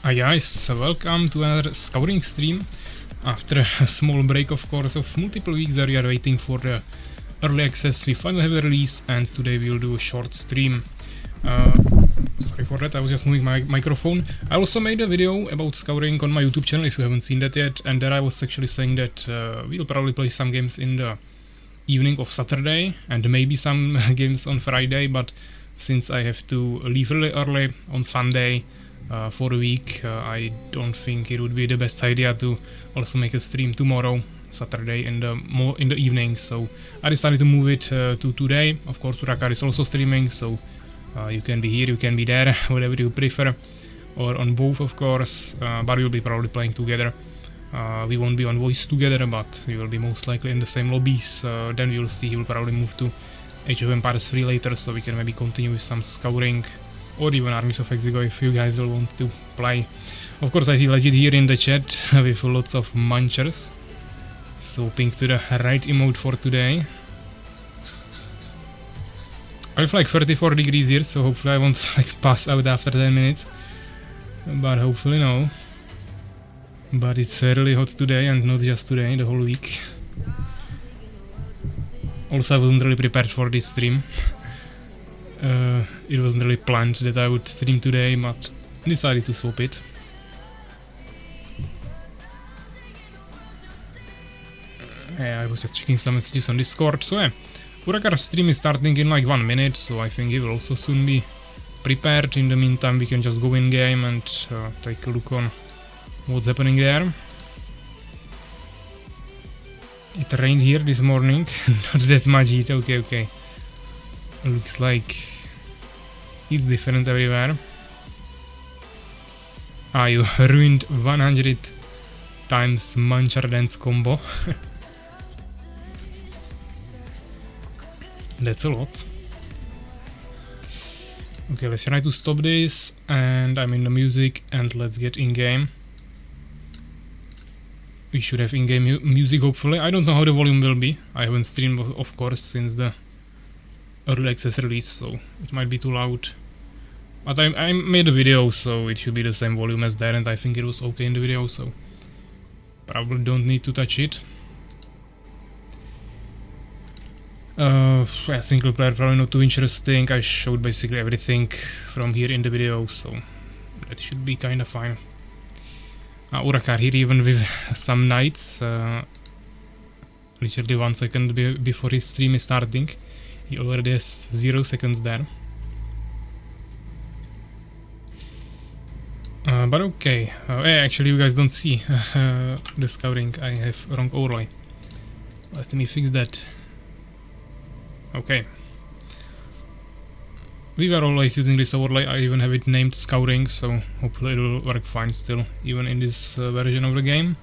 Hi guys, welcome to another Scouring stream. After a small break, of course, of multiple weeks that we are waiting for the early access, we finally have a release, and today we will do a short stream. Sorry for that, I was just moving my microphone. I also made a video about Scouring on my YouTube channel if you haven't seen that yet, and there I was actually saying that we'll probably play some games in the evening of Saturday and maybe some games on Friday, but since I have to leave really early on Sunday for a week, I don't think it would be the best idea to also make a stream tomorrow, Saturday, in the evening. So I decided to move it to today. Of course, Urakar is also streaming, so you can be here, you can be there, whatever you prefer, or on both, of course. But we'll be probably playing together. We won't be on voice together, but we will be most likely in the same lobbies. Then we will see. He will probably move to Age of Empires 3 later, so we can maybe continue with some Scouring, or even Armies of Exigo if you guys will want to play. Of course, I see Legit here in the chat with lots of munchers. Swapping to the right emote for today. I have like 34 degrees here, so hopefully I won't like pass out after 10 minutes. But hopefully no. But it's really hot today, and not just today, the whole week. Also, I wasn't really prepared for this stream. It wasn't really planned that I would stream today, but decided to swap it. Yeah, I was just checking some messages on Discord, so yeah. Urakar's stream is starting in like 1 minute, so I think he will also soon be prepared. In the meantime, we can just go in game and take a look on what's happening there. It rained here this morning, not that much heat, okay. Looks like it's different everywhere. Ah, you ruined 100 times Muncher Dance combo. That's a lot. Okay, let's try to stop this, and I'm in the music, and let's get in game. We should have in-game music, hopefully. I don't know how the volume will be. I haven't streamed, of course, since the early access release, so it might be too loud. But I made a video, so it should be the same volume as there, and I think it was okay in the video, so probably don't need to touch it. Yeah, single player probably not too interesting. I showed basically everything from here in the video, so that should be kinda fine. Urakar here even with some knights, literally 1 second before his stream is starting. He already has 0 seconds there. But okay, actually you guys don't see the Scouring. I have wrong overlay. Let me fix that. Okay. We were always using this overlay. I even have it named Scouring, so hopefully it'll work fine still, even in this version of the game.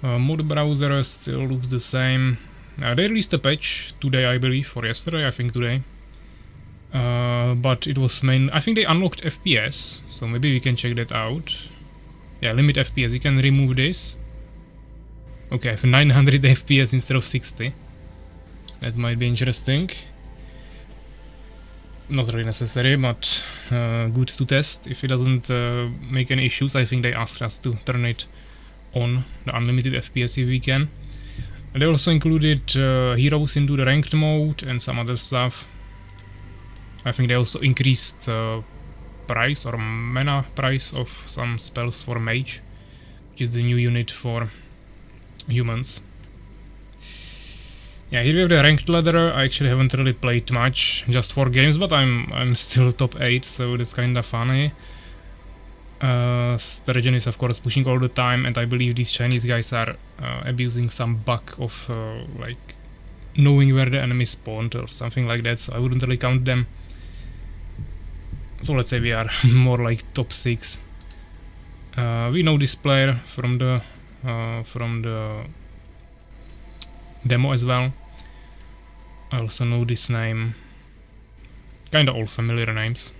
Mod browser still looks the same. They released a patch today, I believe, or yesterday, I think today. But it was I think they unlocked FPS, so maybe we can check that out. Yeah, limit FPS, we can remove this. Okay, I have 900 FPS instead of 60. That might be interesting. Not really necessary, but good to test. If it doesn't make any issues, I think they asked us to turn it on, the unlimited FPS, if we can. They also included heroes into the ranked mode and some other stuff. I think they also increased price or mana price of some spells for mage, which is the new unit for humans. Yeah, here we have the ranked ladder. I actually haven't really played much, just 4 games, but I'm still top 8, so that's kinda funny. Sturgeon is of course pushing all the time, and I believe these Chinese guys are abusing some bug of like knowing where the enemy spawned or something like that, so I wouldn't really count them. So let's say we are more like top 6. We know this player from the demo as well. I also know this name. Kinda all familiar names.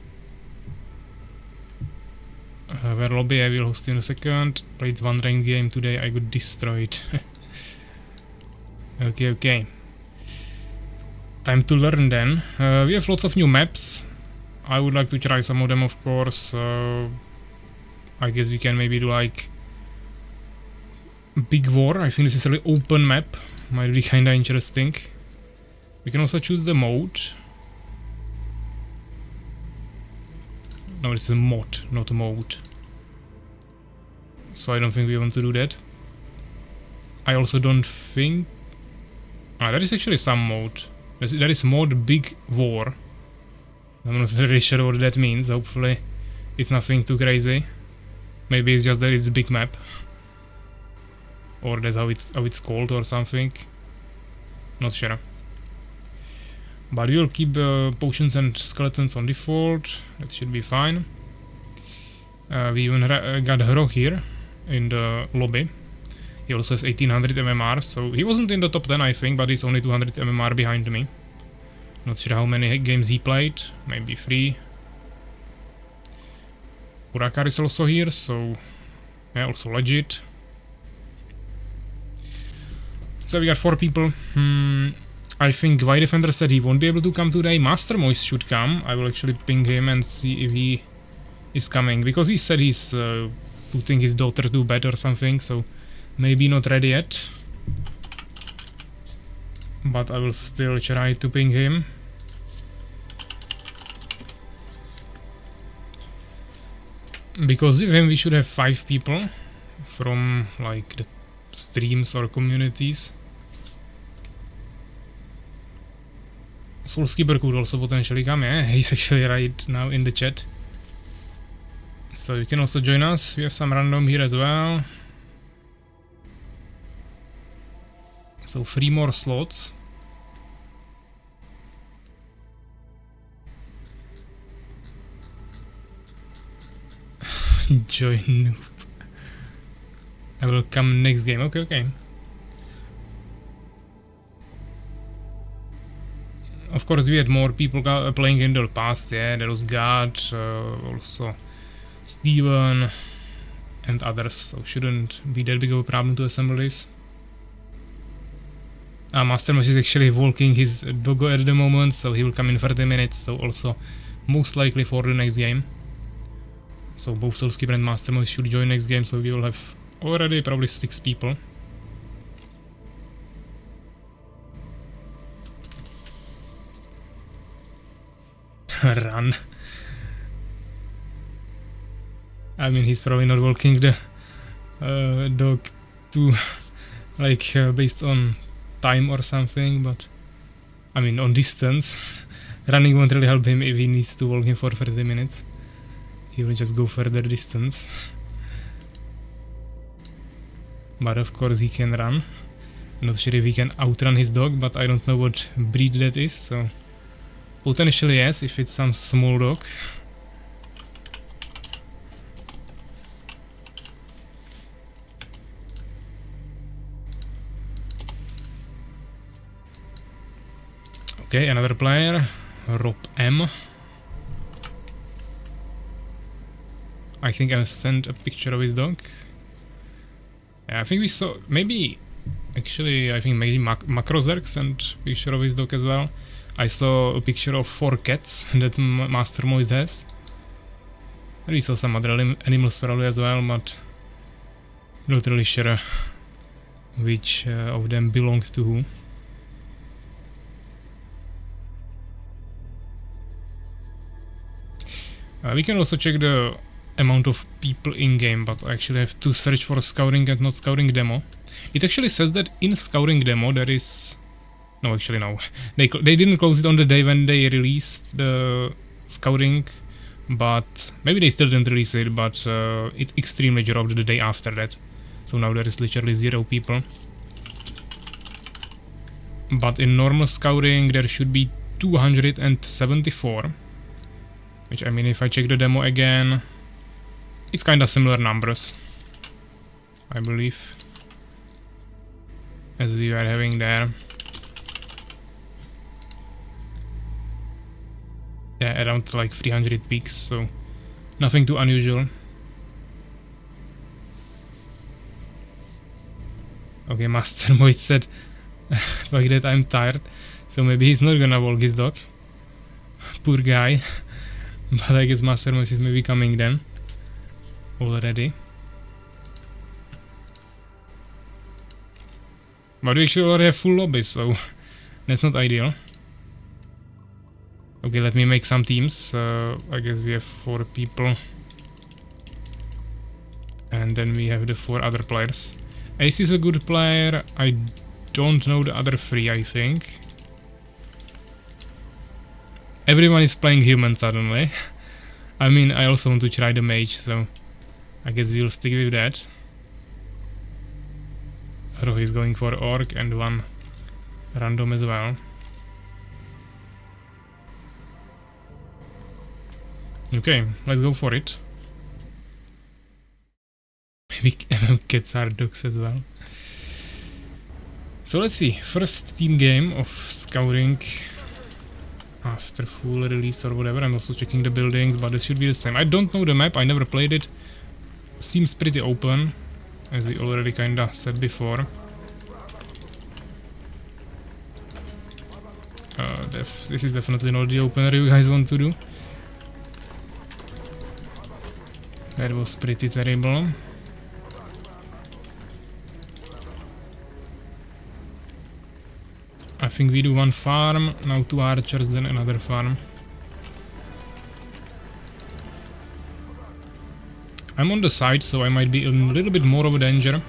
Where lobby I will host in a second. Played 1 ranked game today, I got destroyed. Okay. Time to learn then. We have lots of new maps. I would like to try some of them, of course. I guess we can maybe do like big war. I think this is a really open map, might be kinda interesting. We can also choose the mode. No, this is a mod, not a mode. So I don't think we want to do that. I also don't think... there is actually some mode. There is mode big war. I'm not really sure what that means. Hopefully it's nothing too crazy. Maybe it's just that it's a big map. Or that's how it's called or something. Not sure. But we will keep potions and skeletons on default. That should be fine. We even got Hero here in the lobby. He also has 1800 MMR, so he wasn't in the top 10 I think, but he's only 200 MMR behind me. Not sure how many games he played, maybe 3. Urakar is also here, so yeah, also legit. So we got 4 people. I think Y Defender said he won't be able to come today. Master Moist should come. I will actually ping him and see if he is coming, because he said he's putting his daughter to bed or something, so maybe not ready yet. But I will still try to ping him. Because with him we should have 5 people from like the streams or communities. Soulskipper could also potentially come, yeah, he's actually right now in the chat. So you can also join us, we have some random here as well. So 3 more slots. Join noob. I will come next game, okay. Of course we had more people playing in the past, yeah, there was God, also Steven and others, so shouldn't be that big of a problem to assemble this. Master Mouse is actually walking his doggo at the moment, so he will come in 30 minutes, so also most likely for the next game. So both Soulskipper and Master Mouse should join next game, so we will have already probably 6 people. Run. I mean, he's probably not walking the dog to like based on time or something, but I mean on distance. Running won't really help him if he needs to walk him for 30 minutes. He will just go further distance. But of course he can run. Not sure if he can outrun his dog, but I don't know what breed that is, so potentially yes, if it's some small dog. Okay, another player, Rob M. I think I sent a picture of his dog. Yeah, I think we saw, maybe, actually I think maybe Macrozerk sent a picture of his dog as well. I saw a picture of 4 cats that Master Moist has. And we saw some other animals probably as well, but not really sure which of them belonged to who. We can also check the amount of people in game, but I actually have to search for Scouring and not Scouring demo. It actually says that in Scouring demo there is... No, actually no. They didn't close it on the day when they released the Scouring, but maybe they still didn't release it, but it extremely dropped the day after that. So now there is literally 0 people. But in normal Scouring there should be 274. Which, I mean, if I check the demo again, it's kind of similar numbers, I believe, as we were having there. Yeah, around like 300 peaks, so nothing too unusual. Okay, Master Moist said like that I'm tired, so maybe he's not gonna walk his dog. Poor guy. But I guess Master Mouse is maybe coming then. already. But we actually already have full lobby, so that's not ideal. Okay, let me make some teams. I guess we have 4 people. And then we have the 4 other players. Ace is a good player. I don't know the other 3, I think. Everyone is playing human suddenly. I mean, I also want to try the mage, so I guess we'll stick with that. Rohi is going for orc and 1 random as well. Okay, let's go for it. Maybe cats are dogs as well. So let's see, first team game of Scouring after full release or whatever. I'm also checking the buildings, but it should be the same. I don't know the map, I never played it. Seems pretty open, as we already kinda said before. This is definitely not the opener you guys want to do. That was pretty terrible. I think we do 1 farm, now 2 archers, then another farm. I'm on the side, so I might be in a little bit more of a danger.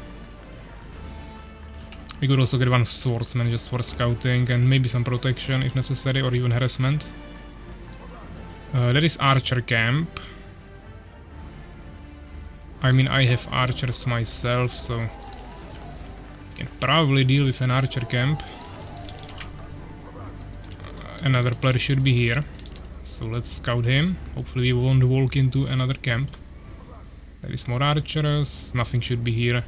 We could also get 1 swordsman just for scouting and maybe some protection if necessary, or even harassment. There is archer camp. I mean, I have archers myself, so I can probably deal with an archer camp. Another player should be here, so let's scout him. Hopefully we won't walk into another camp. There is more archers, nothing should be here.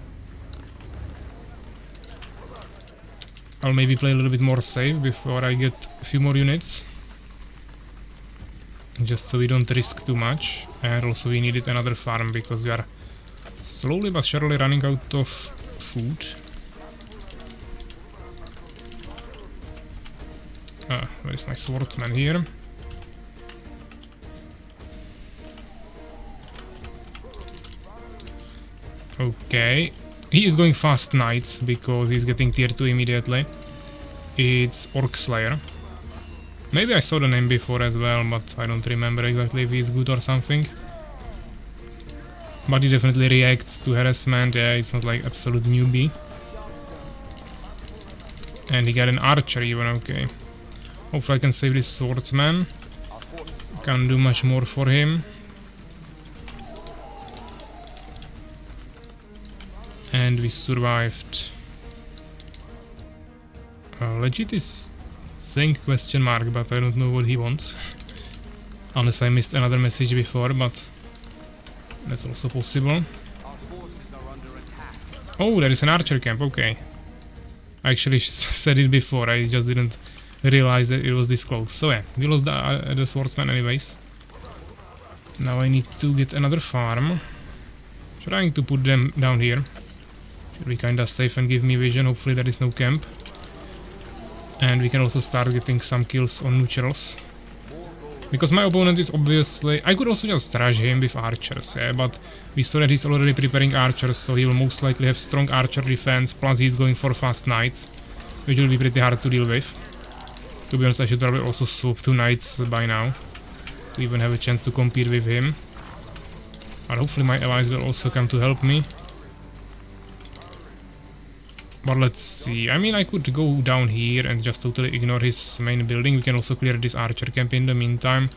I'll maybe play a little bit more safe before I get a few more units. Just so we don't risk too much. And also we needed another farm because we are slowly but surely running out of food. Where is my swordsman here? Okay. He is going fast knights because he's getting tier 2 immediately. It's Orc Slayer. Maybe I saw the name before as well, but I don't remember exactly if he's good or something. But he definitely reacts to harassment, yeah, it's not like absolute newbie. And he got an archer even, okay. Hopefully I can save this swordsman. Can't do much more for him. And we survived. Legit is saying question mark, but I don't know what he wants. Unless I missed another message before, but that's also possible. Oh, there is an archer camp, okay. I actually said it before, I just didn't realize that it was this close. So yeah, we lost the swordsman anyways. Now I need to get another farm. Trying to put them down here. Should be kinda safe and give me vision, hopefully there is no camp. And we can also start getting some kills on neutrals. Because my opponent is obviously... I could also just rush him with archers, yeah, but we saw that he's already preparing archers, so he will most likely have strong archer defense, plus he's going for fast knights, which will be pretty hard to deal with. To be honest, I should probably also swap 2 knights by now, to even have a chance to compete with him. But hopefully my allies will also come to help me. But let's see, I mean I could go down here and just totally ignore his main building. We can also clear this archer camp in the meantime.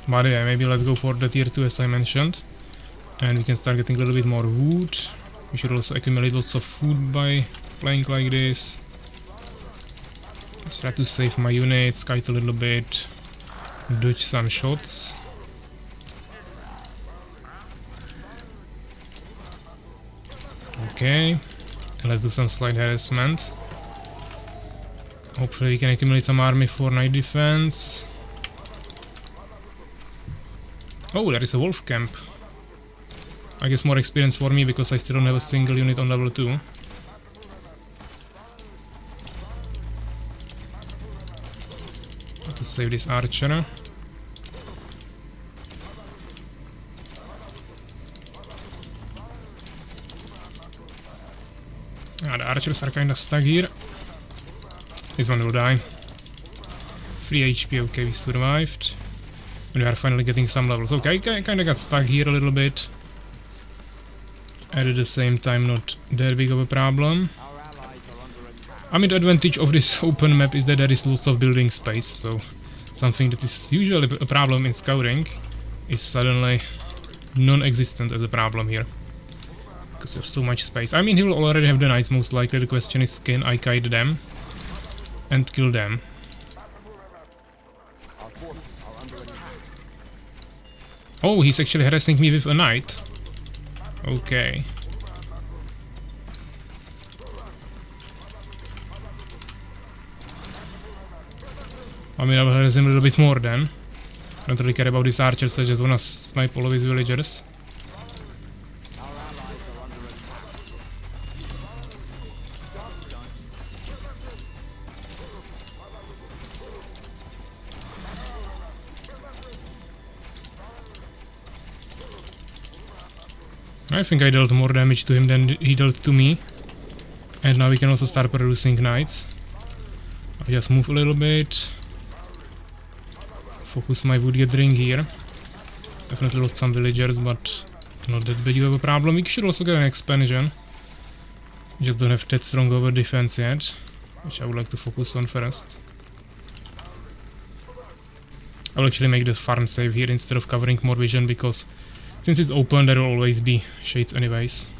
But yeah, maybe let's go for the tier 2 as I mentioned. And we can start getting a little bit more wood. We should also accumulate lots of food by playing like this. Let's try to save my units, kite a little bit, dodge some shots. Okay, let's do some slight harassment. Hopefully we can accumulate some army for night defense. Oh, there is a wolf camp. I guess more experience for me because I still don't have a single unit on level 2. Have to save this archer. archers are kinda stuck here. This one will die. 3 HP, okay, we survived. And we are finally getting some levels. Okay, I kinda got stuck here a little bit. And at the same time, not that big of a problem. I mean, the advantage of this open map is that there is lots of building space, so something that is usually a problem in scouting is suddenly non-existent as a problem here. Because you have so much space. I mean, he will already have the knights most likely. The question is, can I kite them and kill them? Oh, he's actually harassing me with a knight. Okay. I mean, I will harass him a little bit more then. Don't really care about these archers, I just wanna snipe all of his villagers. I think I dealt more damage to him than he dealt to me. And now we can also start producing knights. I'll just move a little bit. Focus my wood gathering here. Definitely lost some villagers, but not that big of a problem. We should also get an expansion. Just don't have that strong of a defense yet, which I would like to focus on first. I'll actually make the farm save here instead of covering more vision, because since it's open, there will always be shades anyways.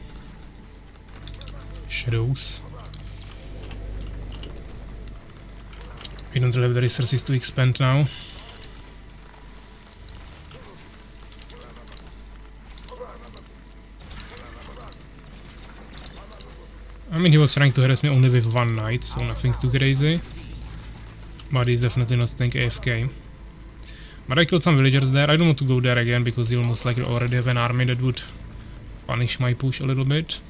Shadows. We don't really have the resources to expand now. I mean, he was trying to harass me only with one knight, so nothing too crazy. But he's definitely not staying AFK. But I killed some villagers there. I don't want to go there again, because he'll most likely already have an army that would punish my push a little bit.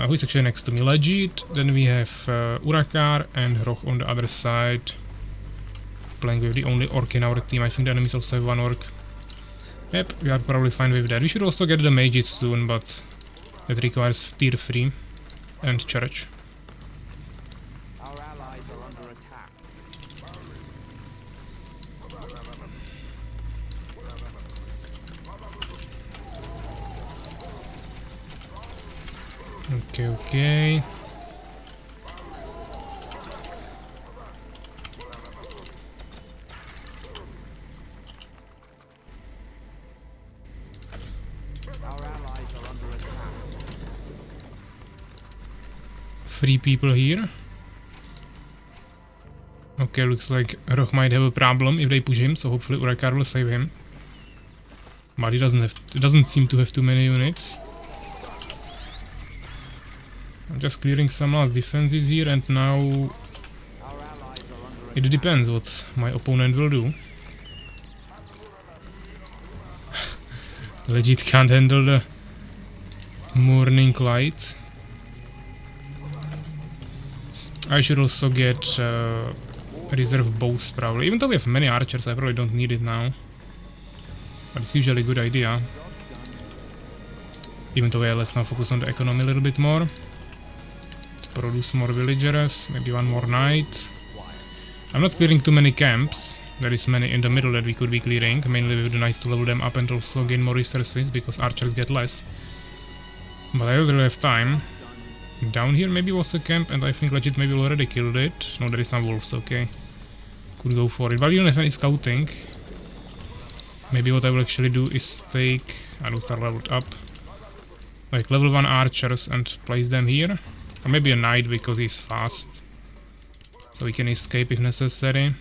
Who's actually next to me? Legit. Then we have Urakar and Roch on the other side. Playing with the only orc in our team. I think the enemies also have one orc. Yep, we are probably fine with that. We should also get the mages soon, but that requires tier 3 and church. Our allies are under attack. Okay. Our allies are under attack. 3 people here. Okay, looks like Roch might have a problem if they push him, so hopefully Urakar will save him. But he doesn't seem to have too many units. I'm just clearing some last defenses here, and now it depends what my opponent will do. Legit can't handle the morning light. I should also get reserve bows probably. Even though we have many archers, I probably don't need it now. But it's usually a good idea. Even though, yeah, let's now focus on the economy a little bit more. Produce more villagers, maybe one more knight. I'm not clearing too many camps. There is many in the middle that we could be clearing, mainly with the knights to level them up and also gain more resources, because archers get less. But I don't really have time. Down here maybe was a camp, and I think legit maybe already killed it. No, there is some wolves, okay. Could go for it, but we don't have any scouting. Maybe what I will actually do is take... I will start leveled up. Like level 1 archers and place them here. Or maybe a knight, because he's fast. So he can escape if necessary.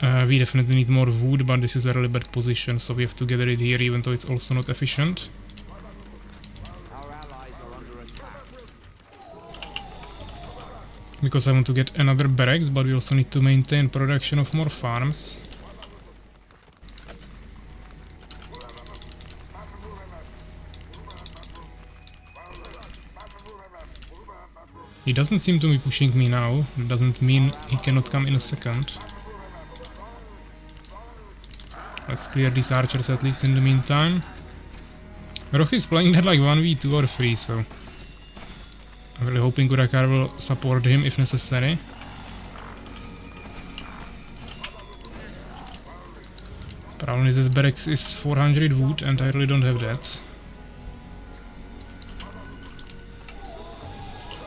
We definitely need more wood, but this is a really bad position, so we have to gather it here, even though it's also not efficient. Because I want to get another barracks, but we also need to maintain production of more farms. He doesn't seem to be pushing me now. It doesn't mean he cannot come in a second. Let's clear these archers at least in the meantime. Roch is playing that like 1v2 or 3, so I'm really hoping Gurakar will support him if necessary. Problem is that barracks is 400 wood and I really don't have that.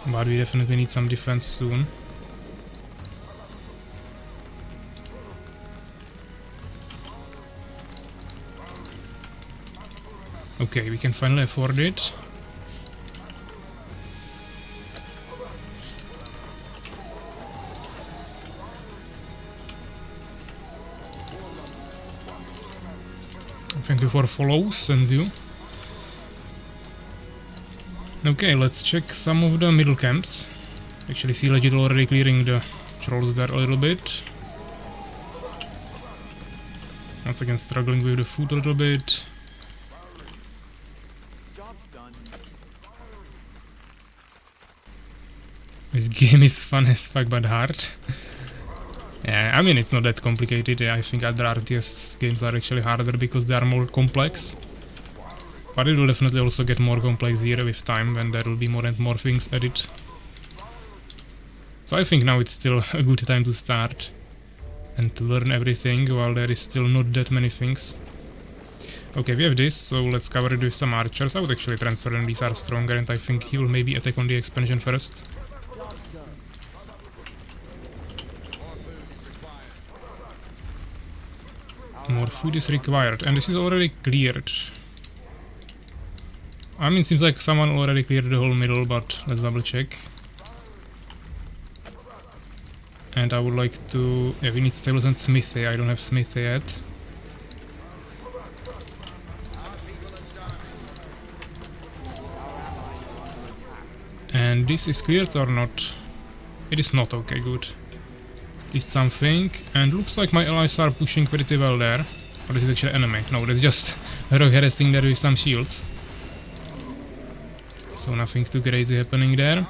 But we definitely need some defense soon. Okay, we can finally afford it. Thank you for follows, Senzu. Okay, let's check some of the middle camps. Actually, see Legit already clearing the trolls there a little bit. Once again, struggling with the food a little bit. This game is fun as fuck, but hard. Yeah, I mean, it's not that complicated. I think other RTS games are actually harder because they are more complex. But it will definitely also get more complex here with time when there will be more and more things added. So I think now it's still a good time to start and to learn everything while there is still not that many things. Okay, we have this, so let's cover it with some archers. I would actually transfer them, these are stronger, and I think he will maybe attack on the expansion first. More food is required, and this is already cleared. I mean, seems like someone already cleared the whole middle, but let's double check. And I would like to... yeah, we need stables and smithy. I don't have smithy yet. And this is cleared or not? It is not. Okay, good. At least something. And looks like my allies are pushing pretty well there. Or this is actually enemy. No, that's just Rock harassing there with some shields. So nothing too crazy happening there.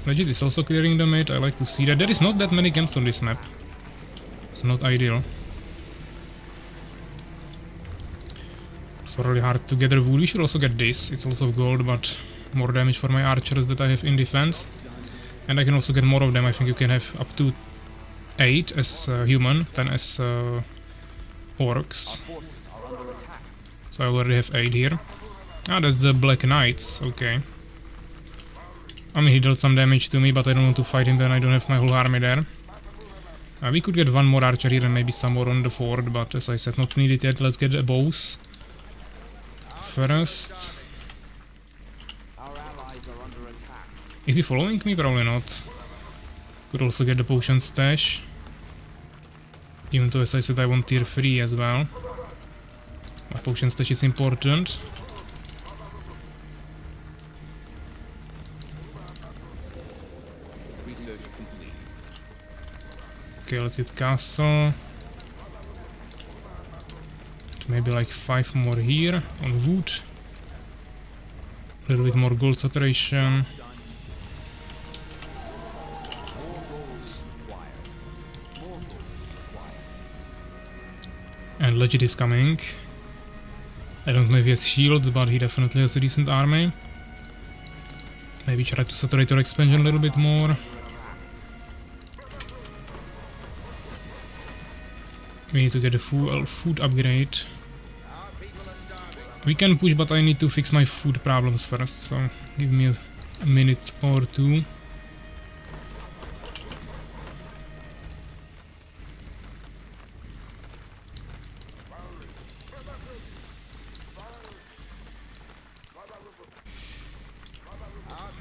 Legit is also clearing the mid. I like to see that. There is not that many camps on this map. It's not ideal. So really hard to gather wood. We should also get this. It's also gold, but more damage for my archers that I have in defense. And I can also get more of them. I think you can have up to 8 as human, 10 as orcs. So I already have 8 here. Ah, that's the Black Knights, okay. I mean, he dealt some damage to me, but I don't want to fight him then, I don't have my whole army there. We could get one more archer here and maybe some more on the fort, but as I said, not needed yet. Let's get the bows first. Is he following me? Probably not. Could also get the potion stash. Even though, as I said, I want tier 3 as well. But potion stash is important. Okay, let's get castle. Maybe like 5 more here on wood. A little bit more gold saturation. And Legit is coming. I don't know if he has shields, but he definitely has a decent army. Maybe try to saturate our expansion a little bit more. We need to get a full food upgrade. We can push, but I need to fix my food problems first, so give me a minute or two.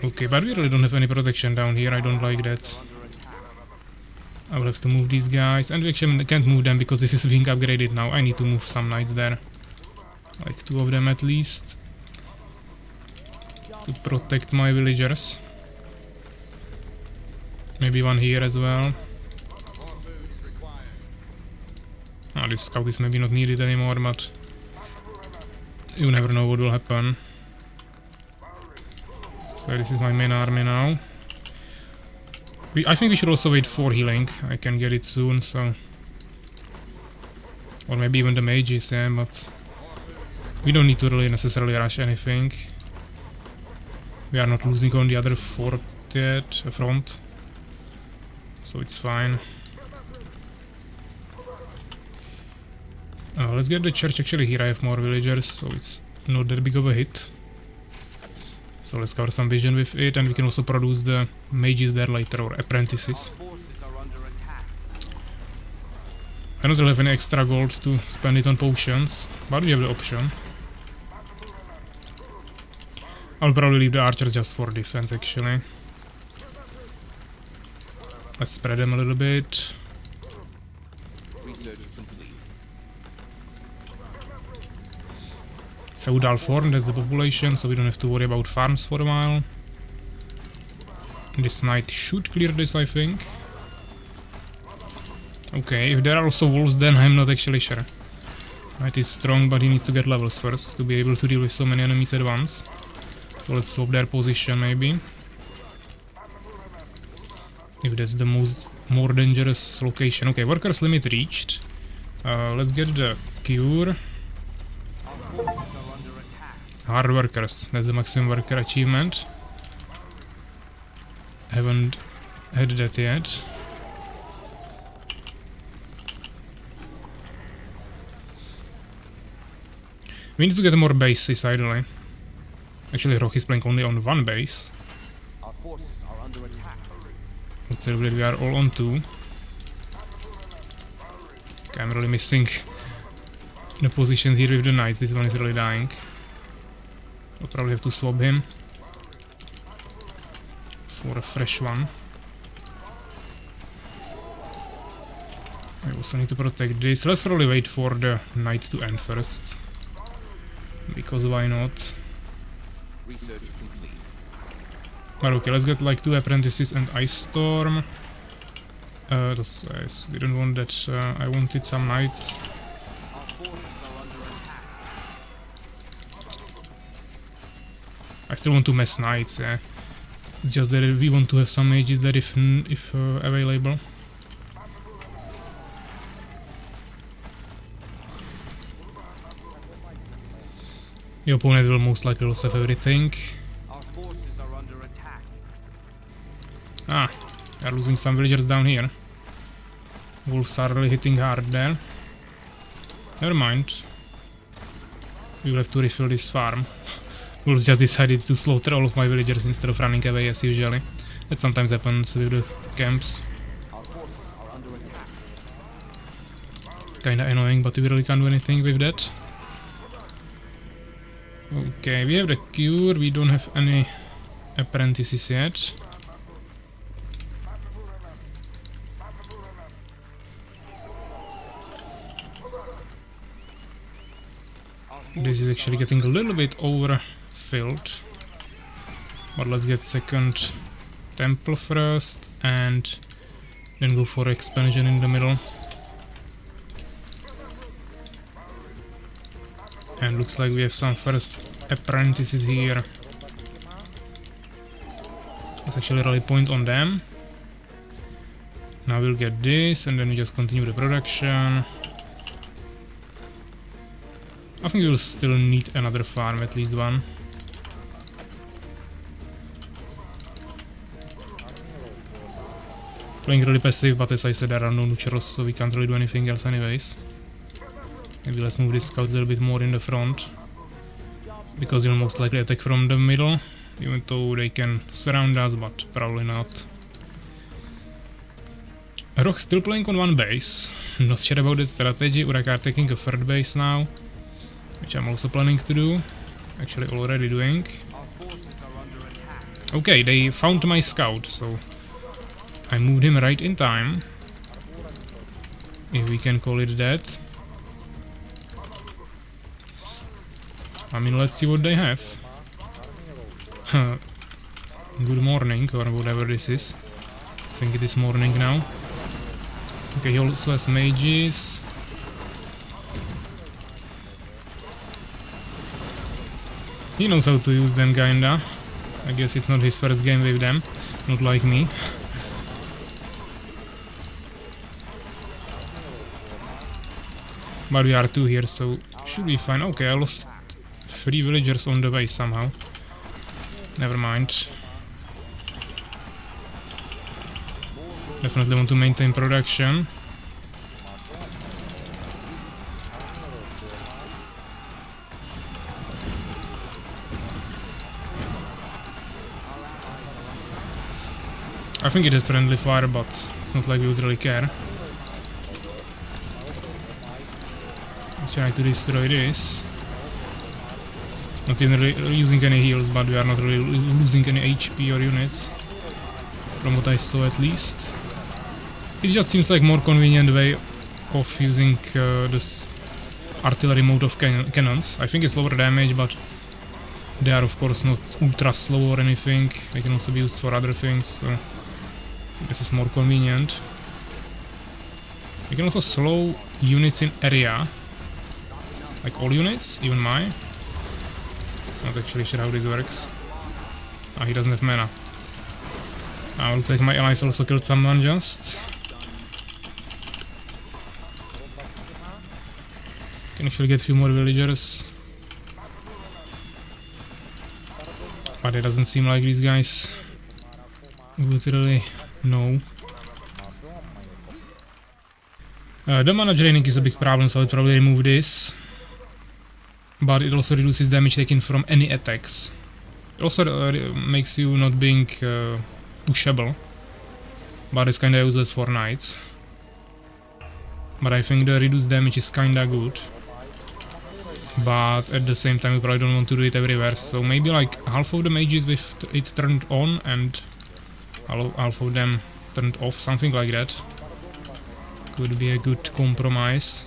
Okay, but we really don't have any protection down here, I don't like that. I will have to move these guys, and we actually can't move them because this is being upgraded now. I need to move some knights there. Like 2 of them at least. To protect my villagers. Maybe 1 here as well. Ah, this scout is maybe not needed anymore, but you never know what will happen. So this is my main army now. I think we should also wait for healing. I can get it soon, so... Or maybe even the mages, yeah, but... We don't need to really necessarily rush anything. We are not losing on the other fort yet, front. So it's fine. Let's get the church. Actually here I have more villagers, so it's not that big of a hit. So let's cover some vision with it, and we can also produce the mages there later, or apprentices. I don't really have any extra gold to spend it on potions, but we have the option. I'll probably leave the archers just for defense actually. Let's spread them a little bit. Feudal form, that's the population, so we don't have to worry about farms for a while. This knight should clear this, I think. Okay, if there are also wolves, then I'm not actually sure. Knight is strong, but he needs to get levels first to be able to deal with so many enemies at once. So let's swap their position maybe. If that's the more dangerous location. Okay, workers limit reached. Let's get the cure. Hard workers, that's the maximum worker achievement. Haven't had that yet. We need to get more bases ideally. Actually, Rock is playing only on one base. Our forces are under attack. Let's say that we are all on two. Okay, I'm really missing the positions here with the knights. This one is really dying. I'll probably have to swap him for a fresh one. I also need to protect this. Let's probably wait for the night to end first. Because why not? Research complete. But okay, let's get like 2 apprentices and Ice Storm. Didn't want that. I wanted some knights. Our forces are under attack. I still want to mess knights, yeah. It's just that we want to have some mages there if available. The opponent will most likely also have everything. Our forces are under attack. Ah, we are losing some villagers down here. Wolves are really hitting hard there. Never mind. We will have to refill this farm. Wolves just decided to slaughter all of my villagers instead of running away as usually. That sometimes happens with the camps. Our forces are under attack. Kinda annoying, but we really can't do anything with that. Okay, we have the cure, we don't have any apprentices yet. This is actually getting a little bit overfilled. But let's get second temple first and then go for expansion in the middle. And looks like we have some first apprentices here. Let's actually really point on them. Now we'll get this and then we just continue the production. I think we will still need another farm, at least one. Playing really passive, but as I said, there are no neutrals, so we can't really do anything else anyways. Maybe let's move this scout a little bit more in the front. Because he'll most likely attack from the middle, even though they can surround us, but probably not. Rock still playing on one base. Not sure about that strategy. Urak are taking a third base now, which I'm also planning to do. Actually already doing. Okay, they found my scout, so I moved him right in time. If we can call it that. I mean, let's see what they have. Good morning, or whatever this is. I think it is morning now. Okay, he also has mages. He knows how to use them, kinda. I guess it's not his first game with them, not like me. But we are 2 here, so should be fine. Okay, I lost 3 villagers on the way somehow. Never mind. Definitely want to maintain production. I think it is friendly fire, but it's not like we would really care. Let's try to destroy this. Not even really using any heals, but we are not really losing any HP or units. From what I saw at least. It just seems like more convenient way of using this artillery mode of cannons. I think it's lower damage, but they are of course not ultra slow or anything. They can also be used for other things, so this is more convenient. You can also slow units in area. Like all units, even mine. Not actually sure how this works. Ah, he doesn't have mana. I will take my allies also killed someone just. Can actually get a few more villagers. But it doesn't seem like these guys would really know. The mana draining is a big problem, so I'll probably remove this. But it also reduces damage taken from any attacks. It also makes you not being pushable. But it's kinda useless for knights. But I think the reduced damage is kinda good. But at the same time you probably don't want to do it everywhere, so maybe like half of the mages with it turned on and half of them turned off, something like that. Could be a good compromise.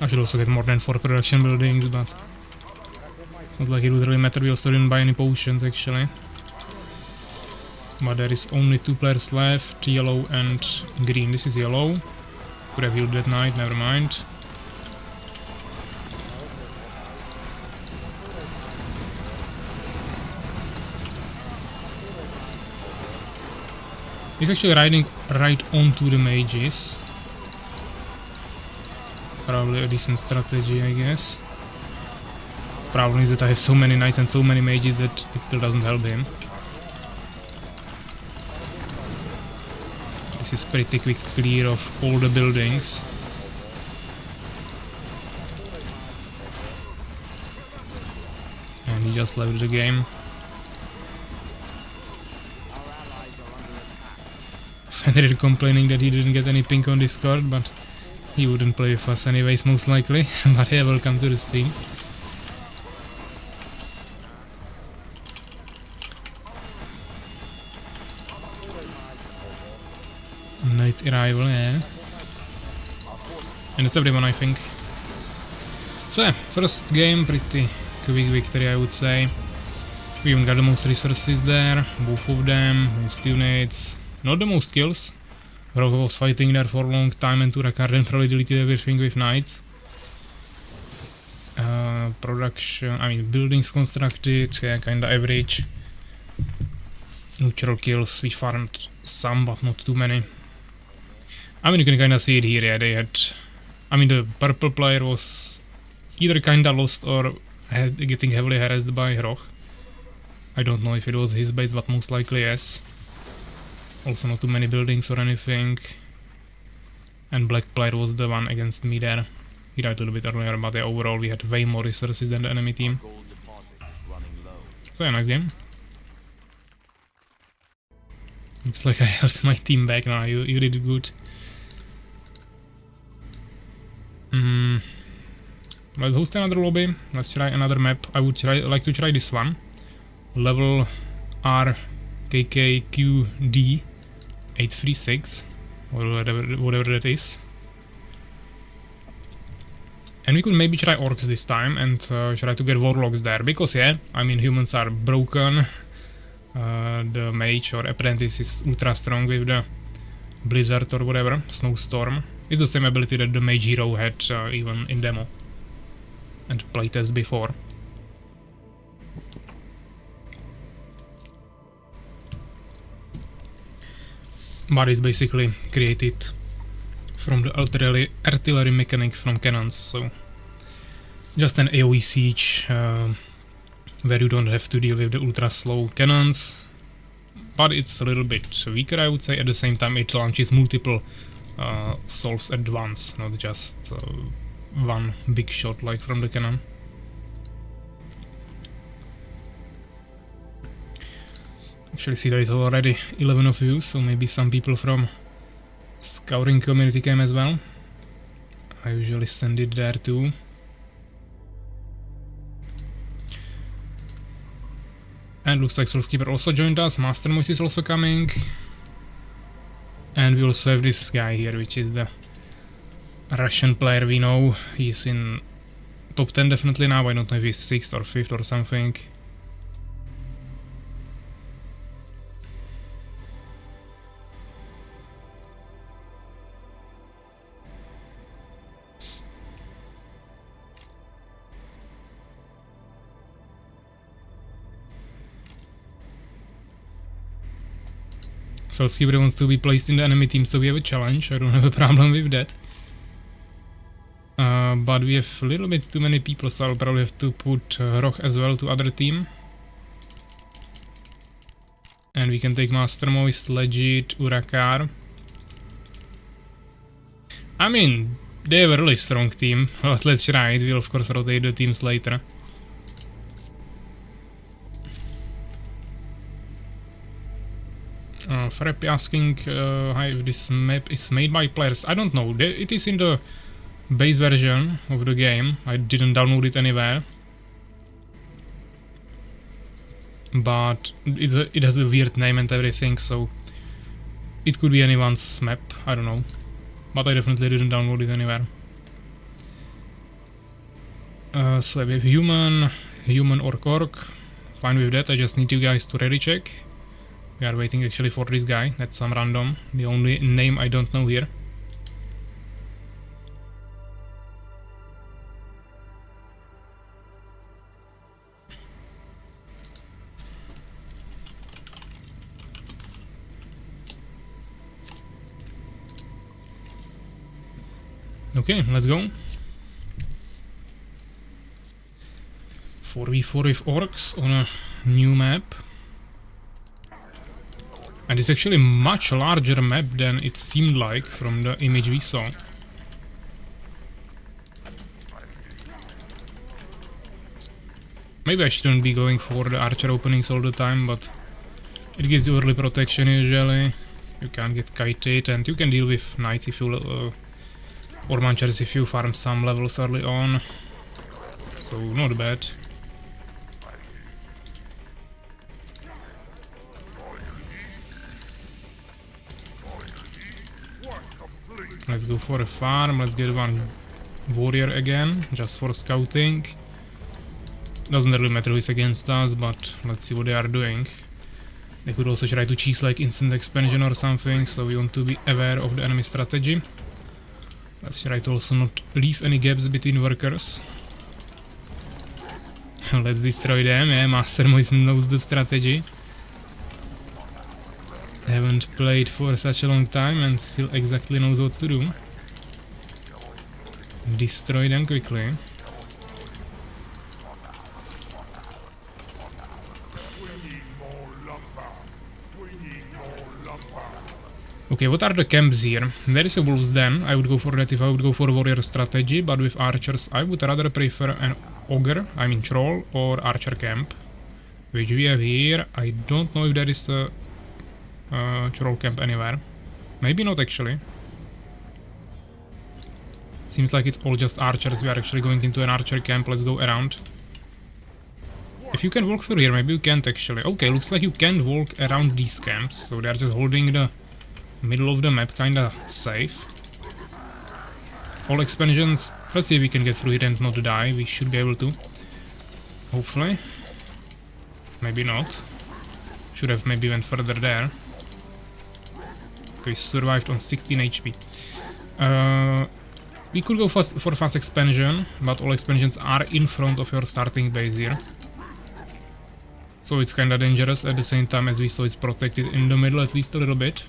I should also get more than 4 production buildings, but it's not like it would really matter, we also didn't buy any potions actually. But there is only 2 players left, yellow and green. This is yellow. Could have healed that knight, never mind. He's actually riding right onto the mages. Probably a decent strategy, I guess. Problem is that I have so many knights and so many mages that it still doesn't help him. This is pretty quick clear of all the buildings. And he just left the game. Fenrir complaining that he didn't get any ping on Discord, but he wouldn't play with us anyways, most likely. But hey, welcome to the stream. Night arrival, yeah. And it's everyone, I think. So yeah, first game, pretty quick victory, I would say. We even got the most resources there, both of them, most units. Not the most kills. Rogue was fighting there for a long time and Turakar then probably deleted everything with knights. Production, I mean buildings constructed, yeah, kinda average. Neutral kills, we farmed some but not too many. I mean you can kinda see it here, yeah, they had... I mean the purple player was either kinda lost or getting heavily harassed by Roch. I don't know if it was his base, but most likely yes. Also not too many buildings or anything. And black player was the one against me there. He died a little bit earlier, but yeah, overall we had way more resources than the enemy team. So yeah, nice game. Looks like I held my team back now, you did good. Let's host another lobby, let's try another map. I would like to try this one. Level RKKQD 836, or whatever that is. And we could maybe try orcs this time and try to get warlocks there, because yeah, I mean humans are broken. The mage or apprentice is ultra strong with the blizzard or whatever, snowstorm. It's the same ability that the mage hero had even in demo and playtest before. But it's basically created from the artillery mechanic from cannons, so just an AoE siege where you don't have to deal with the ultra slow cannons, but it's a little bit weaker, I would say. At the same time, it launches multiple solves at once, not just one big shot like from the cannon. Actually see that it's already 11 of you, so maybe some people from Scouring community came as well. I usually send it there too. And looks like Soulskeeper also joined us, Master Moist is also coming. And we also have this guy here, which is the Russian player we know. He's in top 10 definitely now, I don't know if he's 6th or 5th or something. Soulskeeper wants to be placed in the enemy team, so we have a challenge. I don't have a problem with that. But we have a little bit too many people, so I'll probably have to put Rock as well to other team. And we can take Master Moist, Legit, Urakar. I mean, they have a really strong team, but let's try it. We'll of course rotate the teams later. Frep asking if this map is made by players. I don't know. It is in the base version of the game. I didn't download it anywhere. But it has a weird name and everything, so it could be anyone's map. I don't know. But I definitely didn't download it anywhere. So we have human orc. Fine with that. I just need you guys to ready check. We are waiting actually for this guy, that's some random, the only name I don't know here. Okay, let's go. 4v4 with orcs on a new map. And it's actually a much larger map than it seemed like from the image we saw. Maybe I shouldn't be going for the archer openings all the time, but it gives you early protection usually. You can't get kited and you can deal with knights if you or munchers if you farm some levels early on. So not bad. Let's go for a farm, let's get one warrior again, just for scouting. Doesn't really matter who is against us, but let's see what they are doing. They could also try to cheese like instant expansion or something, so we want to be aware of the enemy strategy. Let's try to also not leave any gaps between workers. Let's destroy them, yeah, Master Moist knows the strategy. Haven't played for such a long time and still exactly knows what to do. Destroy them quickly. Okay, what are the camps here? There is a wolf's den. I would go for that if I would go for warrior strategy, but with archers I would rather prefer an ogre, I mean troll, or archer camp. Which we have here. I don't know if there is a troll camp anywhere. Maybe not actually. Seems like it's all just archers. We are actually going into an archer camp. Let's go around. If you can walk through here, maybe you can't actually. Okay, looks like you can walk around these camps. So they are just holding the middle of the map, kinda safe. All expansions. Let's see if we can get through it and not die. We should be able to. Hopefully. Maybe not. Should have maybe went further there. Okay, survived on 16 HP. We could go for fast expansion, but all expansions are in front of your starting base here. So it's kinda dangerous. At the same time as we saw, it's protected in the middle at least a little bit.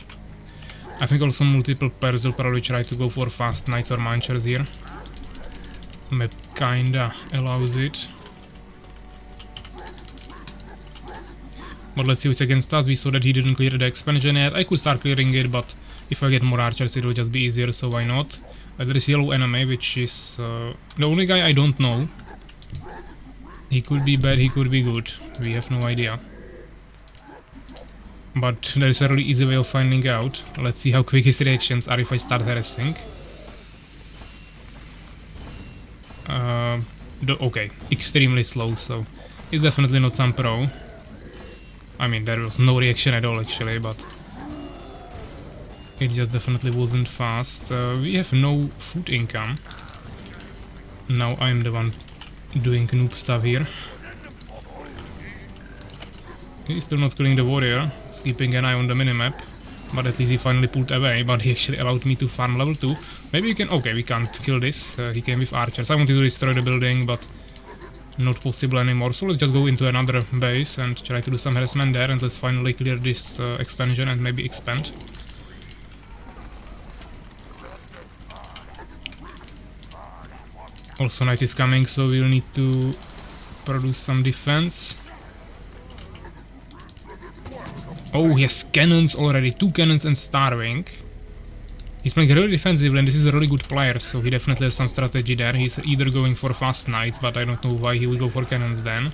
I think also multiple players will probably try to go for fast knights or munchers here. Map kinda allows it. But let's see what's against us. We saw that he didn't clear the expansion yet. I could start clearing it, but if I get more archers it will just be easier, so why not? There is yellow enemy, which is the only guy I don't know. He could be bad, he could be good. We have no idea. But there is a really easy way of finding out. Let's see how quick his reactions are if I start harassing. Okay, extremely slow, so he's definitely not some pro. I mean, there was no reaction at all actually, but it just definitely wasn't fast. We have no food income. Now I'm the one doing noob stuff here. He's still not killing the warrior, he's keeping an eye on the minimap. But at least he finally pulled away, but he actually allowed me to farm level 2. Maybe we can... okay, we can't kill this. He came with archers. I wanted to destroy the building, but not possible anymore. So let's just go into another base and try to do some harassment there, and let's finally clear this expansion and maybe expand. Also night is coming, so we'll need to produce some defense. Oh, he has cannons already, 2 cannons and starving. He's playing really defensively and this is a really good player, so he definitely has some strategy there. He's either going for fast knights, but I don't know why he would go for cannons then.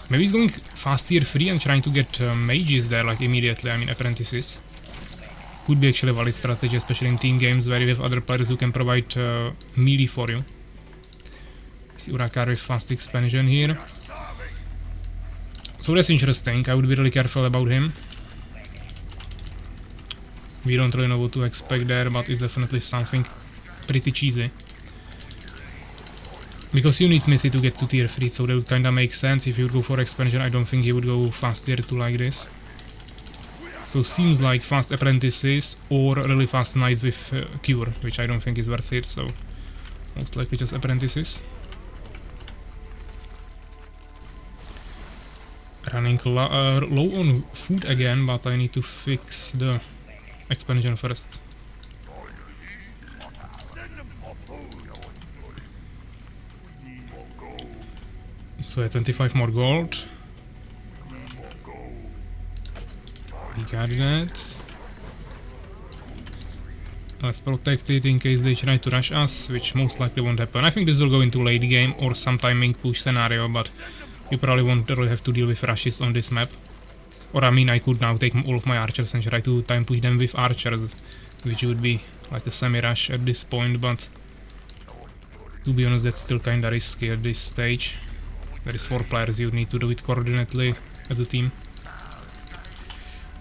Maybe he's going fast tier 3 and trying to get mages there like immediately, I mean apprentices. Could be actually a valid strategy, especially in team games where you have other players who can provide melee for you. See Urakar with fast expansion here. So that's interesting, I would be really careful about him. We don't really know what to expect there, but it's definitely something pretty cheesy. Because you need Smithy to get to tier 3, so that would kinda make sense. If you would go for expansion, I don't think he would go fast tier 2 like this. So seems like fast apprentices or really fast knights with cure, which I don't think is worth it, so most likely just apprentices. Running low on food again, but I need to fix the expansion first. So 25 more gold. We got that. Let's protect it in case they try to rush us, which most likely won't happen. I think this will go into late game or some timing push scenario, but you probably won't really have to deal with rushes on this map. Or I mean, I could now take all of my archers and try to time push them with archers, which would be like a semi-rush at this point, but to be honest, that's still kinda risky at this stage. There is 4 players, you need to do it coordinately as a team.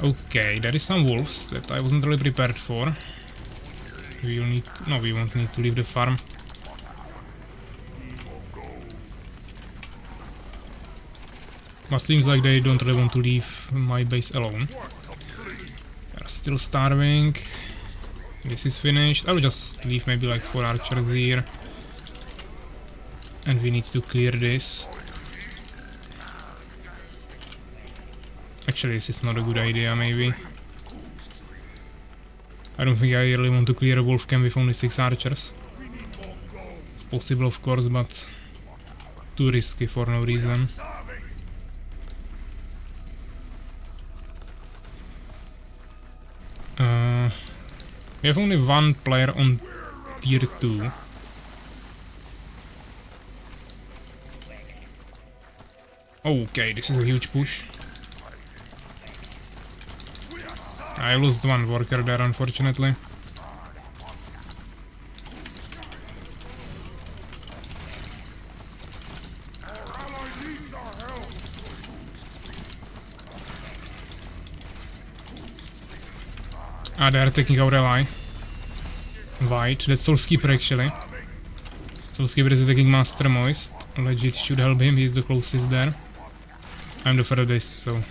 Okay, there is some wolves that I wasn't really prepared for. We will need to, no, we won't need to leave the farm. But seems like they don't really want to leave my base alone. They're still starving. This is finished. I will just leave maybe like 4 archers here. And we need to clear this. Actually, this is not a good idea, maybe. I don't think I really want to clear a wolf camp with only 6 archers. It's possible, of course, but too risky for no reason. We have only 1 player on tier 2. Okay, this is a huge push. I lost 1 worker there, unfortunately. Ah, they are taking our ally. White, that's Soulskeeper actually. Soulskeeper is attacking Master Moist. Legit should help him, he's the closest there. I'm the furthest, so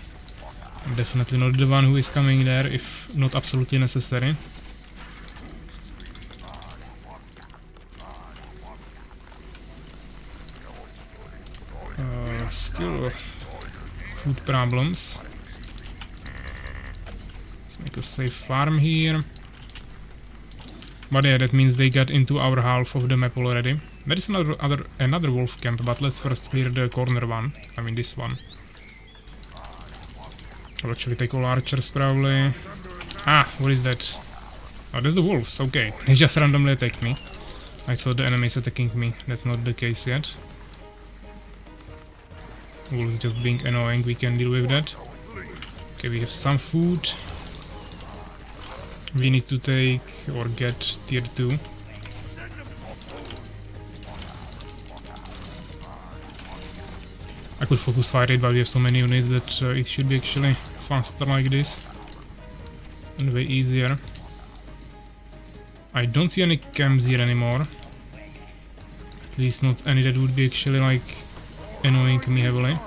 I'm definitely not the one who is coming there if not absolutely necessary. Still food problems. Let's make a safe farm here. But yeah, that means they got into our half of the map already, There is another wolf camp, but let's first clear the corner one. I mean this one. I'll actually take all archers probably. Ah, what is that? Oh, that's the wolves, okay. They just randomly attacked me. I thought the enemy is attacking me. That's not the case yet. Wolves just being annoying, we can deal with that. Okay, we have some food. We need to take or get tier 2. I could focus fire rate, but we have so many units that it should be actually faster like this. And way easier. I don't see any camps here anymore. At least not any that would be actually like annoying me heavily.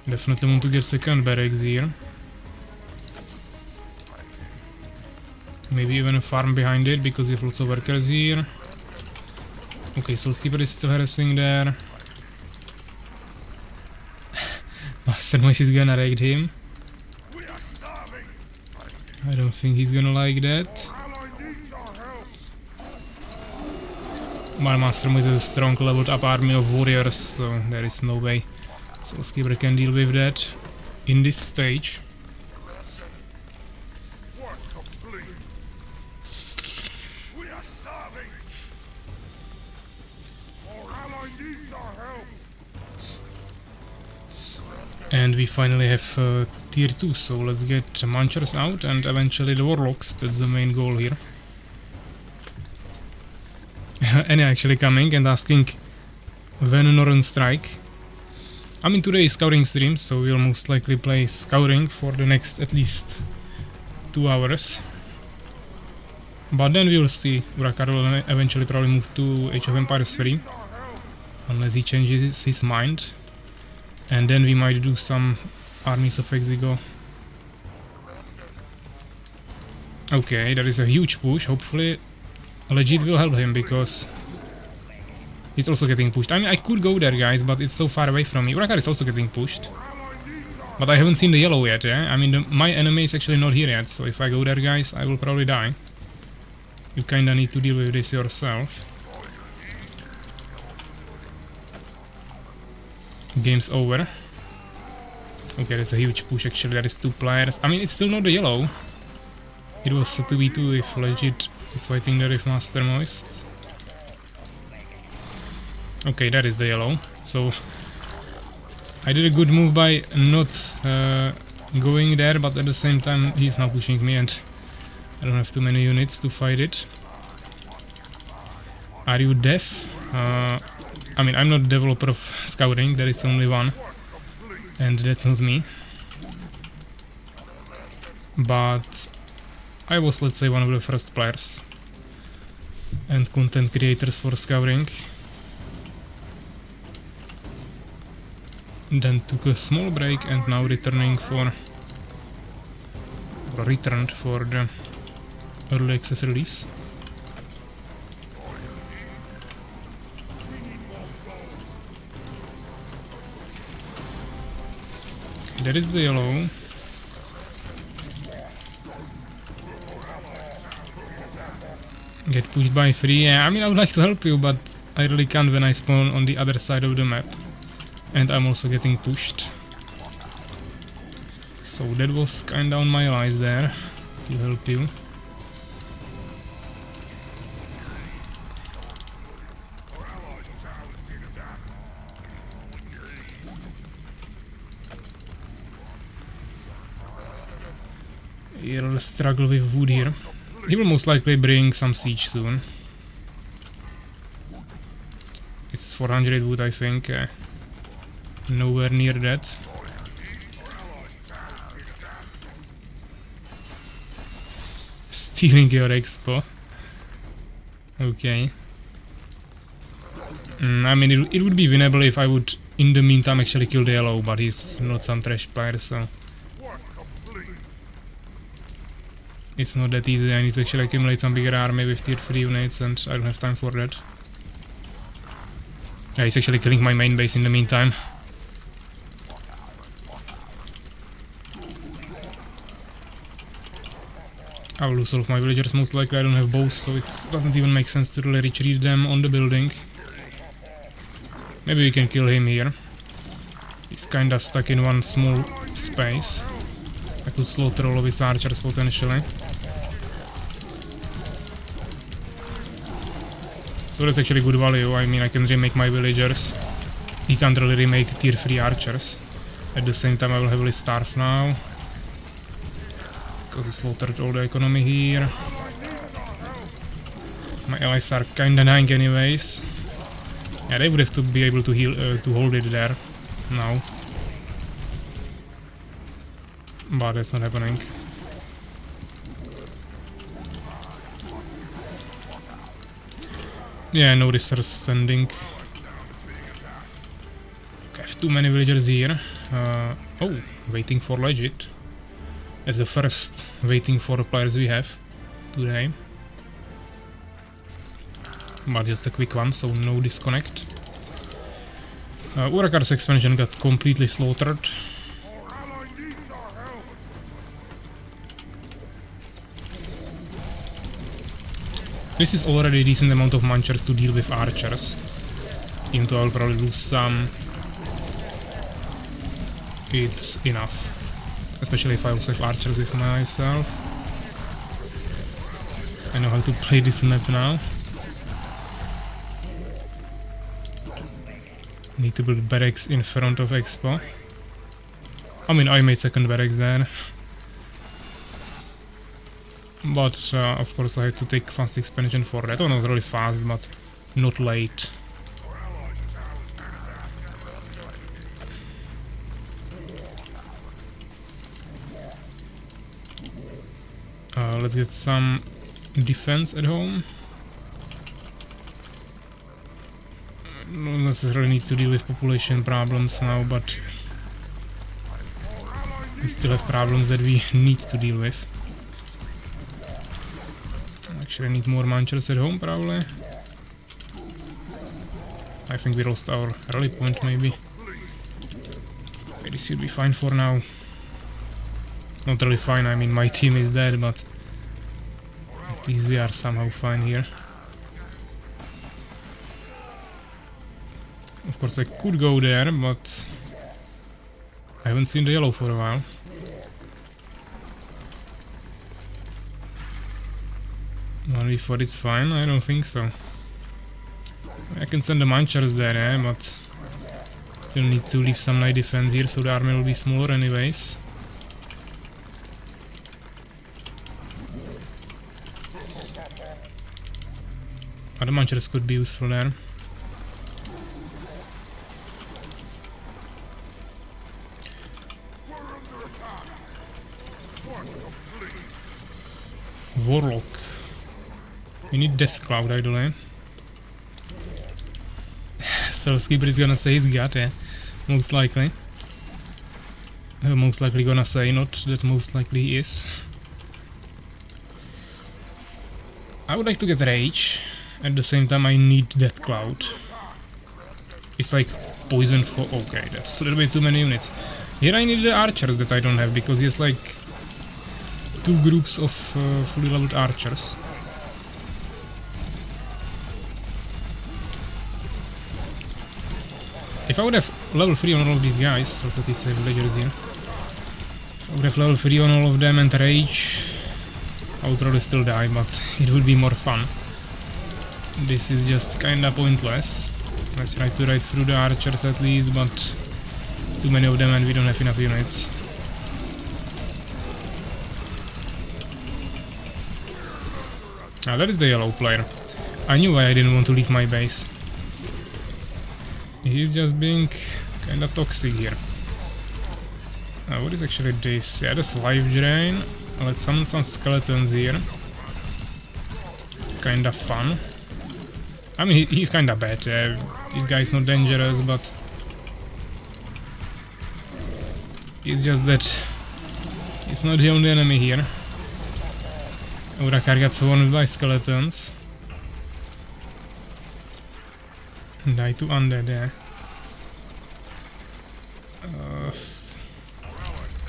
Definitely want to get second barracks here. Maybe even a farm behind it because we have lots of workers here. Okay, so Steeper is still harassing there. Master Moise is gonna raid him. I don't think he's gonna like that. My Master Moise is a strong leveled up army of warriors, so there is no way Soul Skipper can deal with that in this stage. And we finally have tier 2, so let's get Munchers out and eventually the Warlocks. That's the main goal here. Annie actually coming and asking when Noran strike. I mean, today is Scouring stream, so we'll most likely play Scouring for the next at least 2 hours. But then we'll see. Urakar will eventually probably move to Age of Empires 3, unless he changes his mind. And then we might do some Armies of Exigo. Okay, that is a huge push. Hopefully Legit will help him because he's also getting pushed. I mean, I could go there, guys, but it's so far away from me. Urakar is also getting pushed. But I haven't seen the yellow yet, yeah? I mean, my enemy is actually not here yet, so if I go there, guys, I will probably die. You kinda need to deal with this yourself. Game's over. Okay, there's a huge push actually, there is 2 players. I mean, it's still not the yellow. It was a 2v2 if Legit is fighting there with Master Moist. Okay, that is the yellow. So I did a good move by not going there, but at the same time he's now pushing me and I don't have too many units to fight it. Are you deaf? I mean, I'm not developer of Scouring, there is only one, and that's not me. But I was, let's say, one of the first players and content creators for Scouring. Then took a small break and now returned for the early access release. There is the yellow. Get pushed by 3. Yeah, I mean, I would like to help you, but I really can't when I spawn on the other side of the map. And I'm also getting pushed. So that was kinda on my eyes there to help you. He'll struggle with wood here. He will most likely bring some siege soon. It's 400 wood, I think. Nowhere near that. Stealing your expo. Okay. I mean, it would be winnable if I would, in the meantime, actually kill the yellow, but he's not some trash player, so it's not that easy. I need to actually accumulate some bigger army with tier 3 units, and I don't have time for that. Yeah, he's actually killing my main base in the meantime. I will lose all of my villagers, most likely I don't have bows, so it doesn't even make sense to really retreat them on the building. Maybe we can kill him here. He's kinda stuck in one small space. I could slaughter all of his archers potentially. So that's actually good value. I mean, I can remake my villagers. He can't really remake tier 3 archers. At the same time I will heavily starve now. Because he slaughtered all the economy here. My allies are kinda dying anyways. Yeah, they would have to be able to heal, to hold it there now. But that's not happening. Yeah, no resource sending. Okay, I have too many villagers here. Oh, waiting for legit. As the first waiting for the players we have today. But just a quick one, so no disconnect. Urakar's expansion got completely slaughtered. This is already a decent amount of munchers to deal with archers. Even though I'll probably lose some, it's enough. Especially if I also have archers with myself. I know how to play this map now. Need to build barracks in front of Expo. I mean, I made second barracks there. But of course I had to take fast expansion for that. Oh, not really fast, but not late. Let's get some defense at home. Don't necessarily need to deal with population problems now, but we still have problems that we need to deal with. Actually, I need more munchers at home, probably. I think we lost our rally point, maybe. Okay, this should be fine for now. Not really fine, I mean, my team is dead, but at least we are somehow fine here. Of course, I could go there, but I haven't seen the yellow for a while. Only for it's fine? I don't think so. I can send the munchers there, but still need to leave some night defense here, so the army will be smaller anyways. But the munchers could be useful there. Warlock. We need Death Cloud, ideally. Soulskeeper is gonna say he's got it. Most likely. Most likely gonna say, not that most likely he is. I would like to get Rage. At the same time I need Death Cloud. It's like poison for... okay, that's a little bit too many units. Here I need the archers that I don't have, because he has like 2 groups of fully leveled archers. If I would have level 3 on all of these guys, so that is villagers here. If I would have level 3 on all of them and rage, I would probably still die, but it would be more fun. This is just kinda pointless. Let's try to ride through the archers at least, but it's too many of them and we don't have enough units. Ah, that is the yellow player. I knew why I didn't want to leave my base. He's just being kinda toxic here. What is actually this? Yeah, that's life drain. Let's summon some skeletons here. It's kinda fun. I mean, he's kinda bad. This guy's not dangerous, but it's just that it's not the only enemy here. Urakar got swarmed by skeletons. Die to undead there.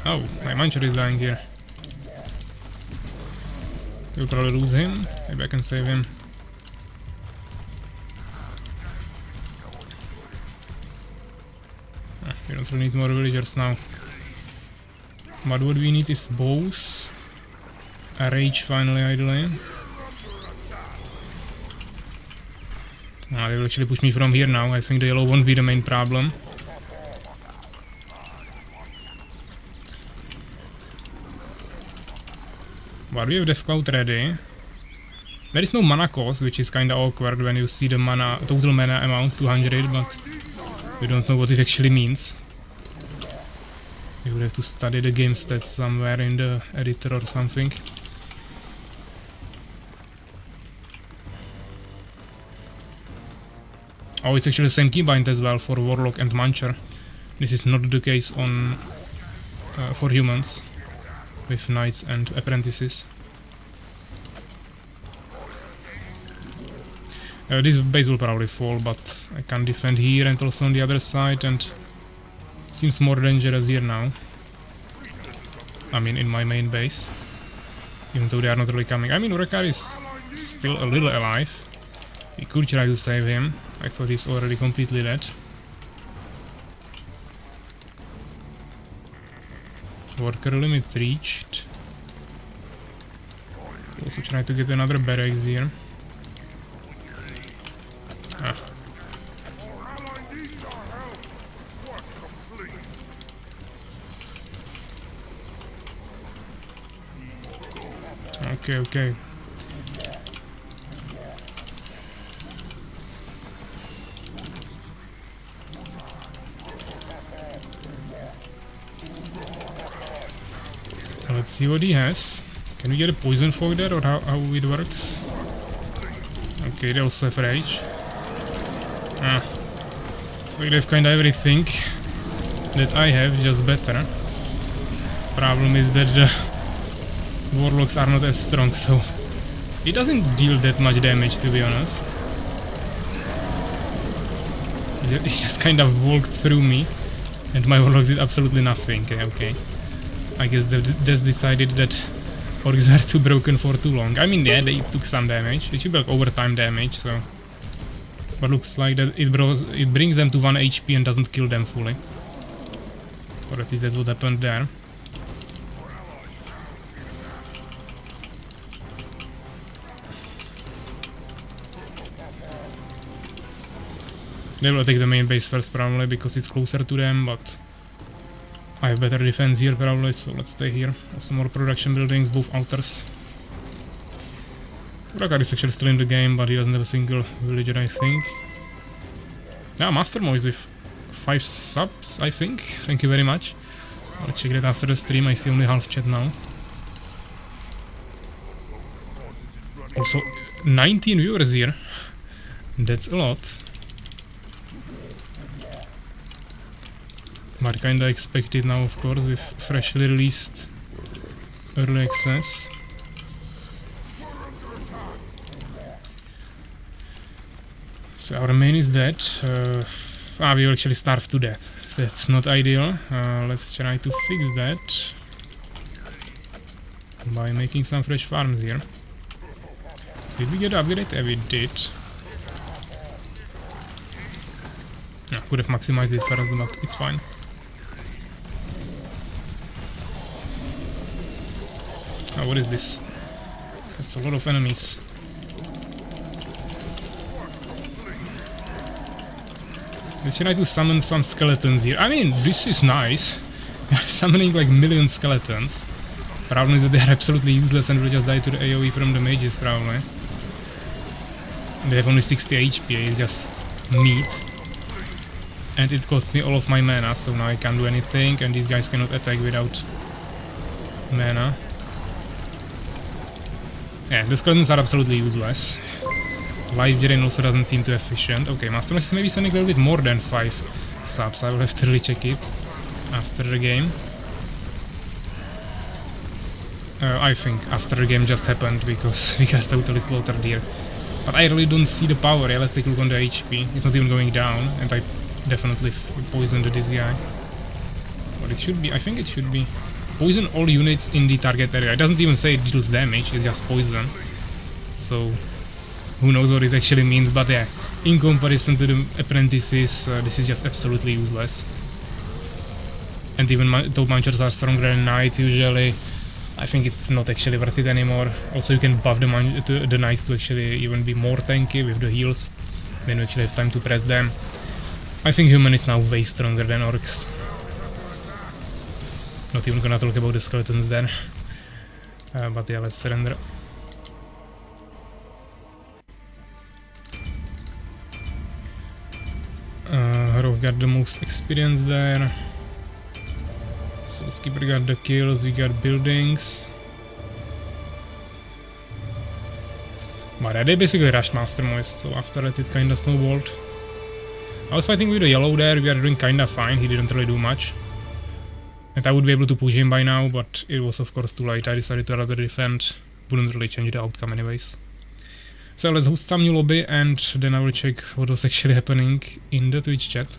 Oh, my muncher is dying here. We'll probably lose him. Maybe I can save him. We don't really need more villagers now. But what we need is bows. A rage finally, ideally. They will actually push me from here now. I think the yellow won't be the main problem. But we have the scout ready. There is no mana cost, which is kinda awkward when you see the mana, total mana amount 200, but we don't know what it actually means. You would have to study the game stats somewhere in the editor or something. Oh, it's actually the same keybind as well for Warlock and Muncher. This is not the case on for humans with knights and apprentices. This base will probably fall, but I can defend here and also on the other side, and seems more dangerous here now. I mean, in my main base, even though they are not really coming. I mean, Urekar is still a little alive. We could try to save him. I thought he's already completely dead. Worker limit reached. Also try to get another barracks here. Ah. Okay. Let's see what he has. Can we get a poison for that, or how it works? Okay, they also have rage. So they have kinda everything that I have, just better. Problem is that the warlocks are not as strong, so it doesn't deal that much damage, to be honest. He just kind of walked through me, and my warlocks did absolutely nothing. Okay. I guess they just decided that orcs are too broken for too long. I mean, yeah, they took some damage. It should be like overtime damage, so... But looks like that it brings them to 1 HP and doesn't kill them fully. Or at least that's what happened there. They will take the main base first probably, because it's closer to them, but... I have better defense here probably, so let's stay here. Also more production buildings, both altars. Urakar is actually still in the game, but he doesn't have a single villager, I think. Yeah, Master Mo is with 5 subs, I think. Thank you very much. I'll check that after the stream. I see only half chat now. Also, 19 viewers here. That's a lot. But kinda expected now, of course, with freshly released early access. So our main is dead. We will actually starve to death. That's not ideal. Let's try to fix that by making some fresh farms here. Did we get upgrade? Yeah, we did. Could have maximized it first, but it's fine. Oh, what is this? That's a lot of enemies. Let's try to summon some skeletons here. I mean, this is nice. Summoning like million skeletons. Problem is that they are absolutely useless and will just die to the AoE from the mages, probably. They have only 60 HP, it's just meat. And it costs me all of my mana, so now I can't do anything, and these guys cannot attack without mana. Yeah, the skeletons are absolutely useless. Life drain also doesn't seem too efficient. Okay, Master is maybe sending a little bit more than 5 subs. I will have to really check it after the game. I think after the game just happened, because we got totally slaughtered here. But I really don't see the power. Yeah, let's take a look on the HP. It's not even going down, and I definitely poisoned this guy. But it should be, I think it should be poison all units in the target area. It doesn't even say it deals damage, it's just poison. So who knows what it actually means, but yeah, in comparison to the apprentices, this is just absolutely useless. And even top munchers are stronger than knights usually. I think it's not actually worth it anymore. Also you can buff the knights to actually even be more tanky with the heals. Then you actually have time to press them. I think human is now way stronger than orcs. Not even gonna talk about the skeletons there. But yeah, let's surrender. Hero got the most experience there. Soulskeeper got the kills, we got buildings. But they basically rushed Master Moist, so after that it kinda snowballed. I was fighting with the yellow there, we are doing kinda fine, he didn't really do much. And I would be able to push him by now, but it was of course too late, I decided to rather defend. Wouldn't really change the outcome anyways. So let's host some new lobby and then I will check what was actually happening in the Twitch chat.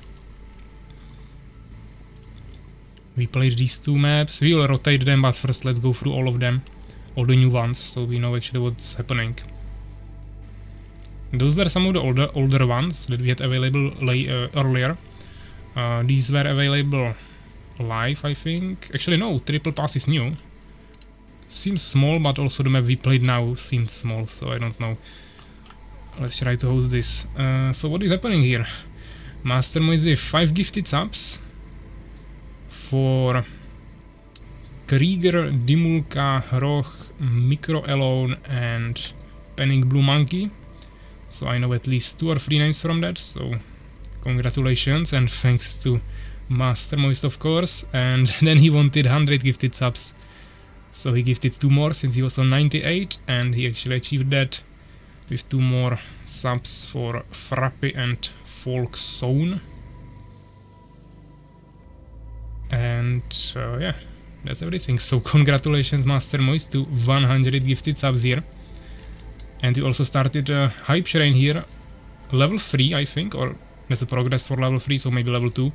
We played these two maps, we'll rotate them, but first let's go through all of them, all the new ones, so we know actually what's happening. Those were some of the older ones that we had available earlier. These were available live, I think. Actually no, Triple Pass is new. Seems small, but also the map we played now seems small, so I don't know. Let's try to host this. So what is happening here? Master Moist with 5 gifted subs for Krieger, Dimulka, Roch, Micro Alone and Panic Blue Monkey. So I know at least 2 or 3 names from that, so congratulations and thanks to Master Moist of course. And then he wanted 100 gifted subs, so he gifted 2 more since he was on 98 and he actually achieved that with 2 more subs for Frappy and Folk Zone. And yeah, that's everything. So congratulations Master Moist to 100 gifted subs here. And we also started a Hype Shrine here, level 3 I think, or that's a progress for level 3, so maybe level 2.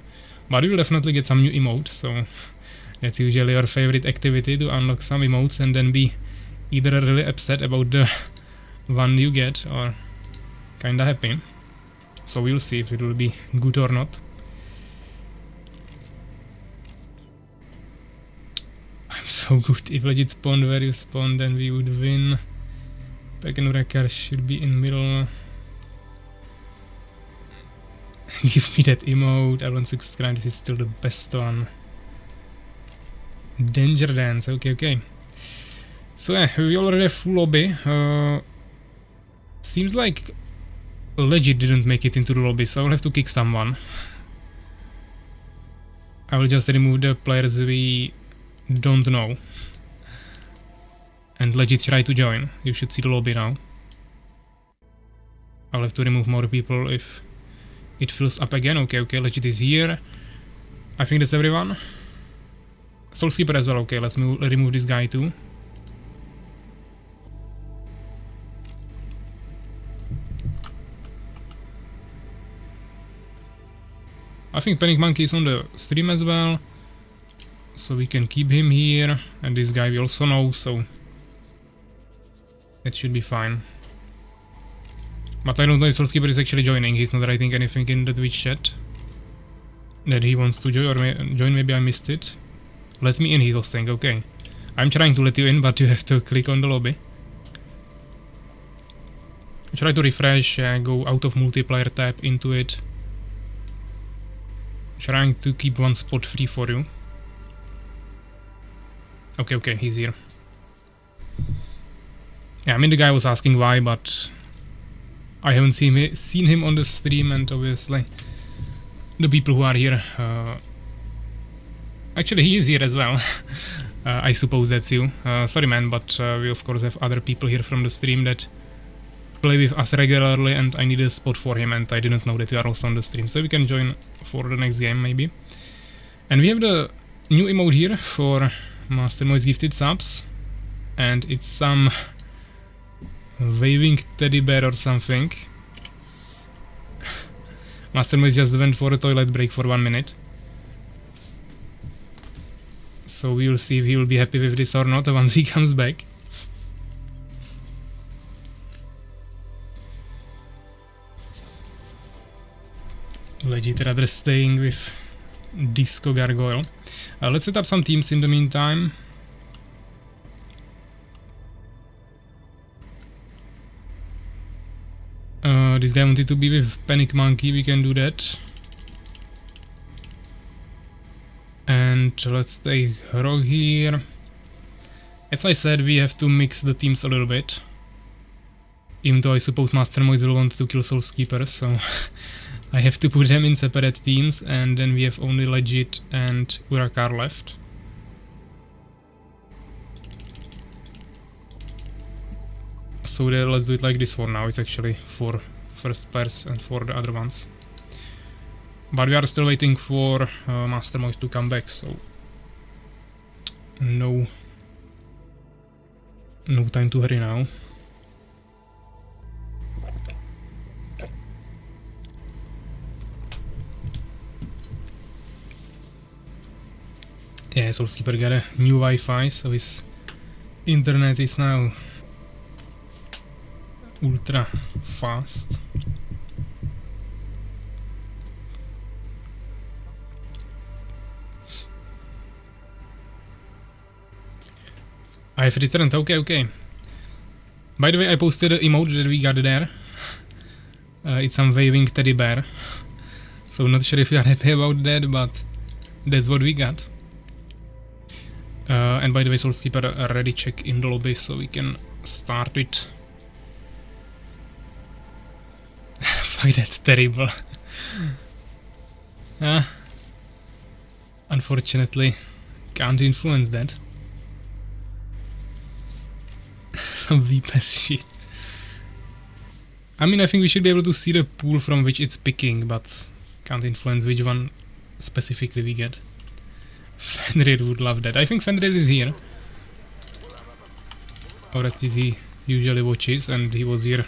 But we will definitely get some new emotes, so that's usually our favorite activity, to unlock some emotes and then be either really upset about the one you get or kinda happy. So we'll see if it will be good or not. I'm so good. If legit spawned where you spawned, then we would win. Pagan Wrecker should be in middle. Give me that emote. I want to subscribe. This is still the best one. Danger Dance. Okay. So yeah, we already have full lobby. Seems like legit didn't make it into the lobby, so I'll have to kick someone. I will just remove the players we don't know. And legit try to join. You should see the lobby now. I'll have to remove more people if it fills up again. Okay, legit is here. I think that's everyone. Soulskeeper as well. Okay, let's remove this guy too. I think Panic Monkey is on the stream as well, so we can keep him here. And this guy we also know, so it should be fine. But I don't know if Soulskeeper is actually joining. He's not writing anything in the Twitch chat that he wants to join, or join. Maybe I missed it. Let me in, he was saying. Okay, I'm trying to let you in, but you have to click on the lobby. Try to refresh, go out of multiplayer tab into it. Trying to keep one spot free for you. Okay, he's here. Yeah, I mean the guy was asking why, but I haven't seen him on the stream, and obviously the people who are here... actually he is here as well. I suppose that's you. Sorry man, but we of course have other people here from the stream that play with us regularly, and I need a spot for him, and I didn't know that you are also on the stream, so we can join for the next game maybe. And we have the new emote here for Master Moist gifted subs, and it's some waving teddy bear or something. Master Moist just went for a toilet break for 1 minute. So we'll see if he will be happy with this or not once he comes back. Legit rather staying with Disco Gargoyle. Let's set up some teams in the meantime. This guy wanted to be with Panic Monkey, we can do that. And let's take Rogue here. As I said, we have to mix the teams a little bit. Even though I suppose Master Moise will want to kill Soulskeeper, so I have to put them in separate teams, and then we have only Legit and Urakar left. So let's do it like this for now. It's actually for first players and for the other ones. But we are still waiting for Master Moise to come back, so no time to hurry now. Yeah, Soulskeeper got a new Wi-Fi, so his internet is now ultra fast. I have returned, okay. By the way, I posted the emote that we got there. It's some waving teddy bear. So not sure if you are happy about that, but that's what we got. And by the way, Soulskeeper already check in the lobby, so we can start it. Fuck, that's terrible. Unfortunately, can't influence that. Some VPS shit. I mean, I think we should be able to see the pool from which it's picking, but can't influence which one specifically we get. Fenrir would love that. I think Fenrir is here. Or at least he usually watches, and he was here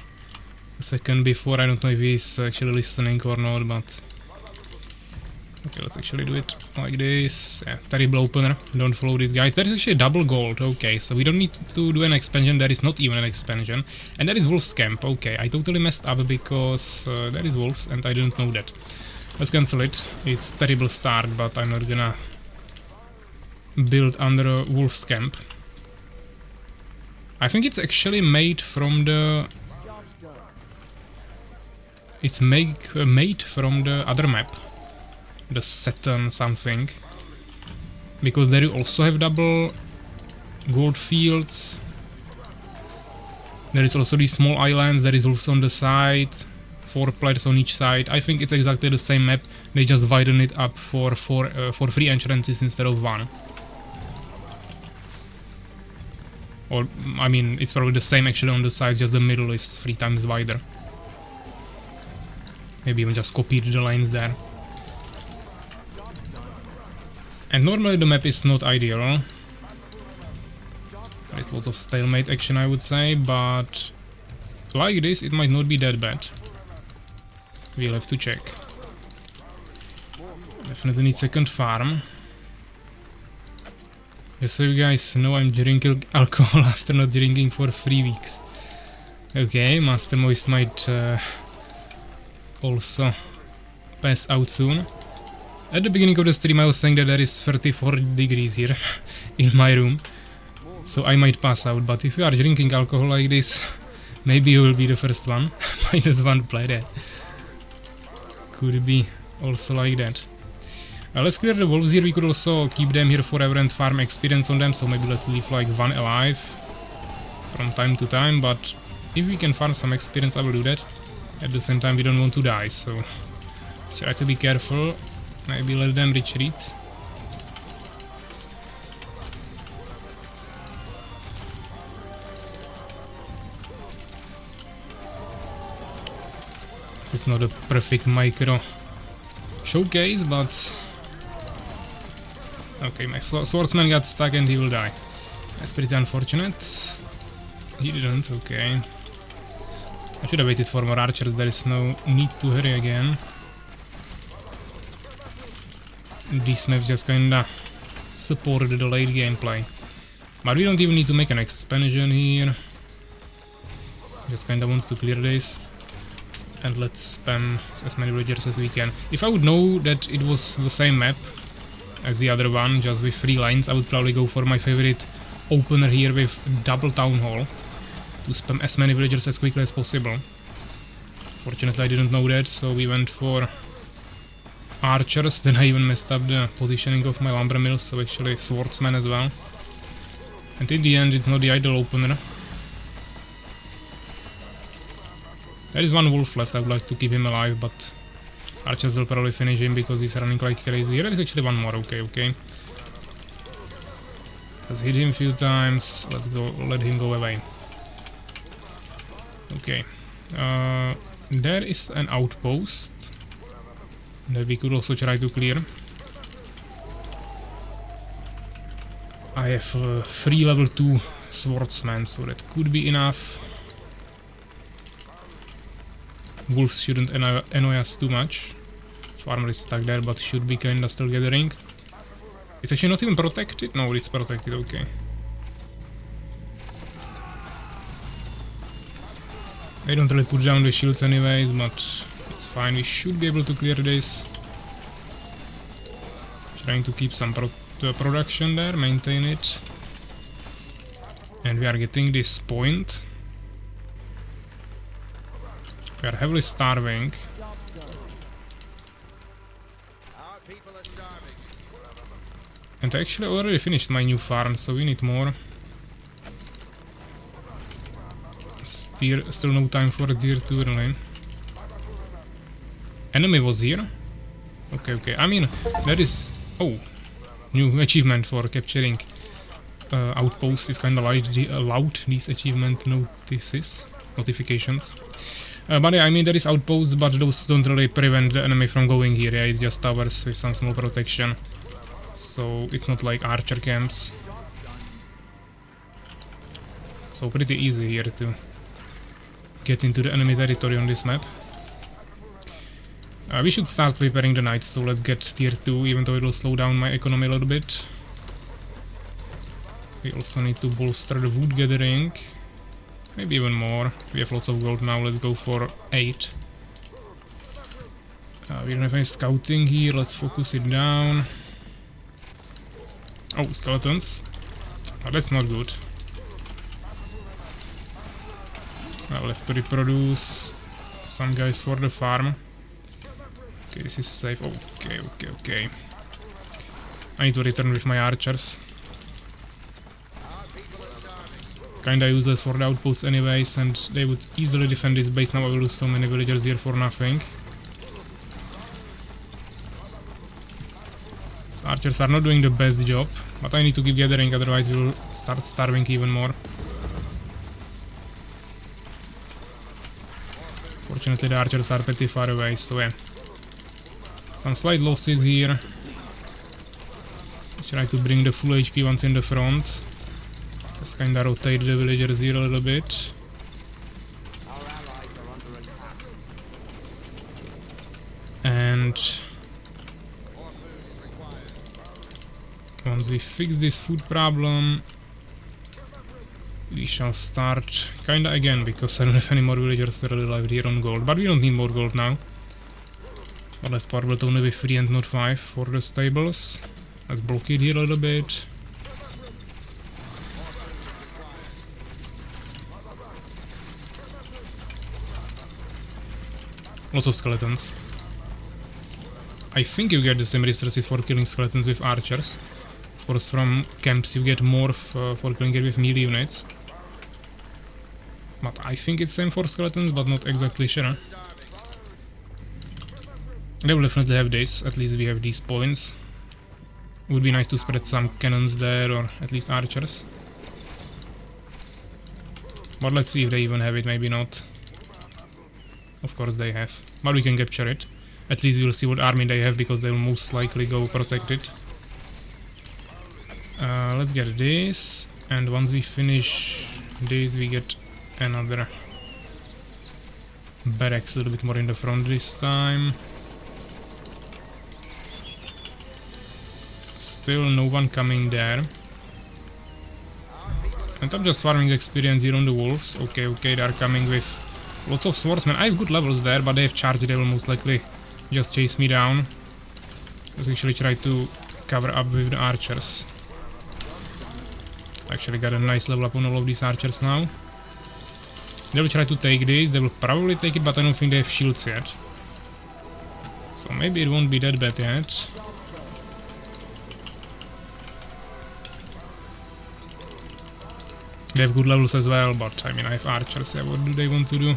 a second before. I don't know if he's actually listening or not, but... Okay, let's actually do it like this. Yeah, terrible opener. Don't follow these guys. There is actually double gold. Okay, so we don't need to do an expansion. There is not even an expansion. And that is Wolf's Camp. Okay, I totally messed up because there is Wolves and I didn't know that. Let's cancel it. It's terrible start, but I'm not gonna build under a Wolf's Camp. I think it's actually made from the... It's made from the other map. The Saturn something, because there you also have double gold fields. There is also these small islands. There is also on the side 4 players on each side. I think it's exactly the same map. They just widen it up for 3 entrances instead of 1. Or I mean, it's probably the same actually on the sides. Just the middle is 3 times wider. Maybe even just copied the lines there. And normally the map is not ideal. There's lots of stalemate action, I would say, but like this it might not be that bad. We'll have to check. Definitely need second farm. Just so you guys know, I'm drinking alcohol after not drinking for 3 weeks. Okay, Master Moise might also pass out soon. At the beginning of the stream I was saying that there is 34 degrees here in my room, so I might pass out, but if you are drinking alcohol like this, maybe you will be the first one. -1 player. Could be also like that. Let's clear the wolves here. We could also keep them here forever and farm experience on them, so maybe let's leave like 1 alive from time to time, but if we can farm some experience I will do that. At the same time we don't want to die, so try to be careful. Maybe let them retreat. It's not a perfect micro showcase, but... Okay, my swordsman got stuck and he will die. That's pretty unfortunate. He didn't, okay. I should have waited for more archers, there is no need to hurry again. These maps just kinda supported the late gameplay. But we don't even need to make an expansion here. Just kinda want to clear this. And let's spam as many villagers as we can. If I would know that it was the same map as the other one, just with 3 lines, I would probably go for my favorite opener here with double town hall. To spam as many villagers as quickly as possible. Fortunately I didn't know that, so we went for archers. Then I even messed up the positioning of my lumber mills, so actually swordsman as well. And in the end it's not the ideal opener. There is one wolf left, I would like to keep him alive, but archers will probably finish him because he's running like crazy. Here is actually one more, okay. Let's hit him a few times, let's go, let him go away. Okay. There is an outpost that we could also try to clear. I have 3 level 2 swordsmen, so that could be enough. Wolves shouldn't annoy us too much. Farmer is stuck there, but should be kinda still gathering. It's actually not even protected? No, it's protected, okay. They don't really put down the shields anyways, but it's fine, we should be able to clear this. Trying to keep some production there, maintain it. And we are getting this point. We are heavily starving. And I actually already finished my new farm, so we need more. Still no time for a tier 2 early. Enemy was here? Okay. I mean, that is... Oh! New achievement for capturing outposts. It's kinda loud, these achievement notifications. But yeah, I mean, there is outposts, but those don't really prevent the enemy from going here. Yeah, it's just towers with some small protection. So it's not like archer camps. So pretty easy here to get into the enemy territory on this map. We should start preparing the knights, so let's get tier 2, even though it will slow down my economy a little bit. We also need to bolster the wood gathering. Maybe even more. We have lots of gold now, let's go for 8. We don't have any scouting here, let's focus it down. Oh, skeletons. Oh, that's not good. I'll have to reproduce some guys for the farm. Okay, this is safe. Okay. I need to return with my archers. Kinda useless for the outposts anyways, and they would easily defend this base. Now I will lose so many villagers here for nothing. So archers are not doing the best job, but I need to keep gathering, otherwise we will start starving even more. Fortunately the archers are pretty far away, so yeah. Some slight losses here. Try to bring the full HP ones in the front. Just kinda rotate the villagers here a little bit. And once we fix this food problem, we shall start kinda again, because I don't have any more villagers that are alive here on gold. But we don't need more gold now. But let's power build only with 3 and not 5 for the stables. Let's blockade here a little bit. Lots of skeletons. I think you get the same resources for killing skeletons with archers. Of course, from camps you get more for killing it with melee units. But I think it's same for skeletons, but not exactly sure. They will definitely have this, at least we have these points. Would be nice to spread some cannons there, or at least archers. But let's see if they even have it, maybe not. Of course they have, but we can capture it. At least we'll see what army they have, because they will most likely go protected. Let's get this, and once we finish this we get another barracks a little bit more in the front this time. still no one coming there. And I'm just farming experience here on the wolves. Okay, okay, they are coming with lots of swordsmen. I have good levels there, but they have charged. They will most likely just chase me down. Let's actually try to cover up with the archers. Actually got a nice level up on all of these archers now. They will try to take this. They will probably take it, but I don't think they have shields yet. So maybe it won't be that bad yet. They have good levels as well, but I mean I have archers. Yeah, what do they want to do?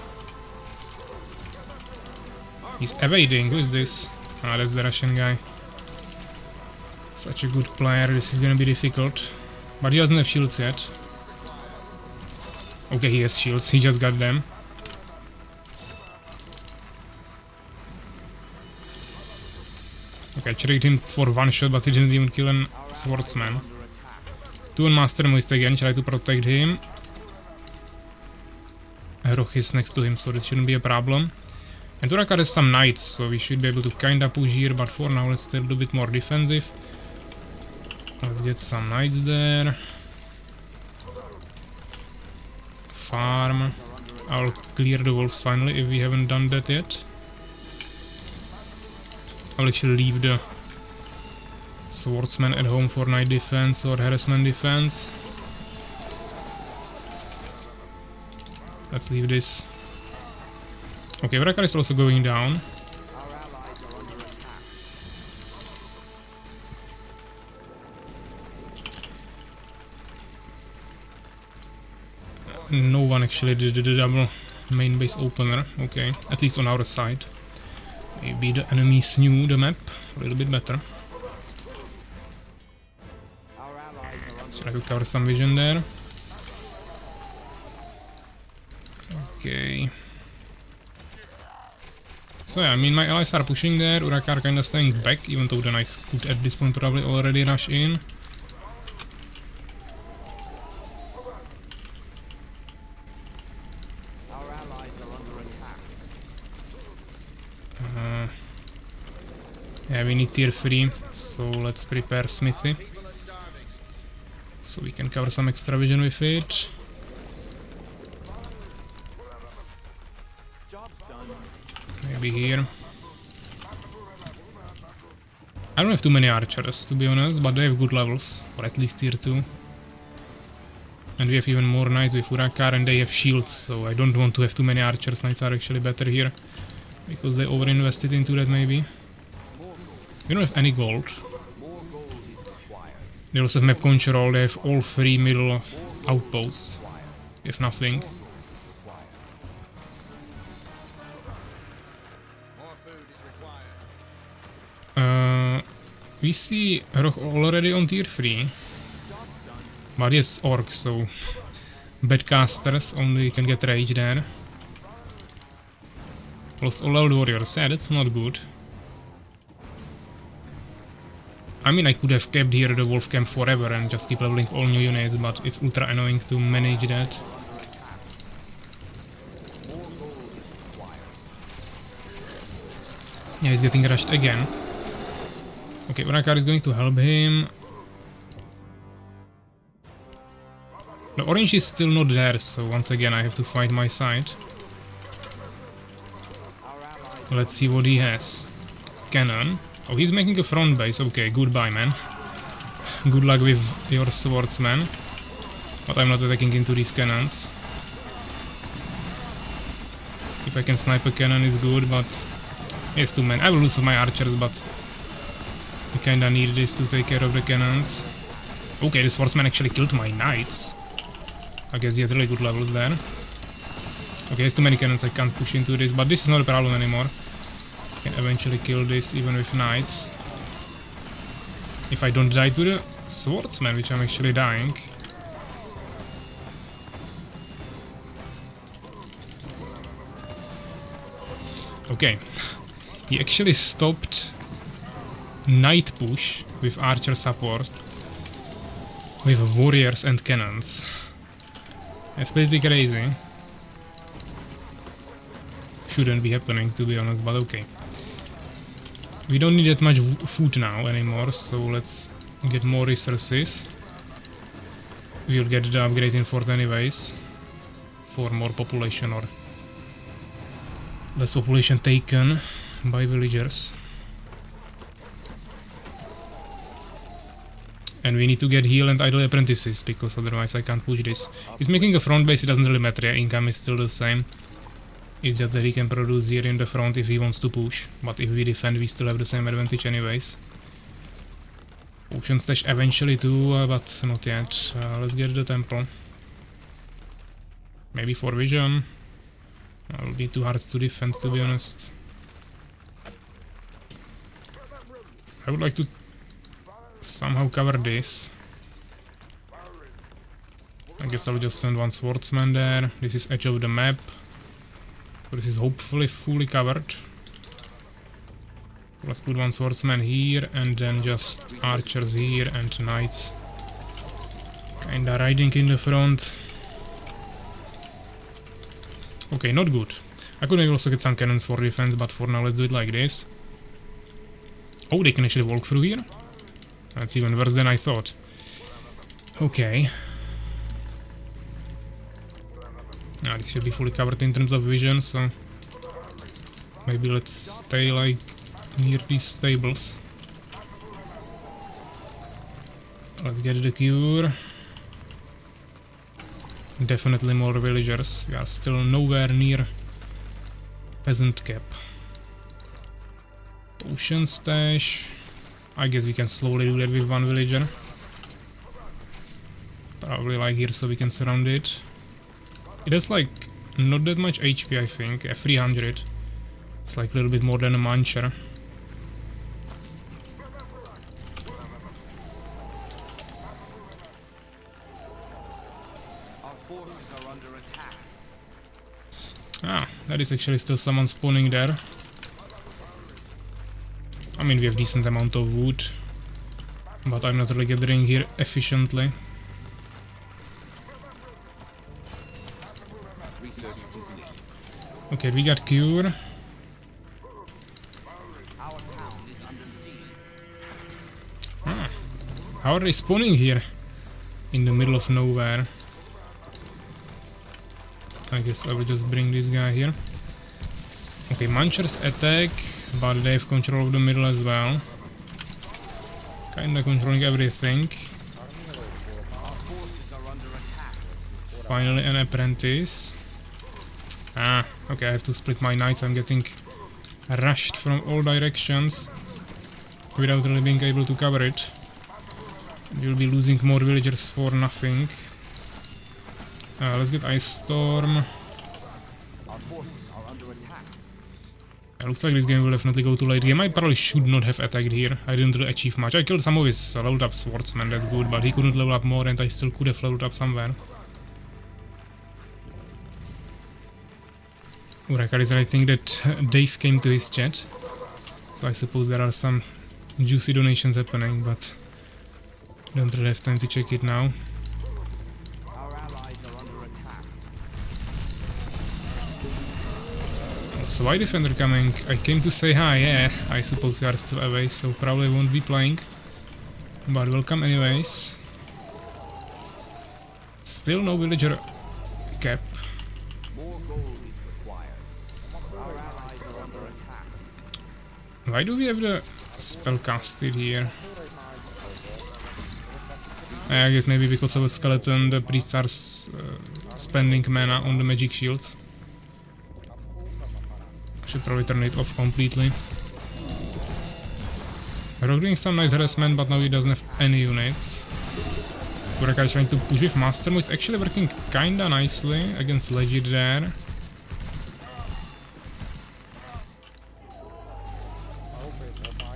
He's evading. Who is this? Ah, that's the Russian guy. Such a good player. This is gonna be difficult. But he doesn't have shields yet. Okay, he has shields. He just got them. Okay, I tricked him for one shot, but he didn't even kill a swordsman. Two on Master Moist again, try to protect him. Roch is next to him, so this shouldn't be a problem. And Turakar has some knights, so we should be able to kinda push here, but for now let's still do a bit more defensive. Let's get some knights there. Farm. I'll clear the wolves finally if we haven't done that yet. I'll actually leave the swordsman at home for knight defense or harassment defense. Let's leave this. Okay, Urakar is also going down. No one actually did the double main base opener. Okay, at least on our side. Maybe the enemies knew the map a little bit better. Try to cover some vision there. Okay. So yeah, I mean my allies are pushing there, Urakar kinda staying back, even though the knights could at this point probably already rush in. Yeah, we need tier 3, so let's prepare smithy. So we can cover some extra vision with it. Maybe here. I don't have too many archers, to be honest, but they have good levels, or at least tier 2. And we have even more knights with Urakar, and they have shields, so I don't want to have too many archers. Knights are actually better here, because they over-invested into that maybe. We don't have any gold. They also have map control, they have all 3 middle outposts. We have nothing. We see Roch already on tier 3. But yes, orc, so bad casters only can get rage there. Lost all level warriors, yeah, that's not good. I mean, I could have kept here the wolf camp forever and just keep leveling all new units, but it's ultra annoying to manage that. Yeah, he's getting rushed again. Okay, Urakar is going to help him. The orange is still not there, so once again I have to find my side. Let's see what he has. Cannon. Oh, he's making a front base. Okay, goodbye, man. Good luck with your swordsman. But I'm not attacking into these cannons. If I can snipe a cannon is good, but... Yes, 2 men. I will lose my archers, but... I kinda need this to take care of the cannons. Okay, the swordsman actually killed my knights. I guess he had really good levels there. Okay, there's too many cannons, I can't push into this, but this is not a problem anymore. I can eventually kill this even with knights. If I don't die to the swordsman, which I'm actually dying. Okay. He actually stopped knight push with archer support. With warriors and cannons. That's pretty crazy. Shouldn't be happening, to be honest, but okay. We don't need that much food now anymore, so let's get more resources. We'll get the upgrade in fort anyways. For more population or less population taken by villagers. And we need to get heal and idle apprentices, because otherwise I can't push this. He's making a front base, it doesn't really matter, yeah, income is still the same. It's just that he can produce here in the front if he wants to push. But if we defend, we still have the same advantage anyways. Potion stash eventually too, but not yet. Let's get the temple. Maybe for vision. It'll be too hard to defend, to be honest. I would like to somehow cover this. I guess I'll just send one swordsman there. This is edge of the map. So this is hopefully fully covered. Let's put one swordsman here and then just archers here and knights. Kinda riding in the front. Okay, not good. I could maybe also get some cannons for defense, but for now let's do it like this. Oh, they can actually walk through here? That's even worse than I thought. Okay. Now this should be fully covered in terms of vision, so maybe let's stay like near these stables. Let's get the cure. Definitely more villagers. We are still nowhere near peasant cap. Potion stash. I guess we can slowly do that with one villager. Probably like here so we can surround it. It has like not that much HP, I think. 300. It's like a little bit more than a muncher. Our forces are under attack. Ah, that is actually still someone spawning there. I mean, we have decent amount of wood, but I'm not really gathering here efficiently. Okay, we got cure. Our town is under siege. Ah, how are they spawning here? In the middle of nowhere. I guess I will just bring this guy here. Okay, munchers attack, but they have control of the middle as well. Kinda controlling everything. Our forces are under attack. Finally an apprentice. Ah, okay, I have to split my knights. I'm getting rushed from all directions without really being able to cover it. We'll be losing more villagers for nothing. Let's get Ice Storm. Our forces are under attack. Looks like this game will definitely go to late game. I probably should not have attacked here. I didn't really achieve much. I killed some of his leveled up swordsmen, that's good, but he couldn't level up more and I still could have leveled up somewhere. Urakar is writing that Dave came to his chat, so I suppose there are some juicy donations happening, but don't really have time to check it now. Our allies are under attack. So why defender coming? I came to say hi, yeah, I suppose you are still away, so probably won't be playing, but welcome anyways. Still no villager cap. More gold is required. Our allies are under attack. Why do we have the spell casted here? I guess maybe because of a skeleton the priests are spending mana on the magic shields. I should probably turn it off completely. Rogue doing some nice harassment, but now he doesn't have any units. Urakar is trying to push with Master Move. It's actually working kinda nicely against Legit there.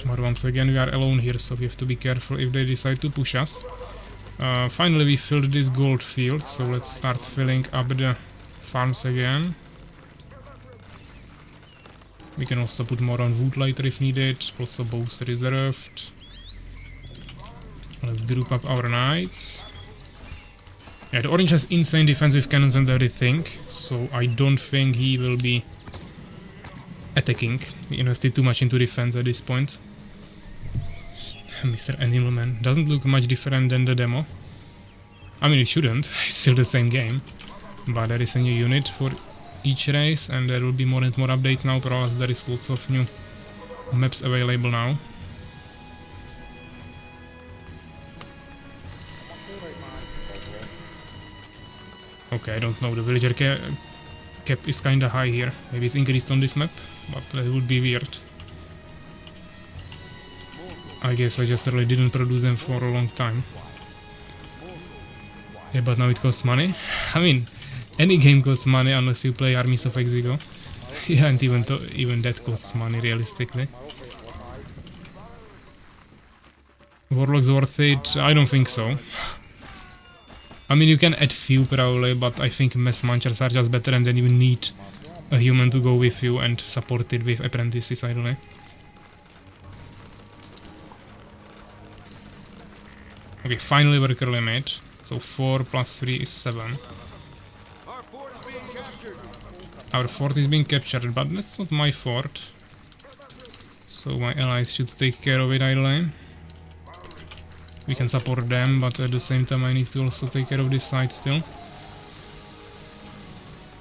But once again we are alone here, so we have to be careful if they decide to push us. Finally we filled this gold field, so let's start filling up the farms again. We can also put more on wood later if needed, also bows reserved. Let's group up our knights. Yeah, the orange has insane defense with cannons and everything, so I don't think he will be attacking. He invested too much into defense at this point. Mr. Animalman doesn't look much different than the demo. I mean, it shouldn't, it's still the same game. But there is a new unit for each race, and there will be more and more updates now, plus there is lots of new maps available now. Okay, I don't know, the villager cap is kinda high here. Maybe it's increased on this map, but that would be weird. I guess I just really didn't produce them for a long time. Yeah, but now it costs money. I mean, any game costs money unless you play Armies of Exigo. Yeah, and even that costs money realistically. Warlock's worth it? I don't think so. I mean, you can add few probably, but I think mass munchers are just better, and then you need a human to go with you and support it with apprentices, I don't know. Okay, finally worker limit. So 4 plus 3 is 7. Our fort is being captured, but that's not my fort. So my allies should take care of it, idly. We can support them, but at the same time I need to also take care of this side still.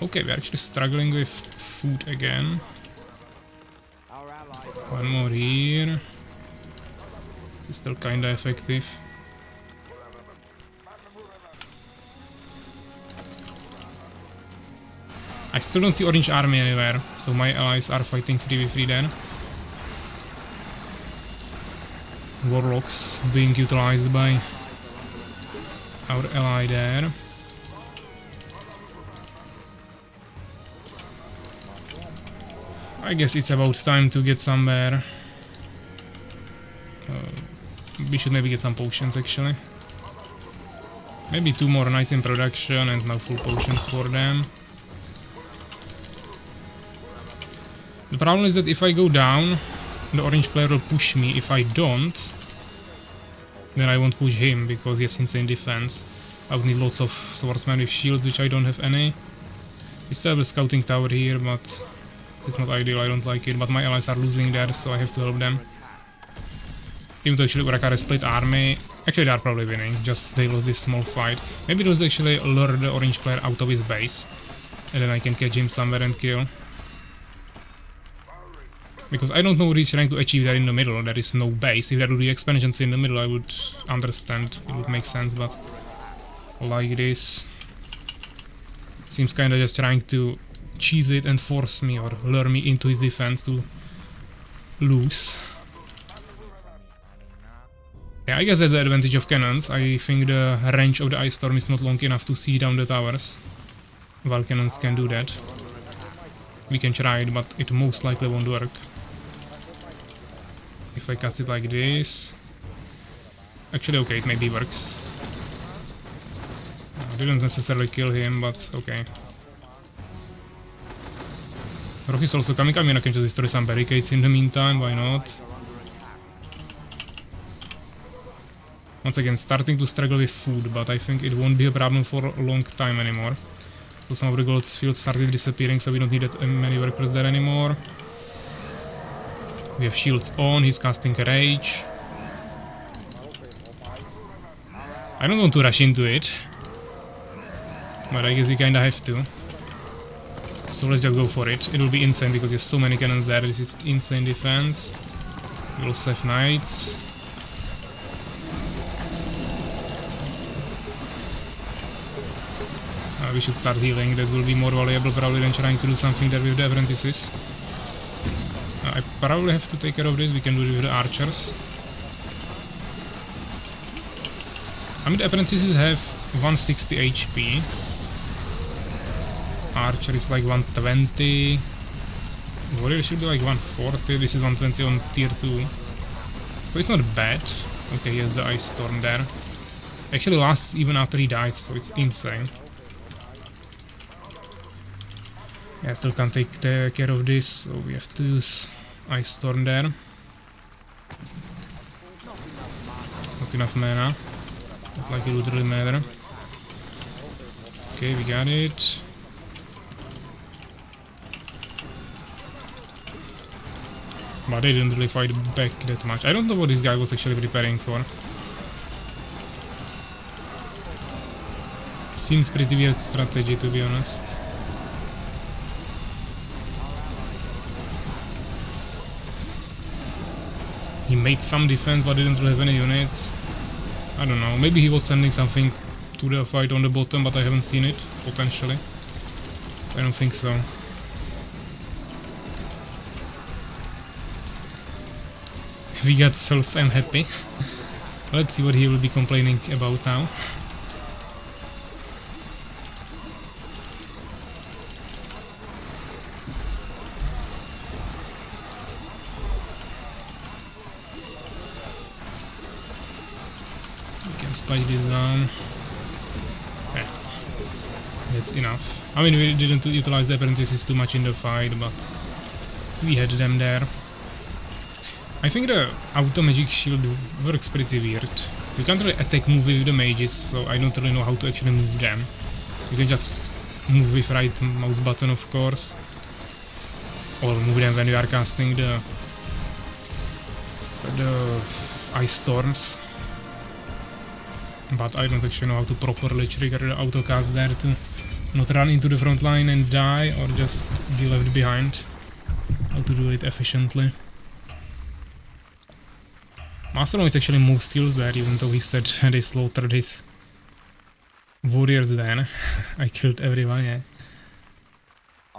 Okay, we're actually struggling with food again. One more here. It's still kinda effective. I still don't see orange army anywhere, so my allies are fighting 3v3 there. Warlocks being utilized by our ally there. I guess it's about time to get somewhere. We should maybe get some potions actually. Maybe 2 more nice in production and now full potions for them. The problem is that if I go down, the orange player will push me. If I don't, then I won't push him because he has insane defense. I would need lots of swordsmen with shields, which I don't have any. We still have a scouting tower here, but it's not ideal, I don't like it. But my allies are losing there, so I have to help them. Even though actually Urakar has split army, actually they are probably winning, just they lost this small fight. Maybe those actually lure the orange player out of his base, and then I can catch him somewhere and kill. Because I don't know what he's trying to achieve there in the middle, there is no base. If there would be expansions in the middle I would understand, it would make sense, but like this seems kinda just trying to cheese it and force me or lure me into his defense to lose. Yeah, I guess that's the advantage of cannons. I think the range of the ice storm is not long enough to see down the towers, while cannons can do that. We can try it, but it most likely won't work. If I cast it like this... Actually, okay, it maybe works. I didn't necessarily kill him, but okay. Rock is also coming. I mean, I can just destroy some barricades in the meantime, why not? Once again, starting to struggle with food, but I think it won't be a problem for a long time anymore. So some of the gold fields started disappearing, so we don't need that many workers there anymore. We have shields on, he's casting Rage. I don't want to rush into it, but I guess we kinda have to. So let's just go for it. It will be insane because there's so many cannons there, this is insane defense. We also have knights. We should start healing, that will be more valuable probably than trying to do something there with the apprentices. I probably have to take care of this, we can do it with the archers. I mean, the apprentices have 160 HP. Archer is like 120. Warrior should be like 140, this is 120 on tier 2. So it's not bad. Okay, he has the ice storm there. Actually lasts even after he dies, so it's insane. Yeah, still can't take care of this, so we have to use Ice Storm there. Not enough mana. Not like it would really matter. Okay, we got it. But they didn't really fight back that much. I don't know what this guy was actually preparing for. Seems pretty weird strategy, to be honest. He made some defense but didn't really have any units. I don't know, maybe he was sending something to the fight on the bottom, but I haven't seen it, potentially. I don't think so. We got souls, I'm happy. Let's see what he will be complaining about now. Spike this down. Yeah. That's enough. I mean, we didn't utilize the apprentices too much in the fight, but we had them there. I think the auto magic shield works pretty weird. You can't really attack move with the mages, so I don't really know how to actually move them. You can just move with right mouse button, of course, or move them when you are casting the ice storms. But I don't actually know how to properly trigger the auto cast there to not run into the front line and die or just be left behind. How to do it efficiently. Master is actually most heals there, even though he said they slaughtered his warriors then. I killed everyone, yeah.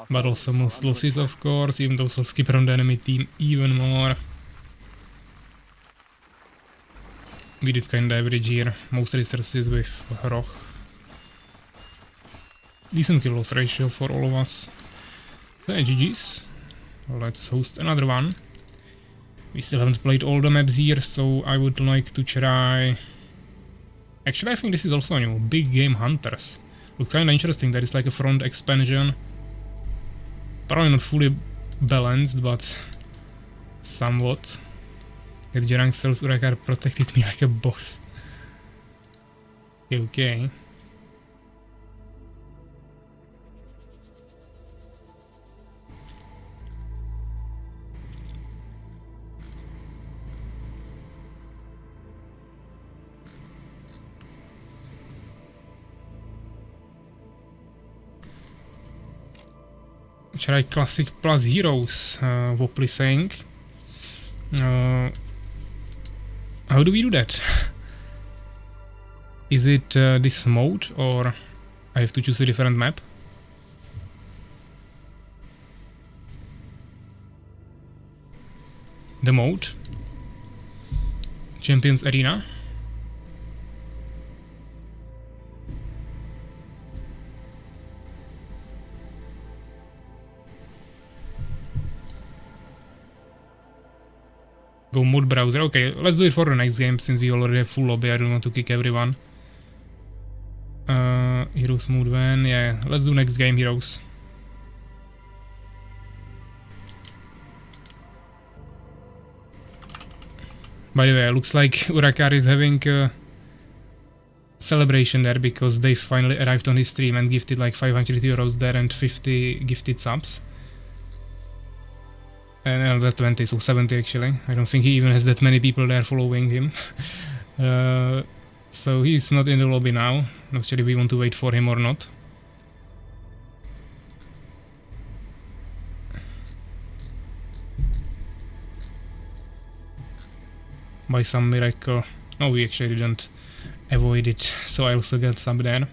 But also most losses, of course, even though souls skipper on the enemy team even more. We did kinda average here, most resources with Roch. Decent kill loss ratio for all of us. So yeah, GG's. Let's host another one. We still haven't played all the maps here, so I would like to try... Actually, I think this is also new, Big Game Hunters. Looks kinda interesting, that is like a front expansion. Probably not fully balanced, but somewhat. Get Jarang Cells Urakar protected me like a boss. Okay. Try Classic plus Heroes, Wopley saying. How do we do that? Is it this mode, or I have to choose a different map? The mode? Champions Arena? Go mode browser. Okay, let's do it for the next game, since we already have full lobby. I don't want to kick everyone. Heroes mode van. Yeah, let's do next game, Heroes. By the way, looks like Urakar is having a celebration there because they finally arrived on his stream and gifted like 500 euros there and 50 gifted subs. And another 20, so 70 actually. I don't think he even has that many people there following him. So he's not in the lobby now. Not sure if we want to wait for him or not. By some miracle. No, we actually didn't avoid it, so I also got sub there.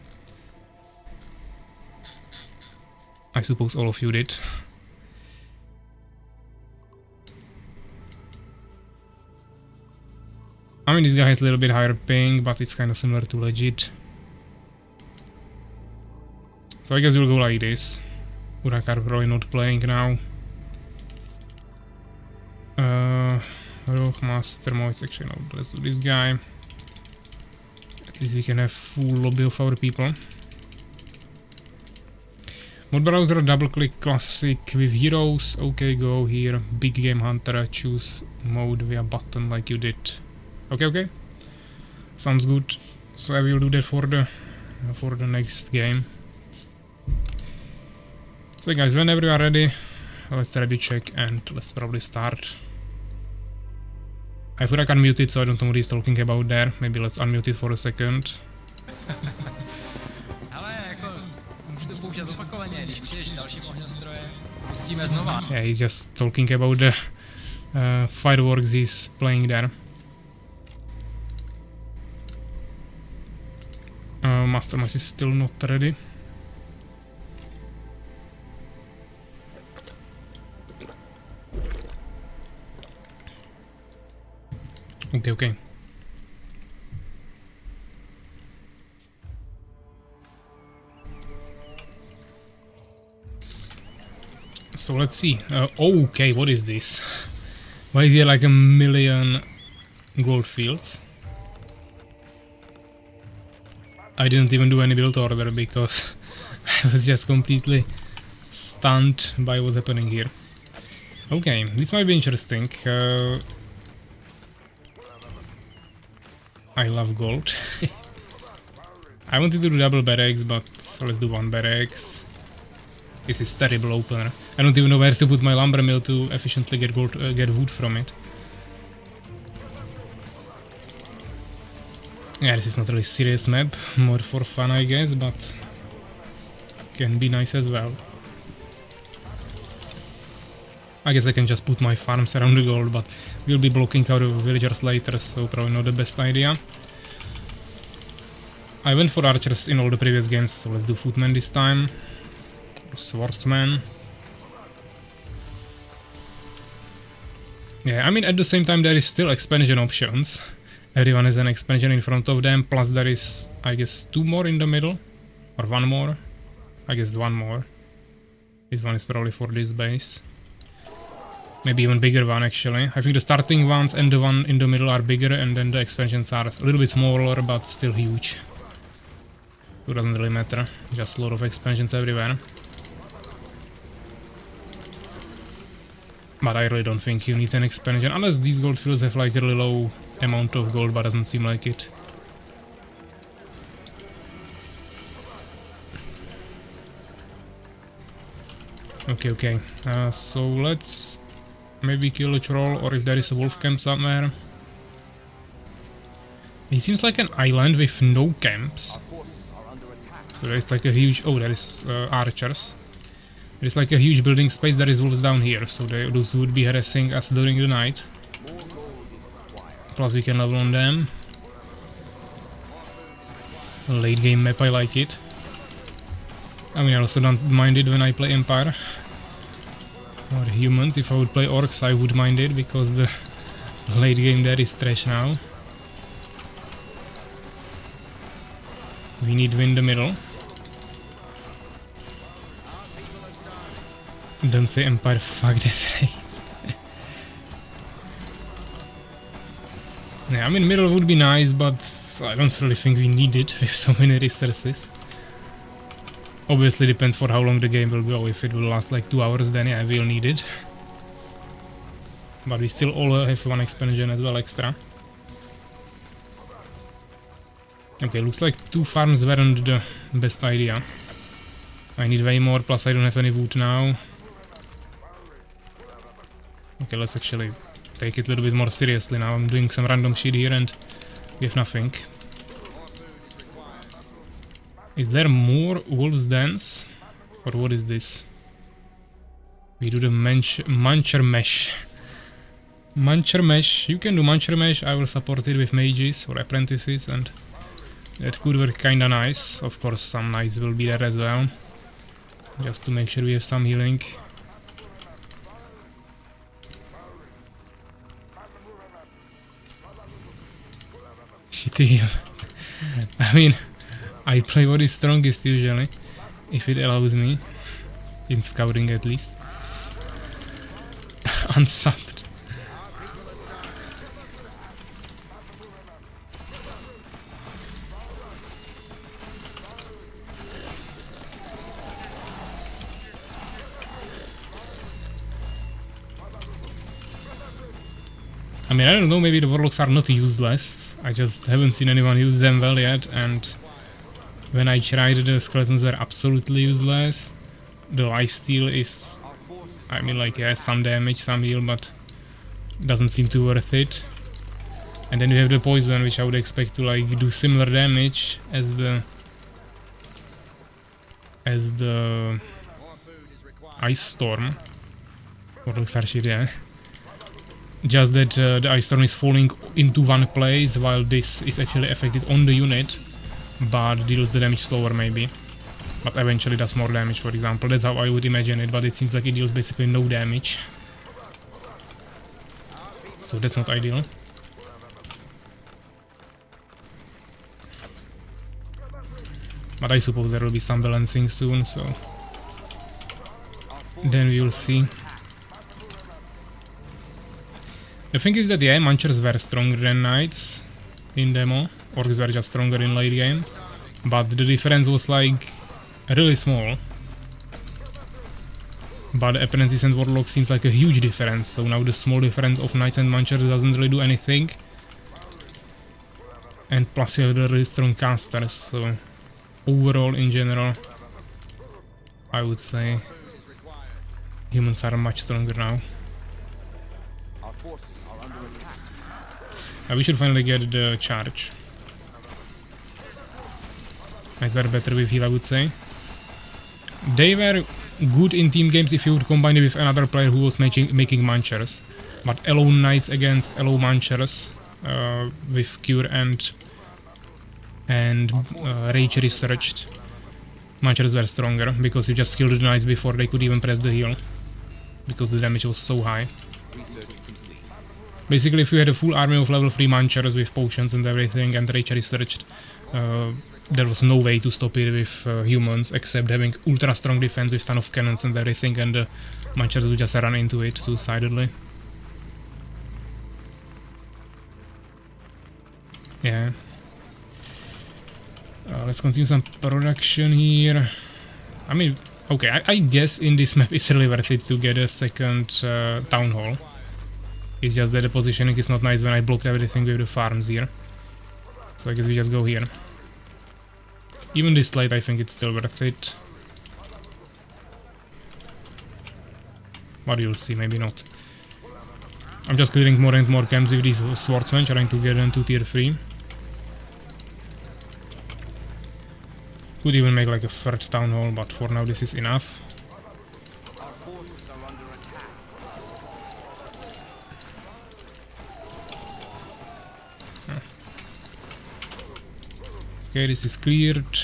I suppose all of you did. I mean, this guy has a little bit higher ping, but it's kind of similar to legit. So I guess we'll go like this. Urakar probably not playing now. Roch, Master, Moist, actually no, let's do this guy. At least we can have full lobby of our people. Mod browser, double click classic with heroes. Okay, go here, Big Game Hunter, choose mode via button like you did. Okay, okay. Sounds good. So I will do that for the next game. So guys, whenever you are ready, let's ready check and let's probably start. I thought I can mute it, so I don't know what he's talking about there. Maybe let's unmute it for a second. Yeah, he's just talking about the fireworks he's playing there. Master Mass is still not ready. Okay. So let's see. Okay, what is this? Why is there like a million gold fields? I didn't even do any build order because I was just completely stunned by what's happening here. Okay, this might be interesting. I love gold. I wanted to do double barracks, but let's do one barracks. This is terrible opener. I don't even know where to put my lumber mill to efficiently get gold, get wood from it. Yeah, this is not really serious map, more for fun I guess, but can be nice as well. I guess I can just put my farms around the gold, but we'll be blocking out the villagers later, so probably not the best idea. I went for archers in all the previous games, so let's do footmen this time. Swordsman. Yeah, I mean at the same time there is still expansion options. Everyone has an expansion in front of them, plus there is, I guess, 2 more in the middle. Or 1 more. I guess 1 more. This one is probably for this base. Maybe even bigger one actually. I think the starting ones and the one in the middle are bigger, and then the expansions are a little bit smaller but still huge. It doesn't really matter, just a lot of expansions everywhere. But I really don't think you need an expansion, unless these gold fields have like a really low amount of gold, but doesn't seem like it. Okay. So let's maybe kill a troll, or if there is a wolf camp somewhere. It seems like an island with no camps. So there is like a huge... oh, there is archers. There is like a huge building space, there is wolves down here, so those would be harassing us during the night. Plus we can level on them. Late game map, I like it. I mean, I also don't mind it when I play Empire. Or humans. If I would play orcs I would mind it, because the late game there is trash now. We need win the middle. Don't say Empire, fuck that race. Yeah, I mean middle would be nice, but I don't really think we need it with so many resources. Obviously depends for how long the game will go. If it will last like 2 hours, then yeah, we'll need it. But we still all have 1 expansion as well extra. Okay, looks like 2 farms weren't the best idea. I need way more, plus I don't have any wood now. Okay, let's actually take it a little bit more seriously now. I'm doing some random shit here and we have nothing. Is there more wolves dance? Or what is this? We do the Muncher Mesh. Muncher Mesh. You can do Muncher Mesh. I will support it with mages or apprentices, and that could work kinda nice. Of course some knights will be there as well, just to make sure we have some healing. Shitty. I mean, I play what is strongest usually, if it allows me, in scouting at least. Unsubbed. I mean, I don't know, maybe the warlocks are not useless. I just haven't seen anyone use them well yet, and when I tried, the skeletons were absolutely useless. The lifesteal is, I mean, like, yeah, some damage, some heal, but doesn't seem too worth it. And then you have the poison, which I would expect to like do similar damage as the ice storm. Just that the ice storm is falling into one place while this is actually affected on the unit, but deals the damage slower maybe. But eventually does more damage, for example. That's how I would imagine it, but it seems like it deals basically no damage. So that's not ideal. But I suppose there will be some balancing soon, so then we will see. The thing is that yeah, Munchers were stronger than Knights in demo. Orcs were just stronger in late game. But the difference was like really small. But Apprentice and Warlock seems like a huge difference, so now the small difference of Knights and Munchers doesn't really do anything. And plus you have the really strong casters, so overall in general I would say humans are much stronger now. We should finally get the charge. Nice, were better with heal, I would say. They were good in team games if you would combine it with another player who was making Munchers. But alone Knights against alone Munchers with Cure and Rage researched, Munchers were stronger because you just killed the Knights before they could even press the heal. Because the damage was so high. Basically, if you had a full army of level 3 Munchers with potions and everything and Rage researched, there was no way to stop it with humans except having ultra strong defense with ton of cannons and everything, and the Munchers would just run into it suicidally. Yeah. Let's continue some production here. I mean, okay, I guess in this map it's really worth it to get a second town hall. It's just that the positioning is not nice when I blocked everything with the farms here. So I guess we just go here. Even this late I think it's still worth it. But you'll see, maybe not. I'm just clearing more and more camps with these swordsmen, trying to get them to tier 3. Could even make like a third town hall, but for now this is enough. Okay, this is cleared.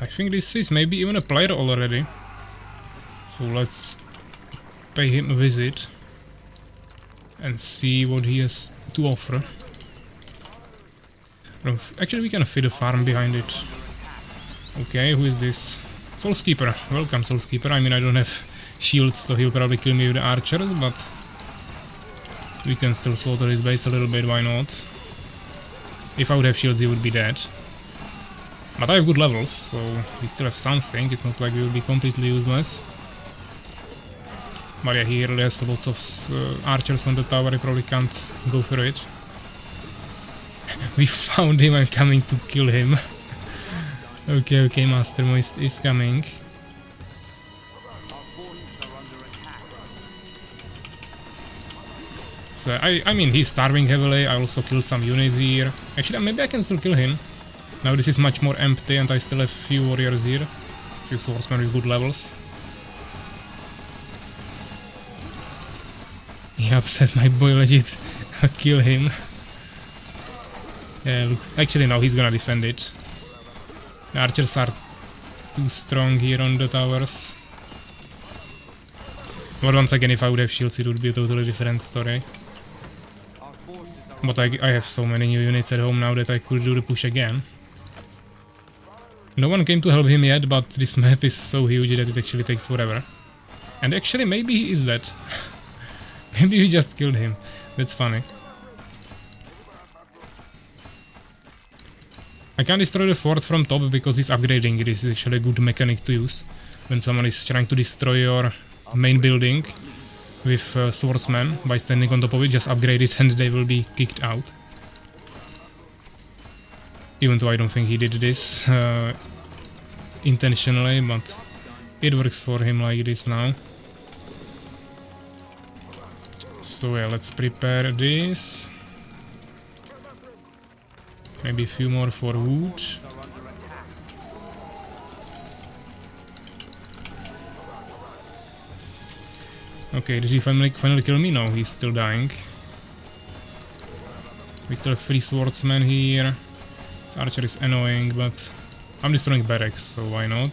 I think this is maybe even a player already. So let's pay him a visit and see what he has to offer. Actually, we can fit a farm behind it. Okay, who is this? Soulskeeper. Welcome, Soulskeeper. I mean, I don't have shields, so he'll probably kill me with the archers, but we can still slaughter his base a little bit, why not? If I would have shields, he would be dead. But I have good levels, so we still have something. It's not like we will be completely useless. But yeah, he really has lots of archers on the tower. I probably can't go for it. We found him. I'm coming to kill him. Okay, Master Moist is coming. So I mean, he's starving heavily. I also killed some units here. Actually, maybe I can still kill him. Now this is much more empty and I still have few warriors here. Few swordsmen with good levels. He upset my boy, legit. Kill him. Yeah, looks, actually no, he's gonna defend it. The archers are too strong here on the towers. But once again, if I would have shields, it would be a totally different story. But I have so many new units at home now that I could do the push again. No one came to help him yet, but this map is so huge that it actually takes forever. And actually, maybe he is dead. Maybe we just killed him. That's funny. I can't destroy the fort from top because it's upgrading. It is actually a good mechanic to use when someone is trying to destroy your main building with swordsmen. By standing on top of it, just upgrade it and they will be kicked out. Even though I don't think he did this intentionally, but it works for him like this now. So yeah, let's prepare this. Maybe a few more for wood. Okay, did he finally kill me? No, he's still dying. We still have 3 swordsmen here. This archer is annoying, but I'm destroying barracks, so why not?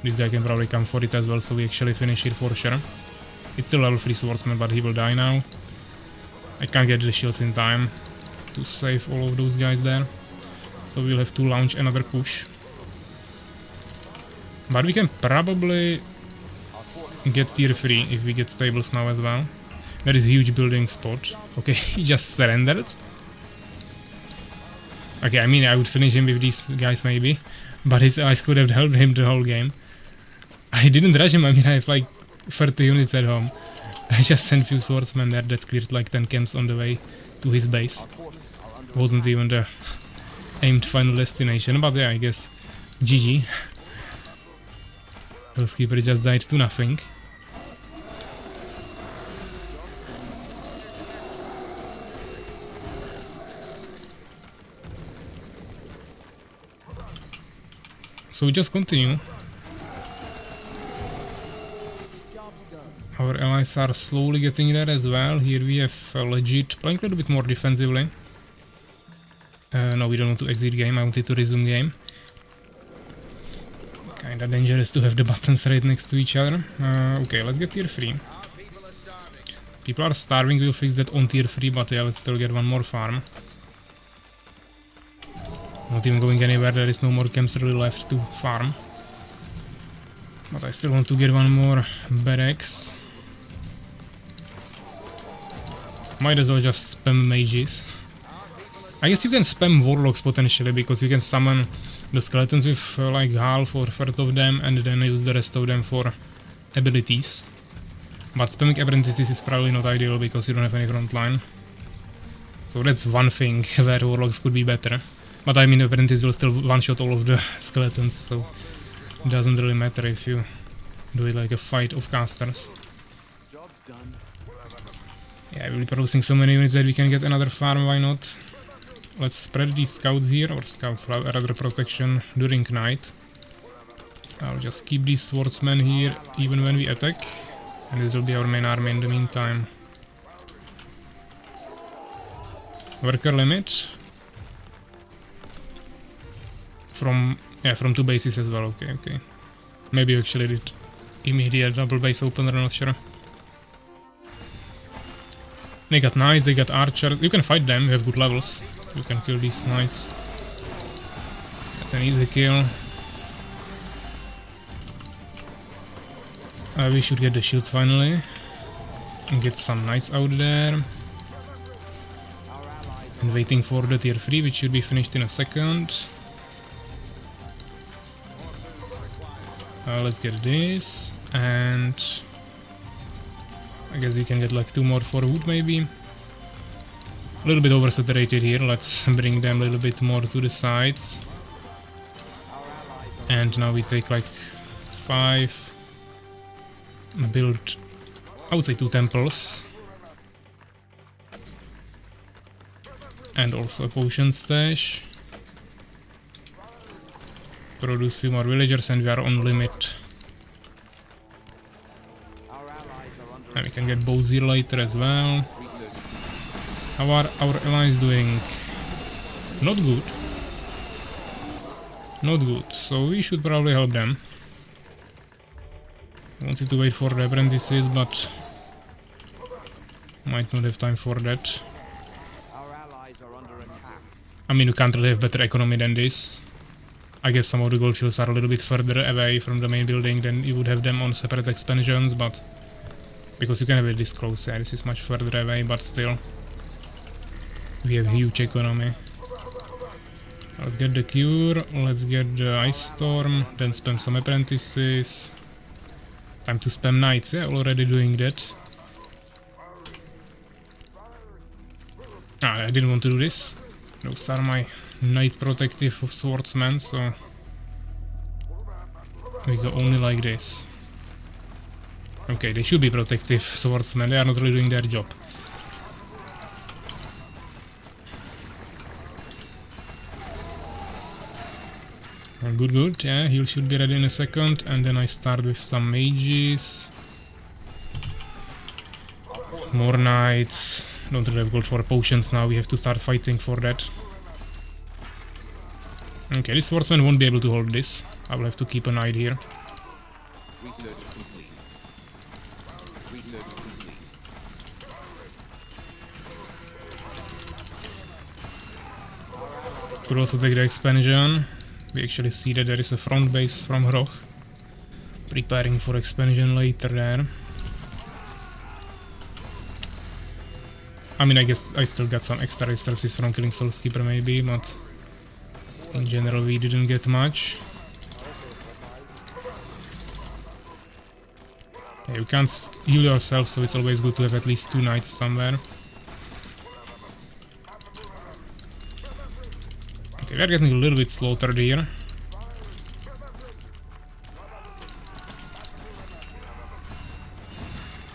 This guy can probably come for it as well, so we actually finish it for sure. It's still level 3 swordsman, but he will die now. I can't get the shields in time to save all of those guys there. So we'll have to launch another push. But we can probably get tier 3 if we get stables now as well. There is a huge building spot. Okay, he just surrendered. Okay, I mean, I would finish him with these guys maybe, but his eyes could have helped him the whole game. I didn't rush him, I mean, I have like 30 units at home. I just sent few swordsmen there that cleared like 10 camps on the way to his base. Wasn't even the aimed final destination, but yeah, I guess GG. Housekeeper just died to nothing. So we just continue. Our allies are slowly getting there as well. Here we have legit playing a little bit more defensively. No, we don't want to exit game, I wanted to resume game. Kinda dangerous to have the buttons right next to each other. Okay, let's get tier 3. People are starving, we'll fix that on tier 3, but yeah, let's still get one more farm. Not even going anywhere, there is no more camps really left to farm. But I still want to get one more barracks. Might as well just spam mages. I guess you can spam warlocks potentially, because you can summon the skeletons with like half or third of them and then use the rest of them for abilities. But spamming apprentices is probably not ideal because you don't have any front line. So that's one thing where warlocks could be better. But I mean, apprentices will still one-shot all of the skeletons, so it doesn't really matter if you do it like a fight of casters. Yeah, we'll be producing so many units that we can get another farm, why not? Let's spread these scouts here, or scouts, rather protection during night. I'll just keep these swordsmen here even when we attack, and this will be our main army in the meantime. Worker limit. From 2 bases as well, okay. Maybe actually did immediate double base opener, not sure. They got knights, they got archers. You can fight them, you have good levels. You can kill these knights. That's an easy kill. We should get the shields finally. And get some knights out there. And waiting for the tier 3, which should be finished in a second. Let's get this, and I guess we can get like 2 more for wood maybe. A little bit oversaturated here, let's bring them a little bit more to the sides. And now we take like 5, build, I would say 2 temples. And also a potion stash. Produce few more villagers and we are on limit. And we can get bows here later as well. How are our allies doing? Not good. Not good, so we should probably help them. Wanted to wait for the apprentices, but might not have time for that. I mean, you can't really have better economy than this. I guess some of the gold fields are a little bit further away from the main building than you would have them on separate expansions, but because you can have it this close, yeah, this is much further away, but still we have huge economy. Let's get the cure, let's get the ice storm, then spam some apprentices. Time to spam knights, yeah, already doing that. I didn't want to do this. Those are my knight protective swordsmen, so we go only like this. Okay, they should be protective swordsmen, they are not really doing their job. Good, good. Yeah, heal should be ready in a second. And then I start with some mages. More knights. Don't really have gold for potions now. We have to start fighting for that. Okay, this swordsman won't be able to hold this. I will have to keep an eye here. Research complete. Research complete. Could also take the expansion. We actually see that there is a front base from Hroch. Preparing for expansion later there. I mean, I guess I still got some extra resources from killing Soulskeeper maybe, but in general we didn't get much. Yeah, you can't heal yourself, so it's always good to have at least 2 knights somewhere. Okay, we're getting a little bit slaughtered here.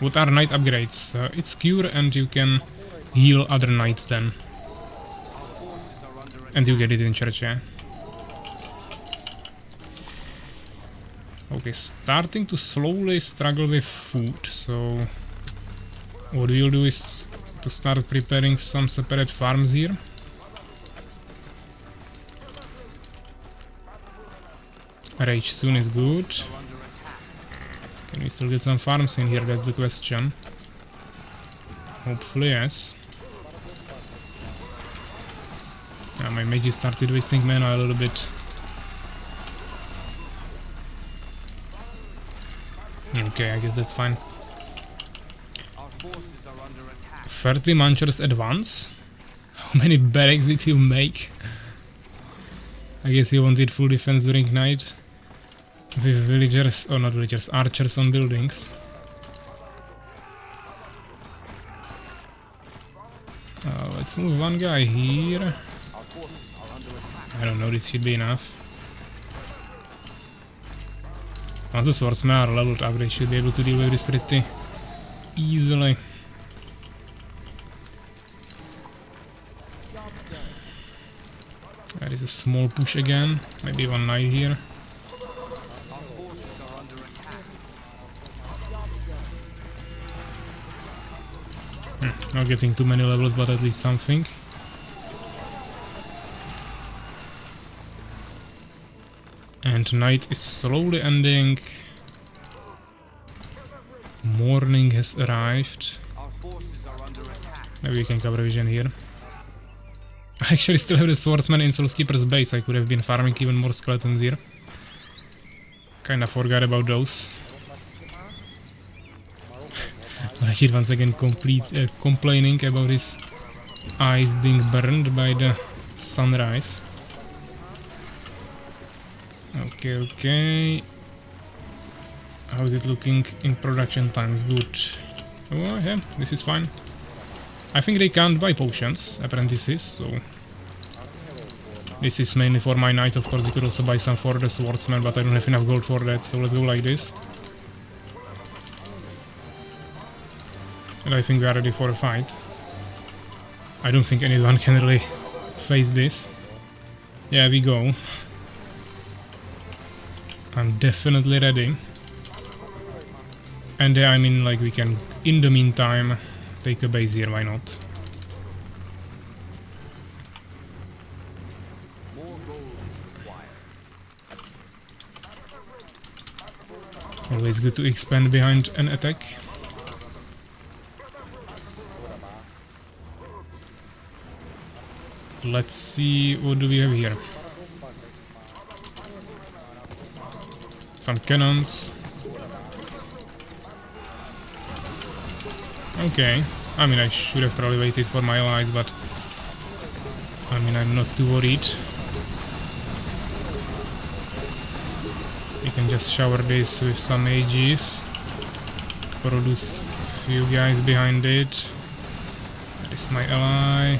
What are knight upgrades? It's cure and you can heal other knights then. And you get it in church, yeah. Okay, starting to slowly struggle with food, so what we'll do is to start preparing some separate farms here. Rage soon is good. Can we still get some farms in here? That's the question. Hopefully, yes. My mages started wasting mana a little bit. Okay, I guess that's fine. 30 munchers at once? How many barracks did you make? I guess he wanted full defense during night. With villagers, or not villagers, archers on buildings. Let's move one guy here. I don't know, this should be enough. Once the swordsmen are leveled up, they should be able to deal with this pretty easily. There is a small push again, maybe one knight here. Not getting too many levels, but at least something. And night is slowly ending. Morning has arrived. Maybe we can cover vision here. I actually still have the swordsman in Soulskeeper's base. I could have been farming even more skeletons here. Kinda forgot about those. Rashid once again complaining about his eyes being burned by the sunrise. Okay, okay. How is it looking in production times? Good. Oh yeah, this is fine. I think they can't buy potions, apprentices, so... This is mainly for my knights, of course you could also buy some for the swordsman, but I don't have enough gold for that, so let's go like this. And I think we are ready for a fight. I don't think anyone can really face this. Yeah, we go. I'm definitely ready. And I mean, like, we can, in the meantime, take a base here, why not? Always good to expand behind an attack. Let's see, what do we have here? Some cannons. Okay, I mean I should have probably waited for my allies, but I mean I'm not too worried. We can just shower this with some mages. Produce a few guys behind it. That is my ally.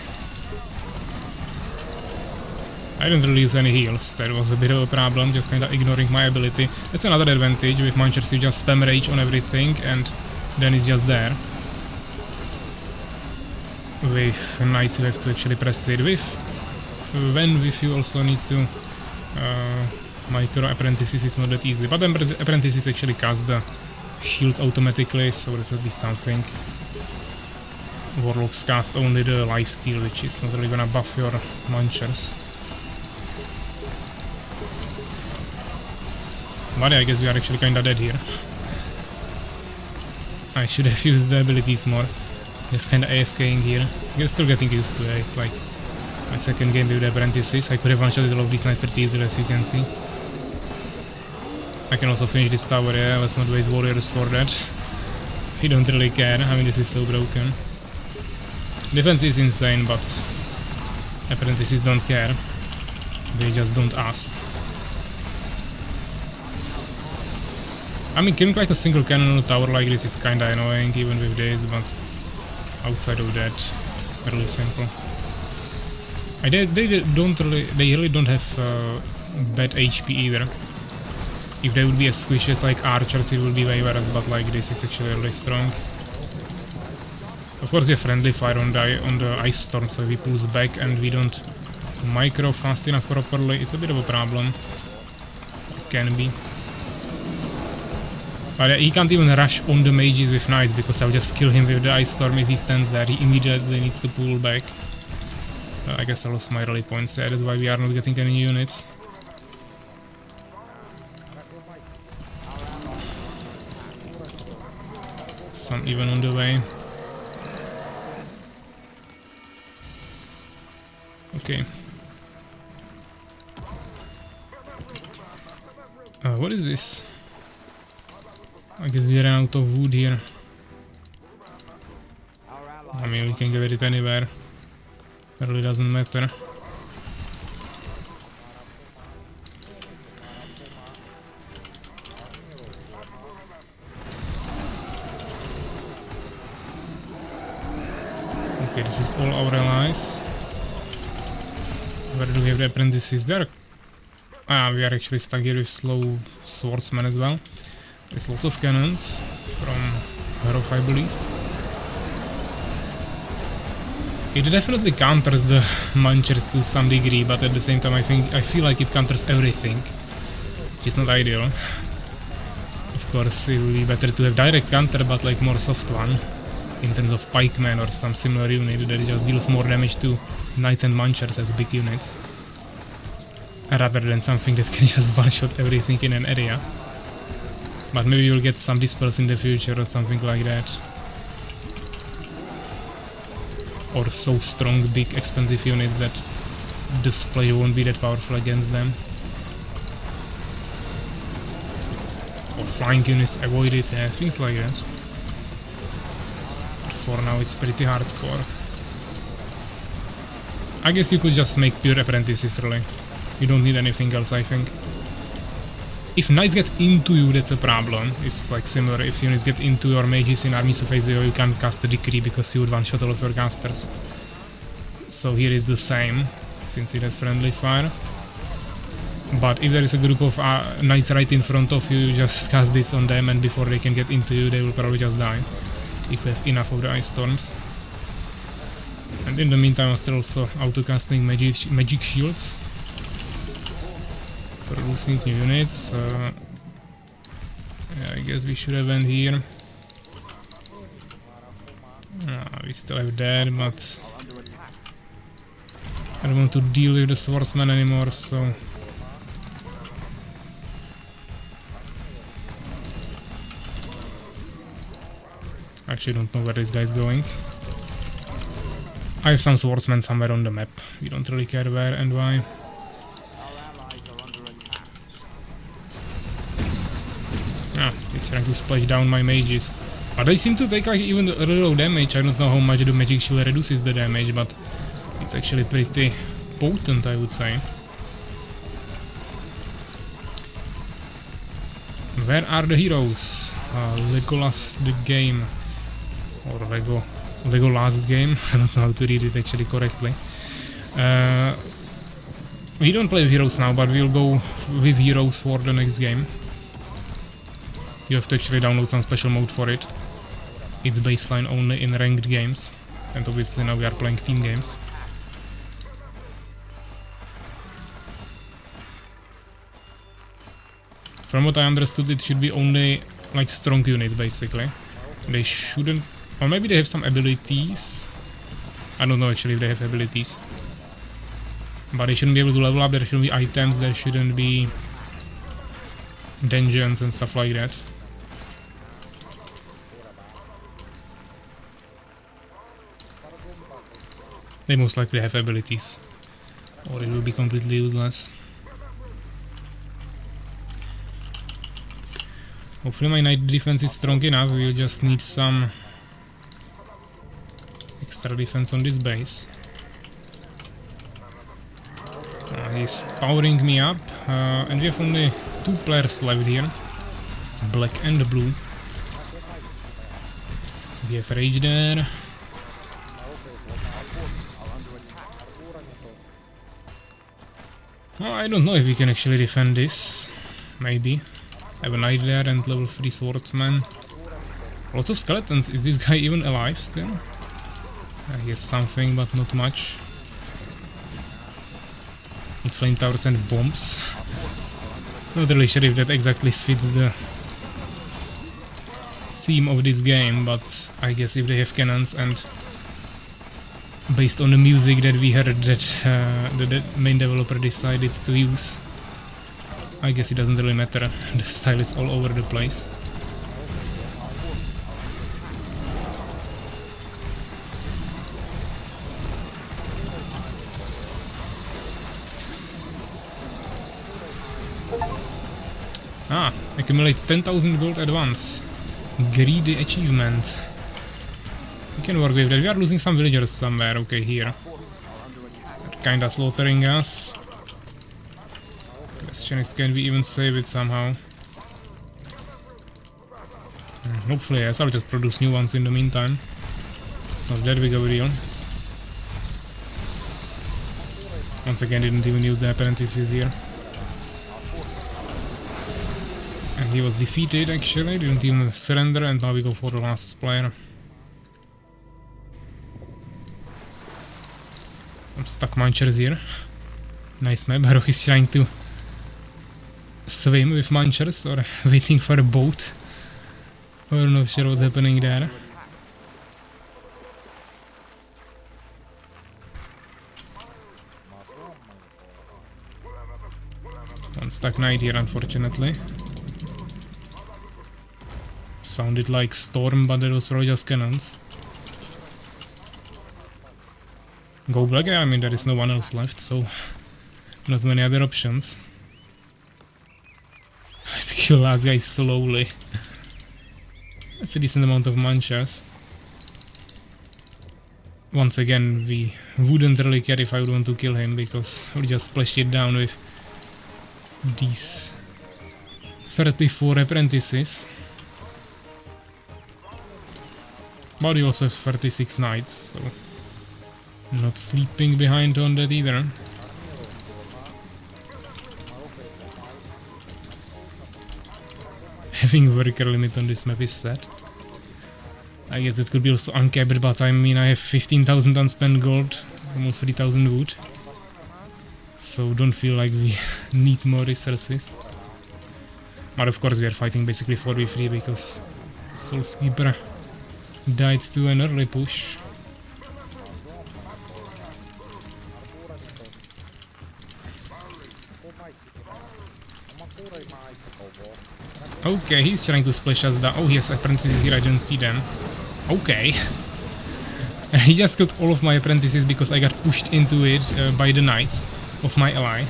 I didn't really use any heals, that was a bit of a problem, just kinda ignoring my ability. That's another advantage, with Munchers you just spam rage on everything and then it's just there. With Knights you have to actually press it with. When with you also need to Micro apprentices is not that easy, but apprentices actually cast the shields automatically, so there's at least something. Warlocks cast only the lifesteal, which is not really gonna buff your munchers. But yeah, I guess we are actually kinda dead here. I should have used the abilities more. Just kinda AFKing here. I'm still getting used to it. It's like my second game with the apprentices. I could have one-shotted all of these knights pretty easily, as you can see. I can also finish this tower, yeah, let's not waste warriors for that. We don't really care, I mean this is so broken. Defense is insane, but apprentices don't care. They just don't ask. I mean, killing like a single cannon on a tower like this is kinda annoying even with this, but outside of that, really simple. They really don't have bad HP either. If they would be as squishy as like archers, it would be way worse, but like this is actually really strong. Of course we have friendly fire on the ice storm, so if he pulls back and we don't micro fast enough properly, it's a bit of a problem. It can be. But he can't even rush on the mages with knights, because I'll just kill him with the ice storm if he stands there. He immediately needs to pull back. I guess I lost my rally points there, that's why we are not getting any units. Some even on the way. Okay. What is this? I guess we ran out of wood here. I mean, we can get it anywhere. It really doesn't matter. Okay, this is all our allies. Where do we have the apprentices? There. Ah, we are actually stuck here with slow swordsmen as well. There's lots of cannons from Rock, I believe. It definitely counters the munchers to some degree, but at the same time I feel like it counters everything, which is not ideal. Of course, it would be better to have direct counter, but like more soft one, in terms of pikemen or some similar unit that just deals more damage to knights and munchers as big units, rather than something that can just one-shot everything in an area. But maybe you'll get some dispels in the future or something like that. Or so strong, big, expensive units that the splash won't be that powerful against them. Or flying units to avoid it, things like that. But for now it's pretty hardcore. I guess you could just make pure apprentices really. You don't need anything else, I think. If knights get into you, that's a problem. It's like similar, if units get into your mages in Armies of Exigo, you can't cast a decree because you would one-shot all of your casters. So here is the same, since it has friendly fire. But if there is a group of knights right in front of you, you just cast this on them, and before they can get into you, they will probably just die. If you have enough of the ice storms. And in the meantime, I'm still also auto-casting magic shields. Producing new units. Yeah, I guess we should have ended here. We still have that, but I don't want to deal with the swordsman anymore, so actually don't know where this guy's going. I have some swordsmen somewhere on the map. We don't really care where and why. He's trying to splash down my mages. But they seem to take like even a little damage. I don't know how much the magic shield reduces the damage, but it's actually pretty potent, I would say. Where are the heroes? Legolas the game. Or Lego last game. I don't know how to read it actually correctly. We don't play with heroes now, but we'll go with heroes for the next game. You have to actually download some special mode for it. It's baseline only in ranked games. And obviously now we are playing team games. From what I understood, it should be only like strong units basically. They shouldn't, or maybe they have some abilities. I don't know actually if they have abilities. But they shouldn't be able to level up, there shouldn't be items, there shouldn't be dungeons and stuff like that. They most likely have abilities, or it will be completely useless. Hopefully my night defense is strong enough, we'll just need some extra defense on this base. He's powering me up, and we have only 2 players left here, black and blue. We have Rage there. Oh, I don't know if we can actually defend this. Maybe. I have a knight there and level 3 swordsman. Lots of skeletons. Is this guy even alive still? He has something, but not much. With flame towers and bombs. Not really sure if that exactly fits the theme of this game, but I guess if they have cannons and based on the music that we heard that the main developer decided to use, I guess it doesn't really matter. The style is all over the place. Ah, accumulate 10,000 gold at once. Greedy achievement. We can work with that. We are losing some villagers somewhere. Okay, here. They're kinda slaughtering us. Question is, can we even save it somehow? Hopefully, yes. I'll just produce new ones in the meantime. It's not that big of a deal. Once again, didn't even use the apprentices here. And he was defeated actually, didn't even surrender, and now we go for the last player. Some stuck munchers here. Nice map. Baruch is trying to swim with munchers or waiting for a boat. We're not sure what's happening there. One stuck knight here, unfortunately. Sounded like storm, but it was probably just cannons. Go black? I mean, there is no one else left, so not many other options. I have to kill last guy slowly. That's a decent amount of munchers. Once again, we wouldn't really care if I would want to kill him, because we'll just splash it down with these 34 apprentices. But we also have 36 knights, so not sleeping behind on that either. Having worker limit on this map is sad. I guess that could be also uncapped, but I mean, I have 15,000 unspent gold, almost 3,000 wood. So don't feel like we need more resources. But of course we are fighting basically 4v3 because Soulskeeper died to an early push. Okay, he's trying to splash us down. Oh, he has apprentices here, I didn't see them. Okay. He just killed all of my apprentices because I got pushed into it by the knights of my ally.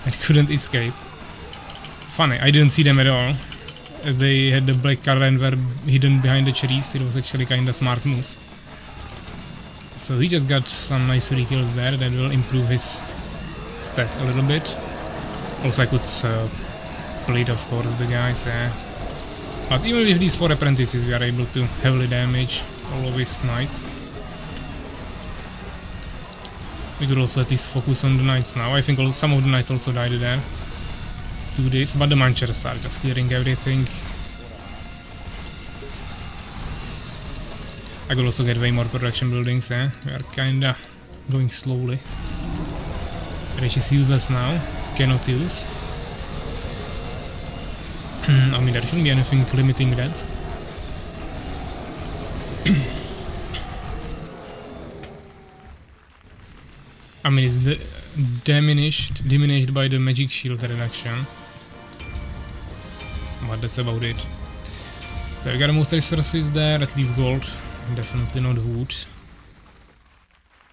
I couldn't escape. Funny, I didn't see them at all, as they had the black card and were hidden behind the trees. It was actually kinda smart move. So he just got some nice re-kills there that will improve his stats a little bit. Also I could split, of course, the guys. But even with these 4 apprentices we are able to heavily damage all of his knights. We could also at least focus on the knights now. I think some of the knights also died there to this, but the munchers are just clearing everything. I could also get way more production buildings. We are kinda going slowly. Rage is useless now, cannot use. I mean, there shouldn't be anything limiting that. I mean, it's diminished by the magic shield reduction. But that's about it. So we got the most resources there, at least gold. Definitely not wood.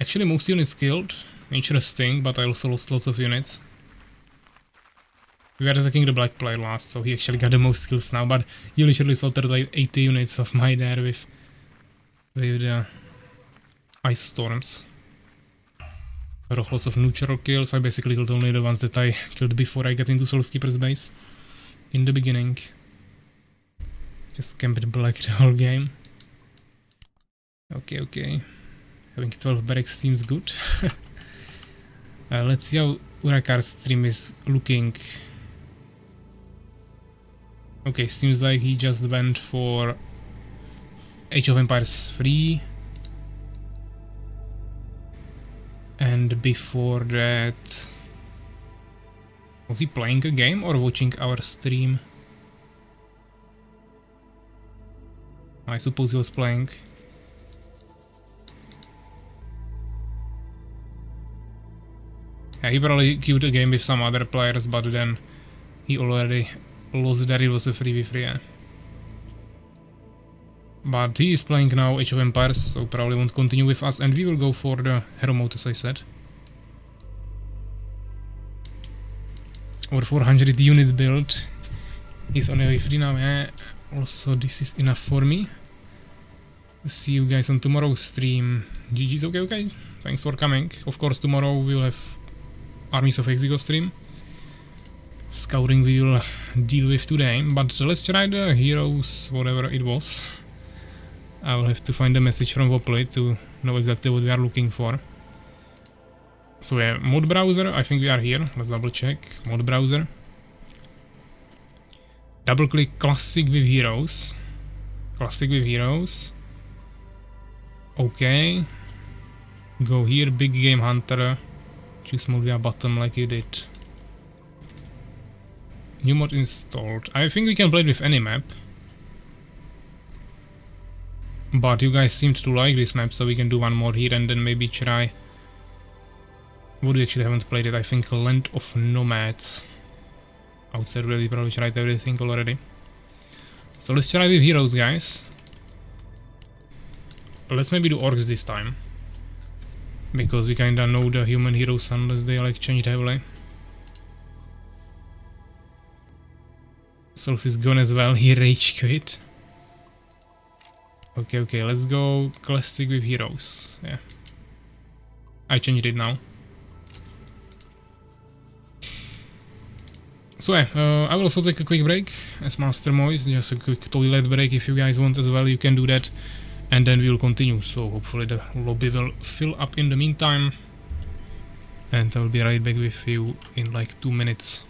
Actually, most units killed. Interesting, but I also lost lots of units. We were attacking the black player last, so he actually got the most kills now, but he literally slaughtered like 80 units of my there with the ice storms. Lots of neutral kills. I basically killed only the ones that I killed before I got into Soulskeeper's base. In the beginning. Just camped black the whole game. Okay, okay. Having 12 barracks seems good. Let's see how Urakar's stream is looking. Okay, seems like he just went for Age of Empires 3. And before that... Was he playing a game or watching our stream? I suppose he was playing. Yeah, he probably queued a game with some other players, but then he already lost that it was a 3v3, yeah. But he is playing now Age of Empires, so probably won't continue with us, and we will go for the hero mode, as I said. Over 400 units built. He's on AV3 now, yeah. Also, this is enough for me. See you guys on tomorrow's stream. GG's, okay, okay. Thanks for coming. Of course, tomorrow we will have Armies of Exigo stream. Scouring we will deal with today, but let's try the heroes, whatever it was. I will have to find a message from Wopley to know exactly what we are looking for. So yeah, mod browser, I think we are here. Let's double check. Mod browser. Double click classic with heroes. Classic with heroes. Okay. Go here, big game hunter. Choose mode via bottom like you did. New mod installed. I think we can play it with any map. But you guys seemed to like this map, so we can do one more here and then maybe try... What we actually haven't played it, I think Land of Nomads. Outside really probably tried everything already. So let's try with heroes, guys. Let's maybe do orcs this time. Because we kinda know the human heroes unless they like changed heavily. Souls is gone as well, he rage quit. Okay, okay, let's go classic with heroes. Yeah. I changed it now. So yeah, I will also take a quick break as Master Moise, just a quick toilet break if you guys want as well, you can do that. And then we will continue, so hopefully the lobby will fill up in the meantime. And I will be right back with you in like 2 minutes.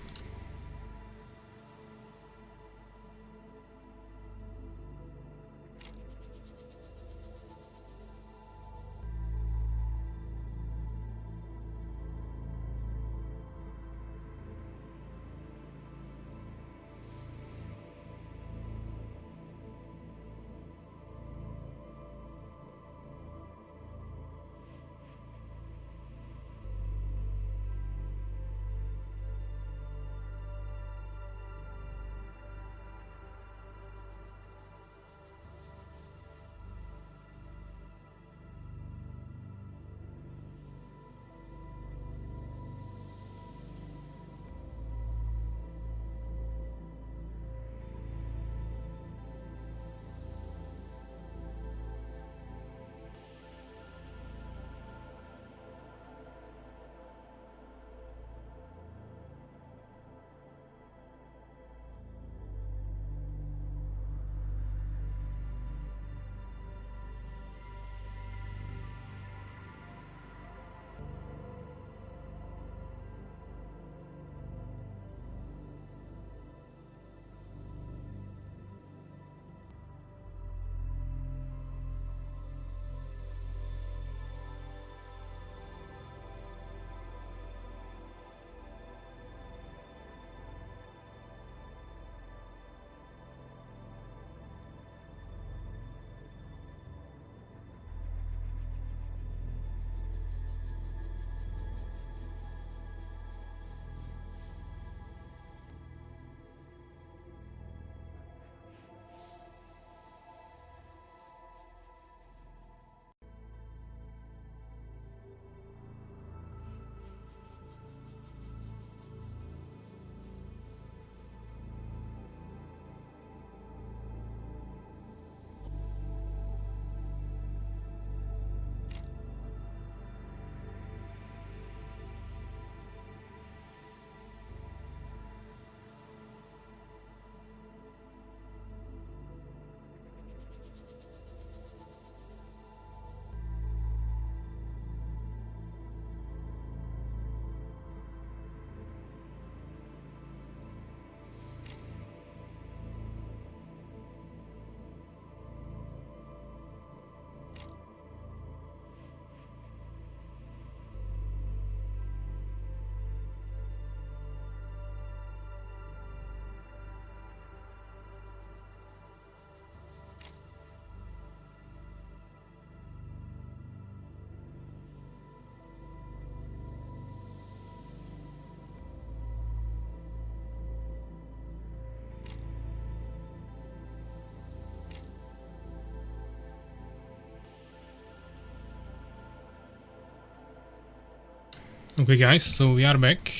Okay guys, so we are back.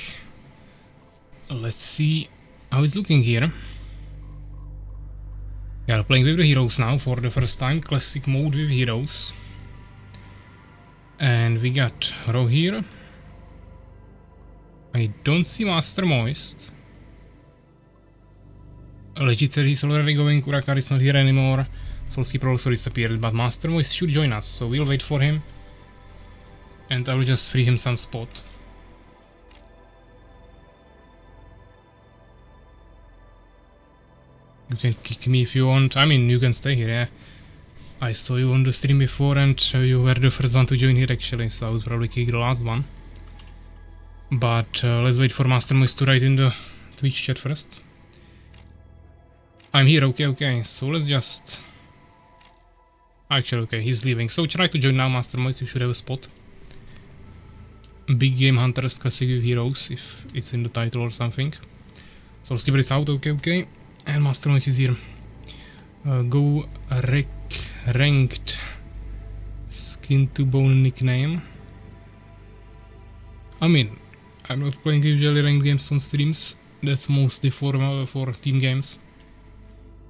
Let's see how it's looking here. Yeah, playing with the heroes now for the first time. Classic mode with heroes. And we got Ro here. I don't see Master Moist. Legit said he's already going, Urakar is not here anymore. Solskipper also disappeared, but Master Moist should join us, so we'll wait for him. And I will just free him some spot. You can kick me if you want. I mean, you can stay here, yeah. I saw you on the stream before and you were the first one to join here actually, so I would probably kick the last one. But let's wait for Master Moist to write in the Twitch chat first. I'm here, okay, so let's just... Actually, okay, he's leaving, so try to join now, Master Moist, you should have a spot. Big Game Hunters Classic with Heroes, if it's in the title or something. So Skipper is out, okay, and Master Moist is here. Go ranked skin to bone nickname. I mean, I'm not playing usually ranked games on streams, that's mostly for team games.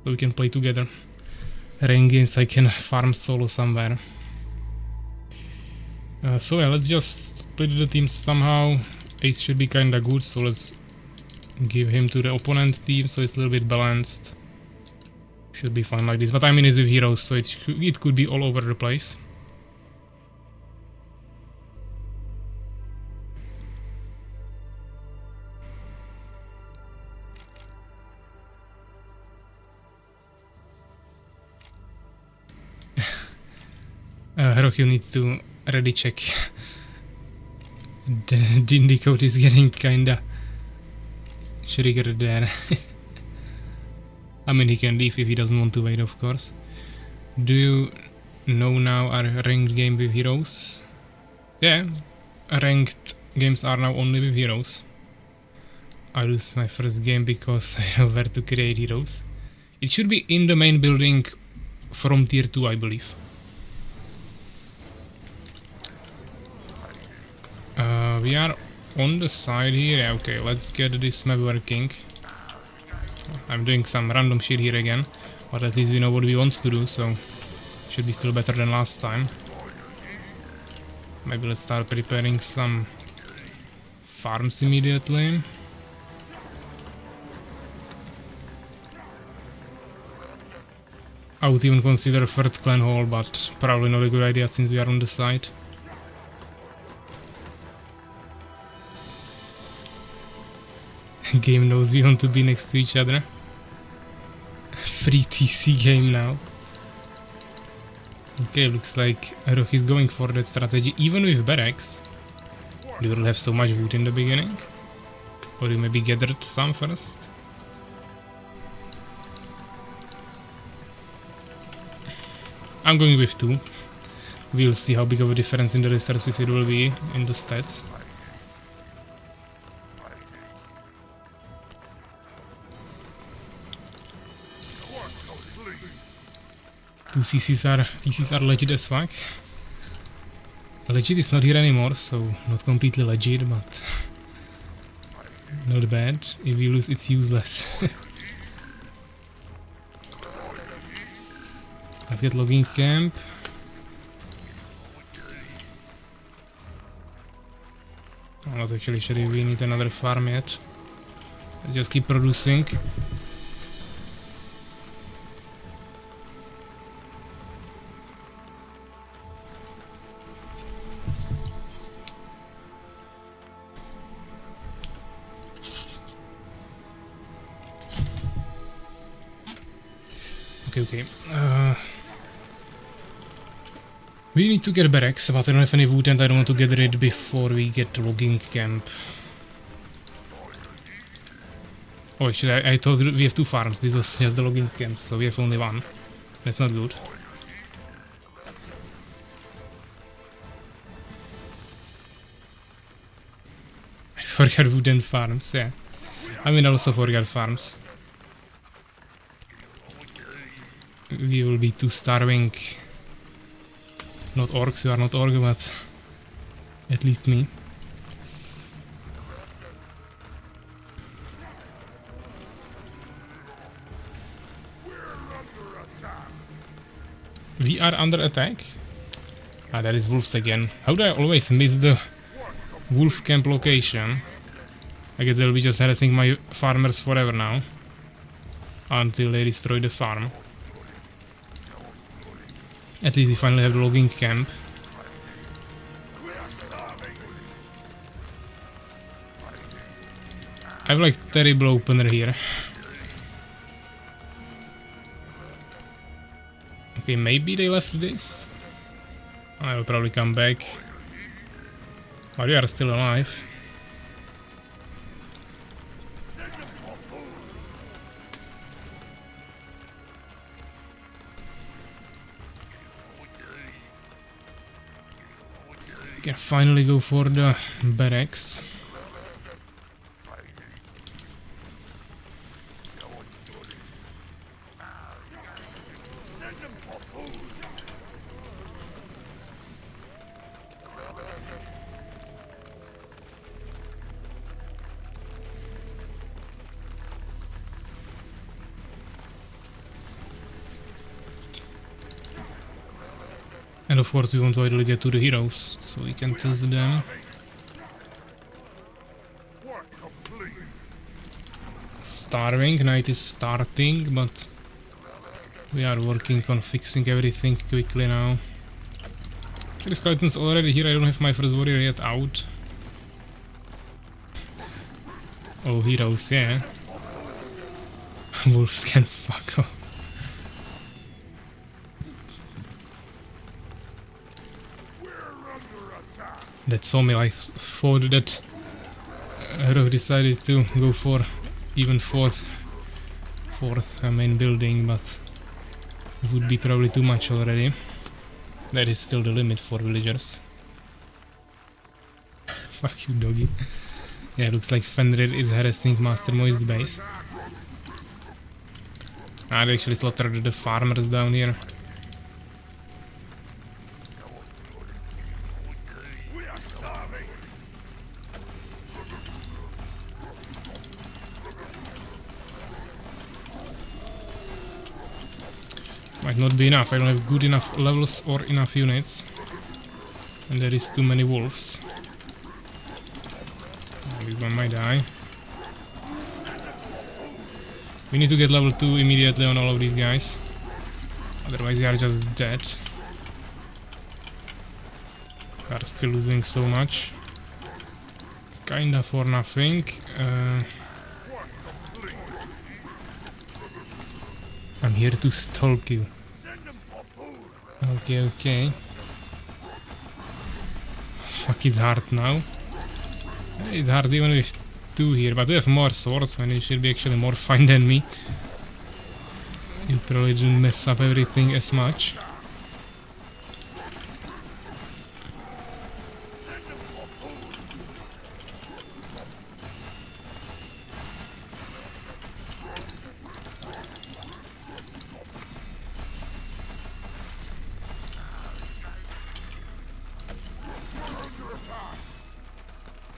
So we can play together. Ranked games I can farm solo somewhere. So yeah, let's just split the teams somehow. Ace should be kinda good, so let's give him to the opponent team so it's a little bit balanced. Should be fine like this, but I mean it's with heroes, so it could be all over the place. Rocky needs to ready check. The Dindy code is getting kinda triggered there. I mean, he can leave if he doesn't want to wait, of course. Do you know now our ranked game with heroes? Yeah, ranked games are now only with heroes. I lose my first game because I know where to create heroes. It should be in the main building from tier 2, I believe. We are on the side here. Yeah, okay, let's get this map working. I'm doing some random shit here again, but at least we know what we want to do, so should be still better than last time. Maybe let's start preparing some farms immediately. I would even consider third clan hall, but probably not a good idea since we are on the side. Game knows we want to be next to each other. Free TC game now. Okay, looks like Roch is going for that strategy even with barracks. You will have so much wood in the beginning. Or you maybe gathered some first. I'm going with 2. We'll see how big of a difference in the resources it will be in the stats. Two TCs are legit as fuck. Legit is not here anymore, so not completely legit, but not bad. If we lose, it's useless. Let's get logging camp. I'm not actually sure if we need another farm yet. Let's just keep producing. Okay. We need to get barracks, but I don't have any wood and I don't want to gather it before we get logging camp. Oh, actually, I thought we have 2 farms. This was just the logging camp, so we have only 1. That's not good. I forgot wood and farms, yeah. I mean, I also forgot farms. We will be too starving. Not orcs, you are not orc, but at least me. We are under attack. Ah, that is wolves again. How do I always miss the wolf camp location? I guess they'll be just harassing my farmers forever now. Until they destroy the farm. At least we finally have the logging camp. I have like terrible opener here. Okay, maybe they left this. I will probably come back. But we are still alive. We can finally go for the barracks. And of course we want to ideally get to the heroes, so we can test them. Starving, night is starting, but we are working on fixing everything quickly now. The skeleton's already here, I don't have my first warrior yet out. Oh, heroes, yeah. Wolves can fuck off. That saw me, I thought that Hero decided to go for even fourth main building, but it would be probably too much already. That is still the limit for villagers. Fuck you, doggy. Yeah, looks like Fenrir is harassing Master Moist's base. I actually slaughtered the farmers down here. Might not be enough, I don't have good enough levels or enough units. And there is too many wolves. Oh, this one might die. We need to get level 2 immediately on all of these guys. Otherwise they are just dead. We are still losing so much. Kinda for nothing. I'm here to stalk you. Okay, okay. Fuck, it's hard now. It's hard even with 2 here, but we have more swords, and you should be actually more fine than me. You probably didn't mess up everything as much.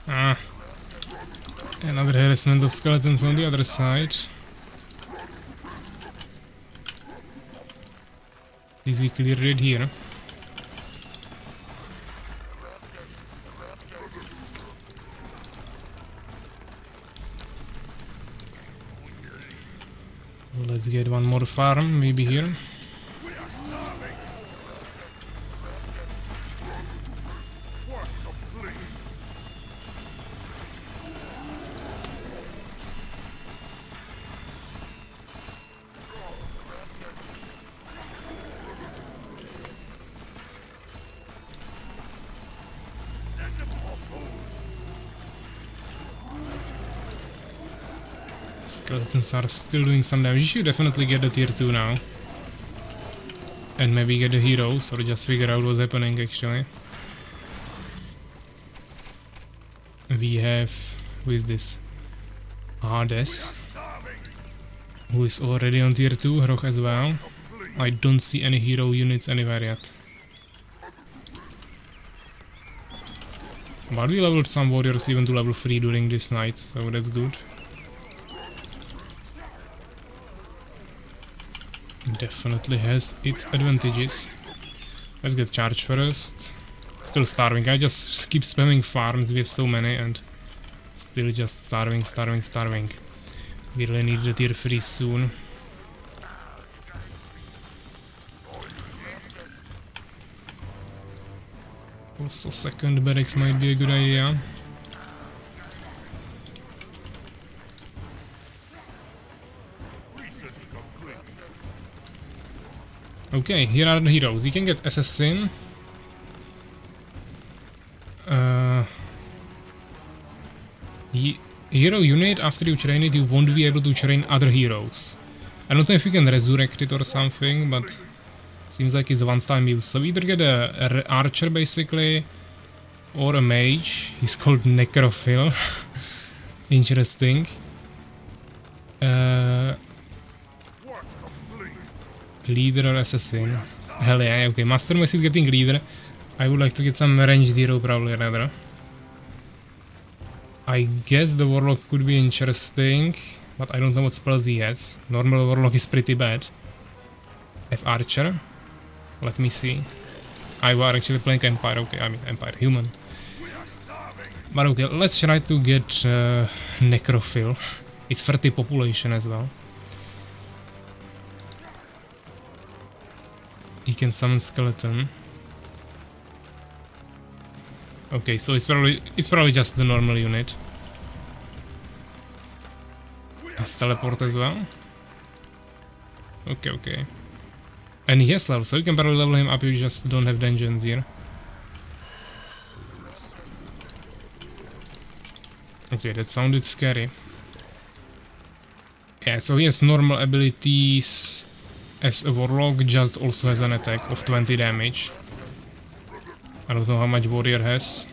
Ah, another harassment of skeletons on the other side. This we cleared it here. Let's get one more farm, maybe here. Skeletons are still doing some damage. You should definitely get the tier 2 now. And maybe get the heroes, or just figure out what's happening actually. We have... who is this? Hades. Who is already on tier 2, Roch as well. I don't see any hero units anywhere yet. But we leveled some warriors even to level 3 during this night, so that's good. definitely has its advantages. Let's get charge first. Still starving. I just keep spamming farms. We have so many and still just starving, starving, starving. We really need the tier 3 soon. Also second barracks might be a good idea. Okay, here are the heroes. You can get assassin. Hero unit, after you train it, you won't be able to train other heroes. I don't know if you can resurrect it or something, but seems like it's one-time use. So either get a archer basically, or a mage. He's called Necrophil. Interesting. Leader or assassin? Hell yeah, okay. Master Mess is getting leader. I would like to get some ranged hero probably rather. I guess the Warlock could be interesting, but I don't know what spells he has. Normal Warlock is pretty bad. F Archer. Let me see. I was actually playing Empire, okay, I mean Empire, human. But okay, let's try to get Necrophil. It's 30 population as well. He can summon skeleton. Okay, so it's probably just the normal unit. Has teleport as well. Okay, okay. And he has level, so you can probably level him up, you just don't have dungeons here. Okay, that sounded scary. Yeah, so he has normal abilities as a warlock, just also has an attack of 20 damage. I don't know how much warrior has.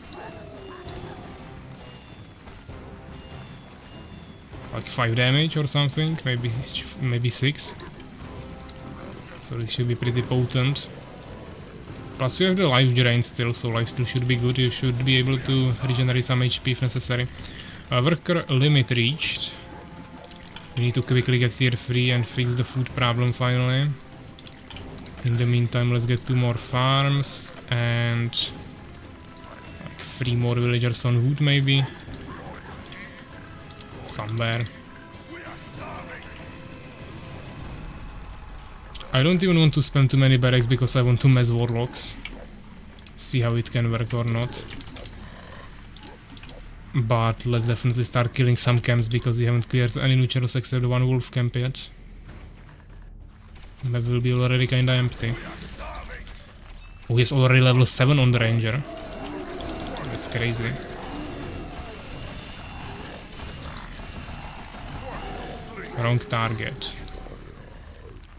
Like 5 damage or something, maybe 6. So this should be pretty potent. Plus you have the life drain still, so life still should be good. You should be able to regenerate some HP if necessary. Worker limit reached. We need to quickly get tier 3 and fix the food problem finally. In the meantime, let's get 2 more farms and like 3 more villagers on wood maybe. Somewhere. I don't even want to spam too many barracks because I want to mess warlocks. See how it can work or not. But let's definitely start killing some camps because we haven't cleared any neutrals except one wolf camp yet. Map will be already kinda empty. Oh, he's already level 7 on the ranger. That's crazy. Wrong target.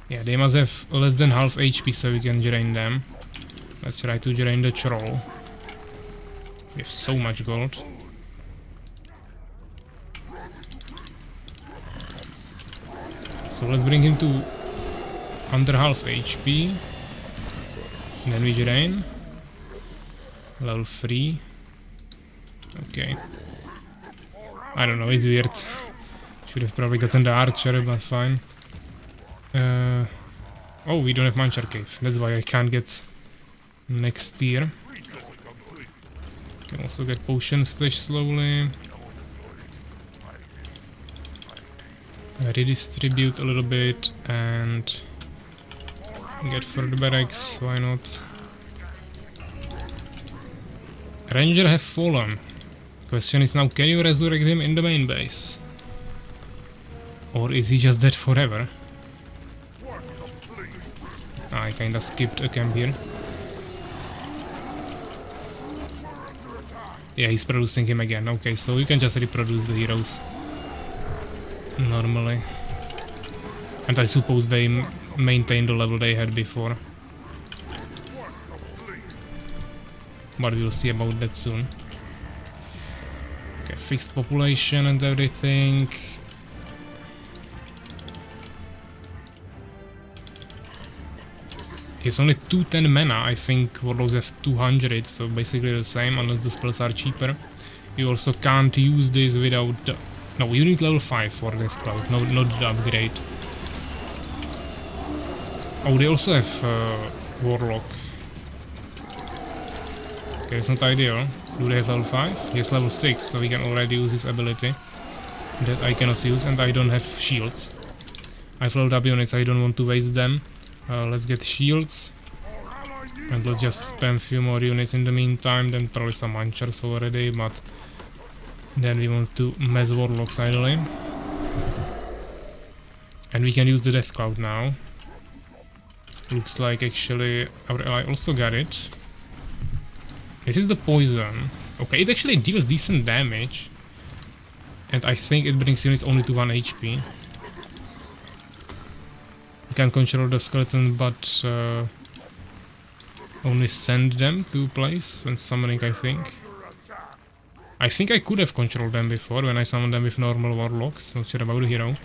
Yeah, they must have less than half HP so we can drain them. Let's try to drain the troll. We have so much gold. So let's bring him to under half HP. Then we drain. Level 3. Okay. I don't know, it's weird. Should have probably gotten the archer, but fine. Oh, we don't have Manchar Cave. That's why I can't get next tier. Can also get potion stash slowly. Redistribute a little bit and get further barracks, why not? Ranger have fallen. Question is now, can you resurrect him in the main base? Or is he just dead forever? I kinda skipped a camp here. Yeah, he's producing him again. Okay, so you can just reproduce the heroes normally. And I suppose they maintain the level they had before. But we'll see about that soon. Okay, fixed population and everything. It's only 210 mana, I think warlocks have 200, so basically the same unless the spells are cheaper. You also can't use this without... No, you need level 5 for Death Cloud, not the upgrade. Oh, they also have Warlock. Okay, it's not ideal. Do they have level 5? Yes, level 6, so we can already use this ability. That I cannot use, and I don't have shields. I've leveled up units, I don't want to waste them. Let's get shields. And let's just spam a few more units in the meantime, then probably some munchers already, but then we want to mess warlocks ideally. And we can use the death cloud now. Looks like actually our ally also got it. This is the poison. Okay, it actually deals decent damage. And I think it brings units only to 1 HP. You can control the skeleton, but only send them to place when summoning, I think. I think I could have controlled them before when I summoned them with normal warlocks. Not sure about the hero.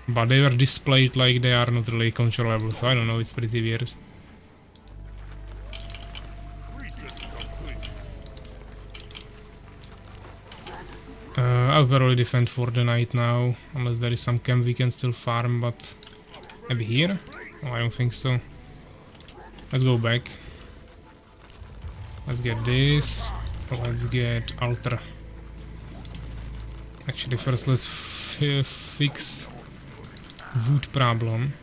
But they were displayed like they are not really controllable, so I don't know, it's pretty weird. I'll probably defend for the night now, unless there is some camp we can still farm, but maybe here? Oh, I don't think so. Let's go back. Let's get this. Let's get Ultra. Actually, first let's fix wood problem.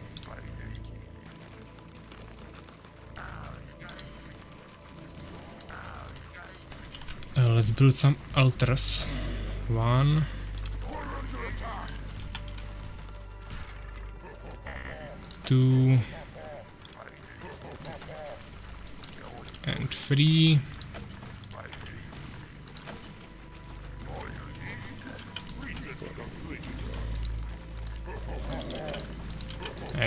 Let's build some Ultras. 1. 2. And 3.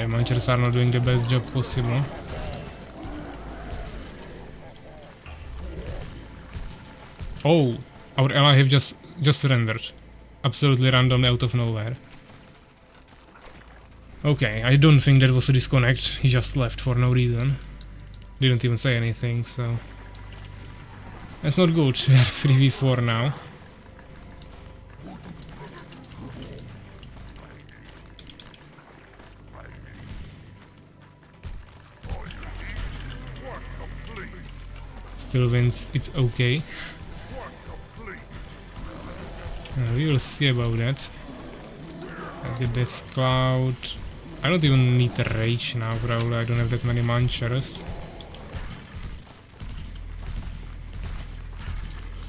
Munchers are not doing the best job possible. Oh, our ally have just surrendered. Absolutely randomly out of nowhere. Okay, I don't think that was a disconnect. He just left for no reason. Didn't even say anything, so... That's not good. We are 3v4 now. Still wins, it's okay. We will see about that. Let's get Death Cloud. I don't even need a Rage now, probably. I don't have that many Munchers.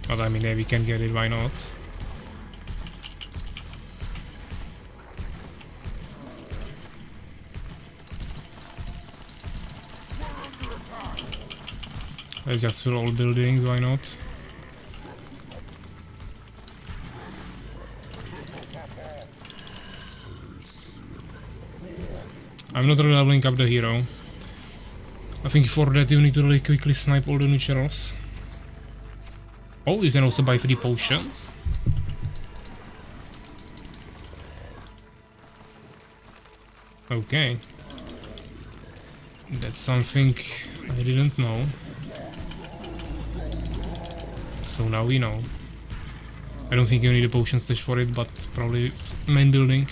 But I mean, yeah, we can get it, why not? Let's just fill all buildings, why not? I'm not really leveling up the hero. I think for that you need to really quickly snipe all the neutrals. Oh, you can also buy 3 potions. Okay. That's something I didn't know. So now we know. I don't think you need a potion stash for it, but probably main building.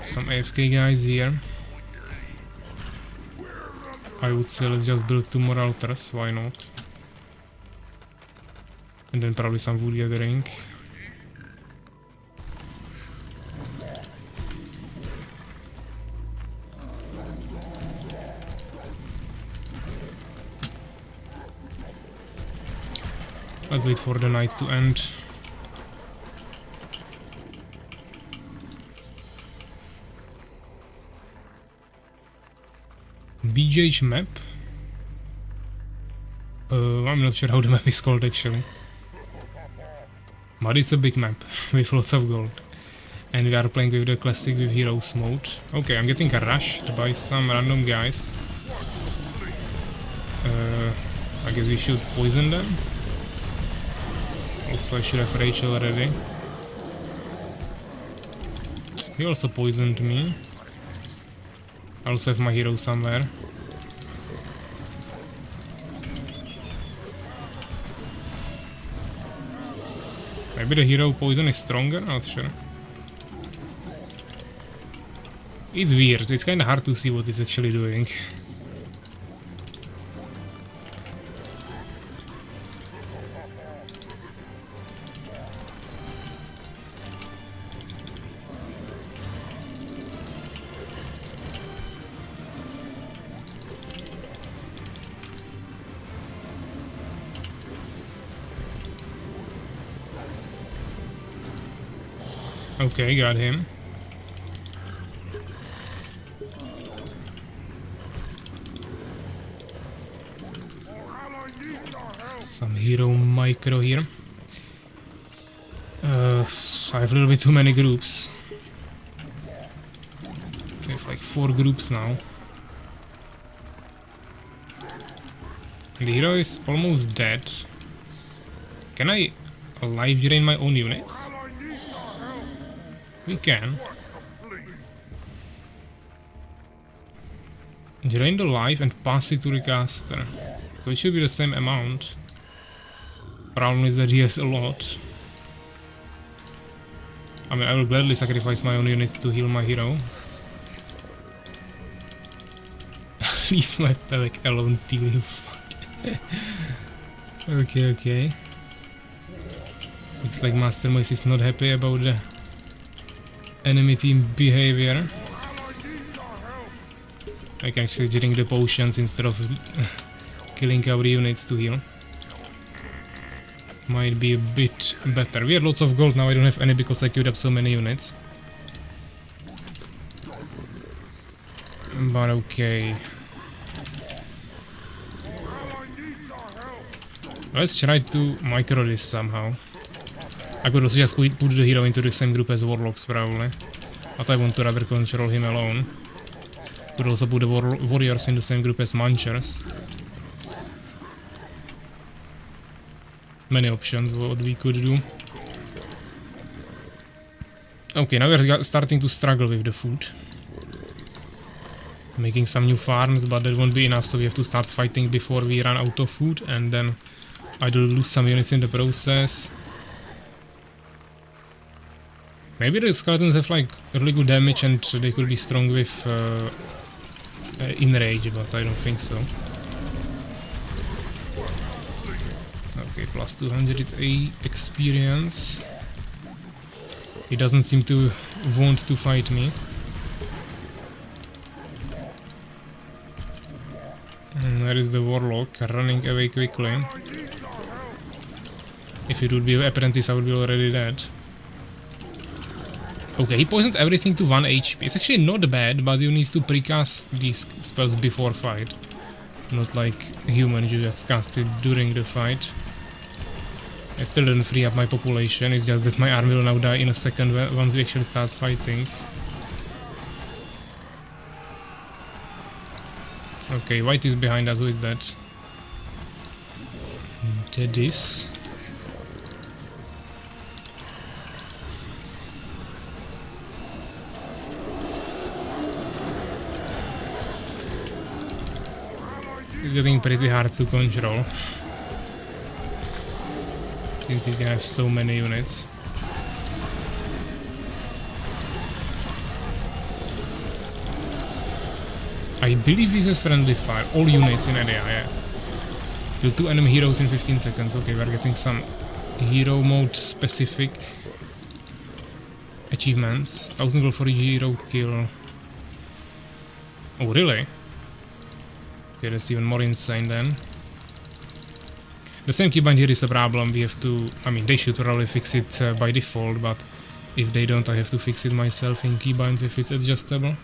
Some AFK guys here. I would say let's just build 2 more altars, why not? And then probably some wood gathering. Let's wait for the night to end. BGH map? I'm not sure how the map is called actually. But it's a big map with lots of gold. And we are playing with the classic with heroes mode. Okay, I'm getting a rush by some random guys. I guess we should poison them. Also, I should have Rage already. He also poisoned me. I also have my hero somewhere. Maybe the hero poison is stronger, not sure. It's weird, it's kinda hard to see what it's actually doing. Okay, got him. Some hero micro here. I have a little bit too many groups. I have like 4 groups now. The hero is almost dead. Can I live drain my own units? We can. Drain the life and pass it to the caster. So it should be the same amount. Problem is that he has a lot. I mean, I will gladly sacrifice my own units to heal my hero. Leave my pellet alone, Teal, you fuck. Okay, okay. Looks like Master Moise is not happy about the enemy team behavior. I can actually drink the potions instead of killing our units to heal. Might be a bit better. We have lots of gold now, I don't have any because I queued up so many units. But okay. Let's try to micro this somehow. I could also just put the hero into the same group as Warlocks probably. But I want to rather control him alone. Could also put the warriors in the same group as Munchers. Many options what we could do. Okay, now we're starting to struggle with the food. Making some new farms, but that won't be enough, so we have to start fighting before we run out of food, and then I'll lose some units in the process. Maybe the skeletons have like really good damage and they could be strong with enrage, but I don't think so. Okay, plus 200 experience. He doesn't seem to want to fight me. And where is the warlock running away quickly? If it would be an apprentice, I would be already dead. Okay, he poisoned everything to 1 HP. It's actually not bad, but you need to precast these spells before fight. Not like humans, you just cast it during the fight. I still didn't free up my population, it's just that my army will now die in a second once we actually start fighting. Okay, white is behind us, who is that? That is... It's getting pretty hard to control. Since you can have so many units. I believe this is friendly fire. All units in area, yeah. Kill 2 enemy heroes in 15 seconds. Okay, we're getting some hero mode specific achievements. 1000 gold for each hero kill. Oh, really? Okay, that's even more insane then. The same keybind here is a problem. We have to... I mean, they should probably fix it by default, but if they don't, I have to fix it myself in keybinds if it's adjustable.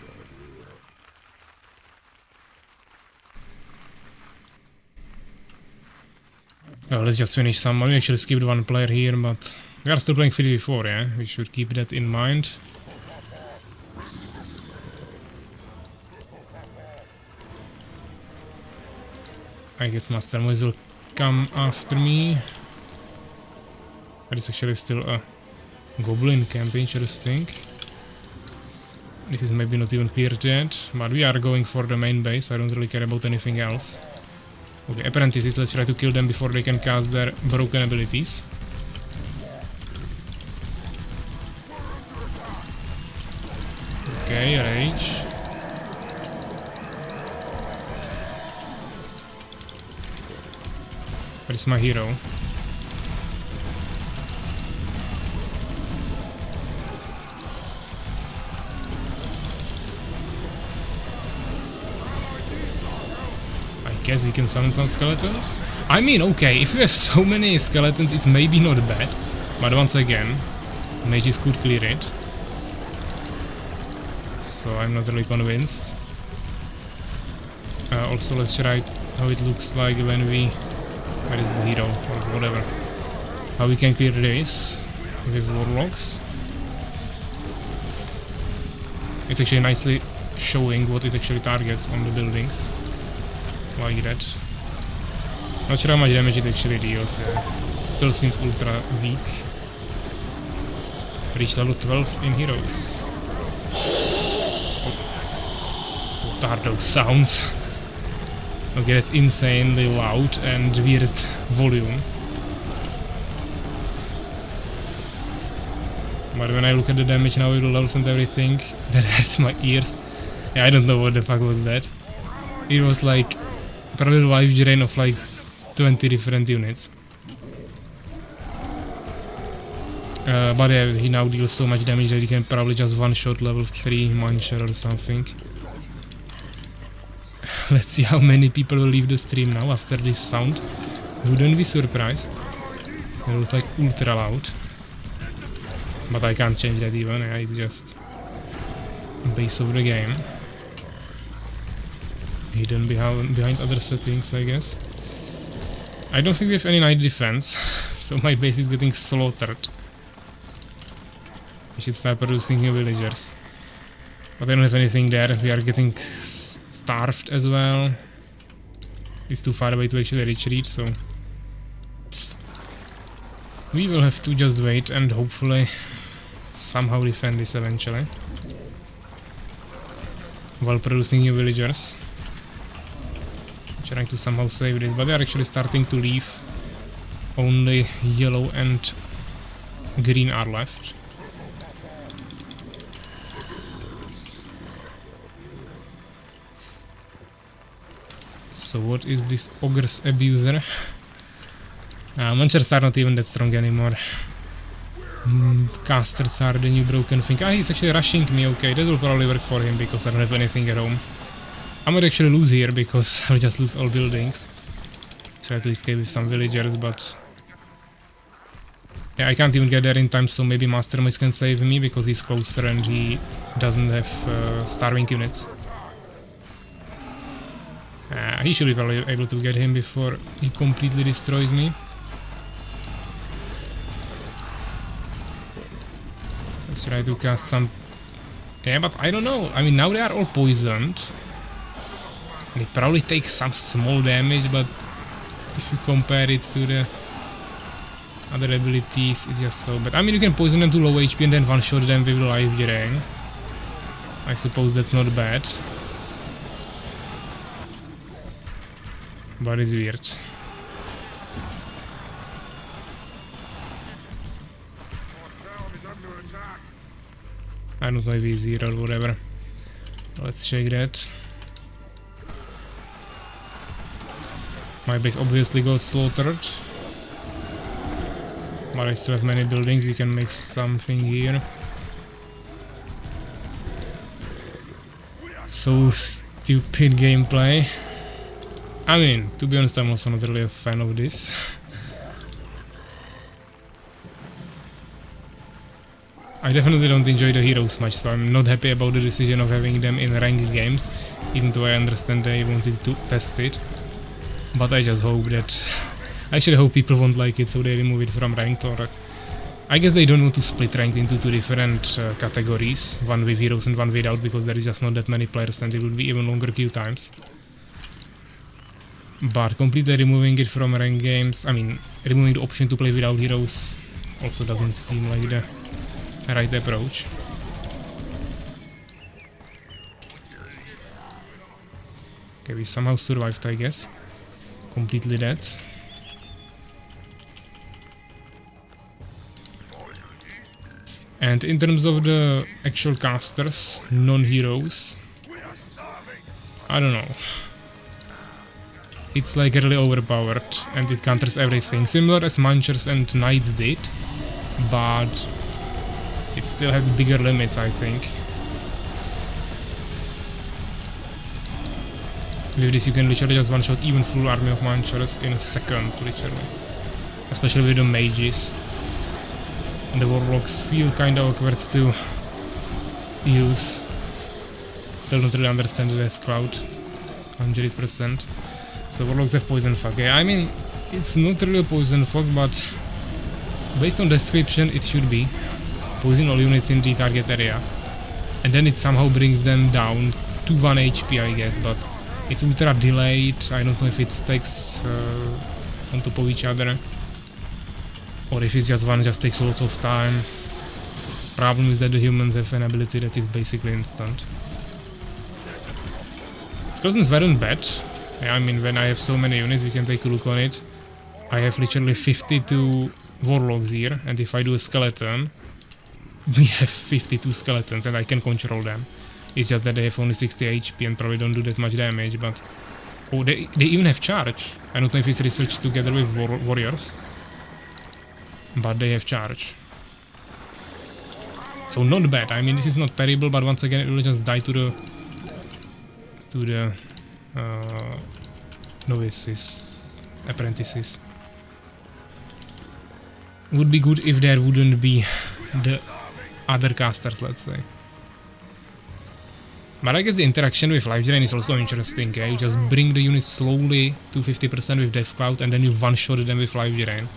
Oh, let's just finish some. We actually skipped one player here, but we are still playing 3v4, yeah? We should keep that in mind. I guess Master Moise will come after me. But it's actually still a goblin camp, interesting. This is maybe not even clear yet, but we are going for the main base. I don't really care about anything else. Okay, apprentices, let's try to kill them before they can cast their broken abilities. Okay, rage. Where is my hero? I guess we can summon some skeletons? I mean, okay, if you have so many skeletons, it's maybe not bad. But once again, mages could clear it. So I'm not really convinced. Also, let's try how it looks like when we... Where is the hero? Or whatever. How we can clear this with warlocks. It's actually nicely showing what it actually targets on the buildings. Like that. Not sure how much damage it actually deals, yeah. Still seems ultra weak. Reach level 12 in heroes. What are those sounds? Okay, that's insanely loud and weird volume. But when I look at the damage now with the levels and everything, that hurts my ears. Yeah, I don't know what the fuck was that. It was like probably a life drain of like 20 different units. But yeah, he now deals so much damage that he can probably just one-shot level 3 Muncher or something. Let's see how many people will leave the stream now after this sound. Wouldn't be surprised. It was like ultra loud. But I can't change that even, yeah, it's just base of the game. Hidden behind other settings, I guess. I don't think we have any night defense, so my base is getting slaughtered. We should start producing new villagers. But I don't have anything there, we are getting starved as well. It's too far away to actually retreat, so... We will have to just wait and hopefully somehow defend this eventually. While producing new villagers. Trying to somehow save this, but they are actually starting to leave. Only yellow and green are left. So what is this ogre's abuser? Munchers are not even that strong anymore. Casters are the new broken thing. Ah, he's actually rushing me, okay, that will probably work for him because I don't have anything at home. I might actually lose here because I'll just lose all buildings. Try to escape with some villagers, but... Yeah, I can't even get there in time, so maybe Master Moise can save me because he's closer and he doesn't have starving units. He should be probably able to get him before he completely destroys me. Let's try to cast some... Yeah, but I don't know. I mean, now they are all poisoned. And it probably takes some small damage, but if you compare it to the other abilities, it's just so bad. I mean, you can poison them to low HP and then one-shot them with life drain. I suppose that's not bad. But it's weird. I don't know if he's here or whatever. Let's check that. My base obviously got slaughtered. But I still have many buildings, we can make something here. So stupid gameplay. I mean, to be honest, I'm also not really a fan of this. I definitely don't enjoy the heroes much, so I'm not happy about the decision of having them in ranked games, even though I understand they wanted to test it. But I just hope that... I actually hope people won't like it, so they remove it from ranked, or... I guess they don't want to split ranked into two different categories, one with heroes and one without, because there is just not that many players and it would be even longer queue times. But completely removing it from ranked games, I mean, removing the option to play without heroes also doesn't seem like the right approach. Okay, we somehow survived, I guess. Completely dead. And in terms of the actual casters, non-heroes, I don't know. It's like really overpowered and it counters everything, similar as Munchers and Knights did, but it still had bigger limits, I think. With this you can literally just one-shot even full army of Munchers in a second, literally. Especially with the mages. And the warlocks feel kinda awkward to use. Still don't really understand the death cloud. 100%. So warlocks have poison fog. Yeah, I mean, it's not really a poison fog, but based on description it should be. Poison all units in the target area. And then it somehow brings them down to 1 HP, I guess, but it's ultra delayed. I don't know if it stacks on top of each other. Or if it's just one, just takes lots of time. Problem is that the humans have an ability that is basically instant. Skeletons weren't bad. Yeah, I mean, when I have so many units, we can take a look on it. I have literally 52 warlocks here, and if I do a skeleton, we have 52 skeletons, and I can control them. It's just that they have only 60 HP and probably don't do that much damage, but... Oh, they even have charge. I don't know if it's researched together with warriors. But they have charge. So not bad. I mean, this is not terrible, but once again it will just die to the novices, apprentices. Would be good if there wouldn't be the other casters, let's say. But I guess the interaction with life drain is also interesting. Okay? You just bring the units slowly to 50% with death cloud and then you one-shot them with life drain.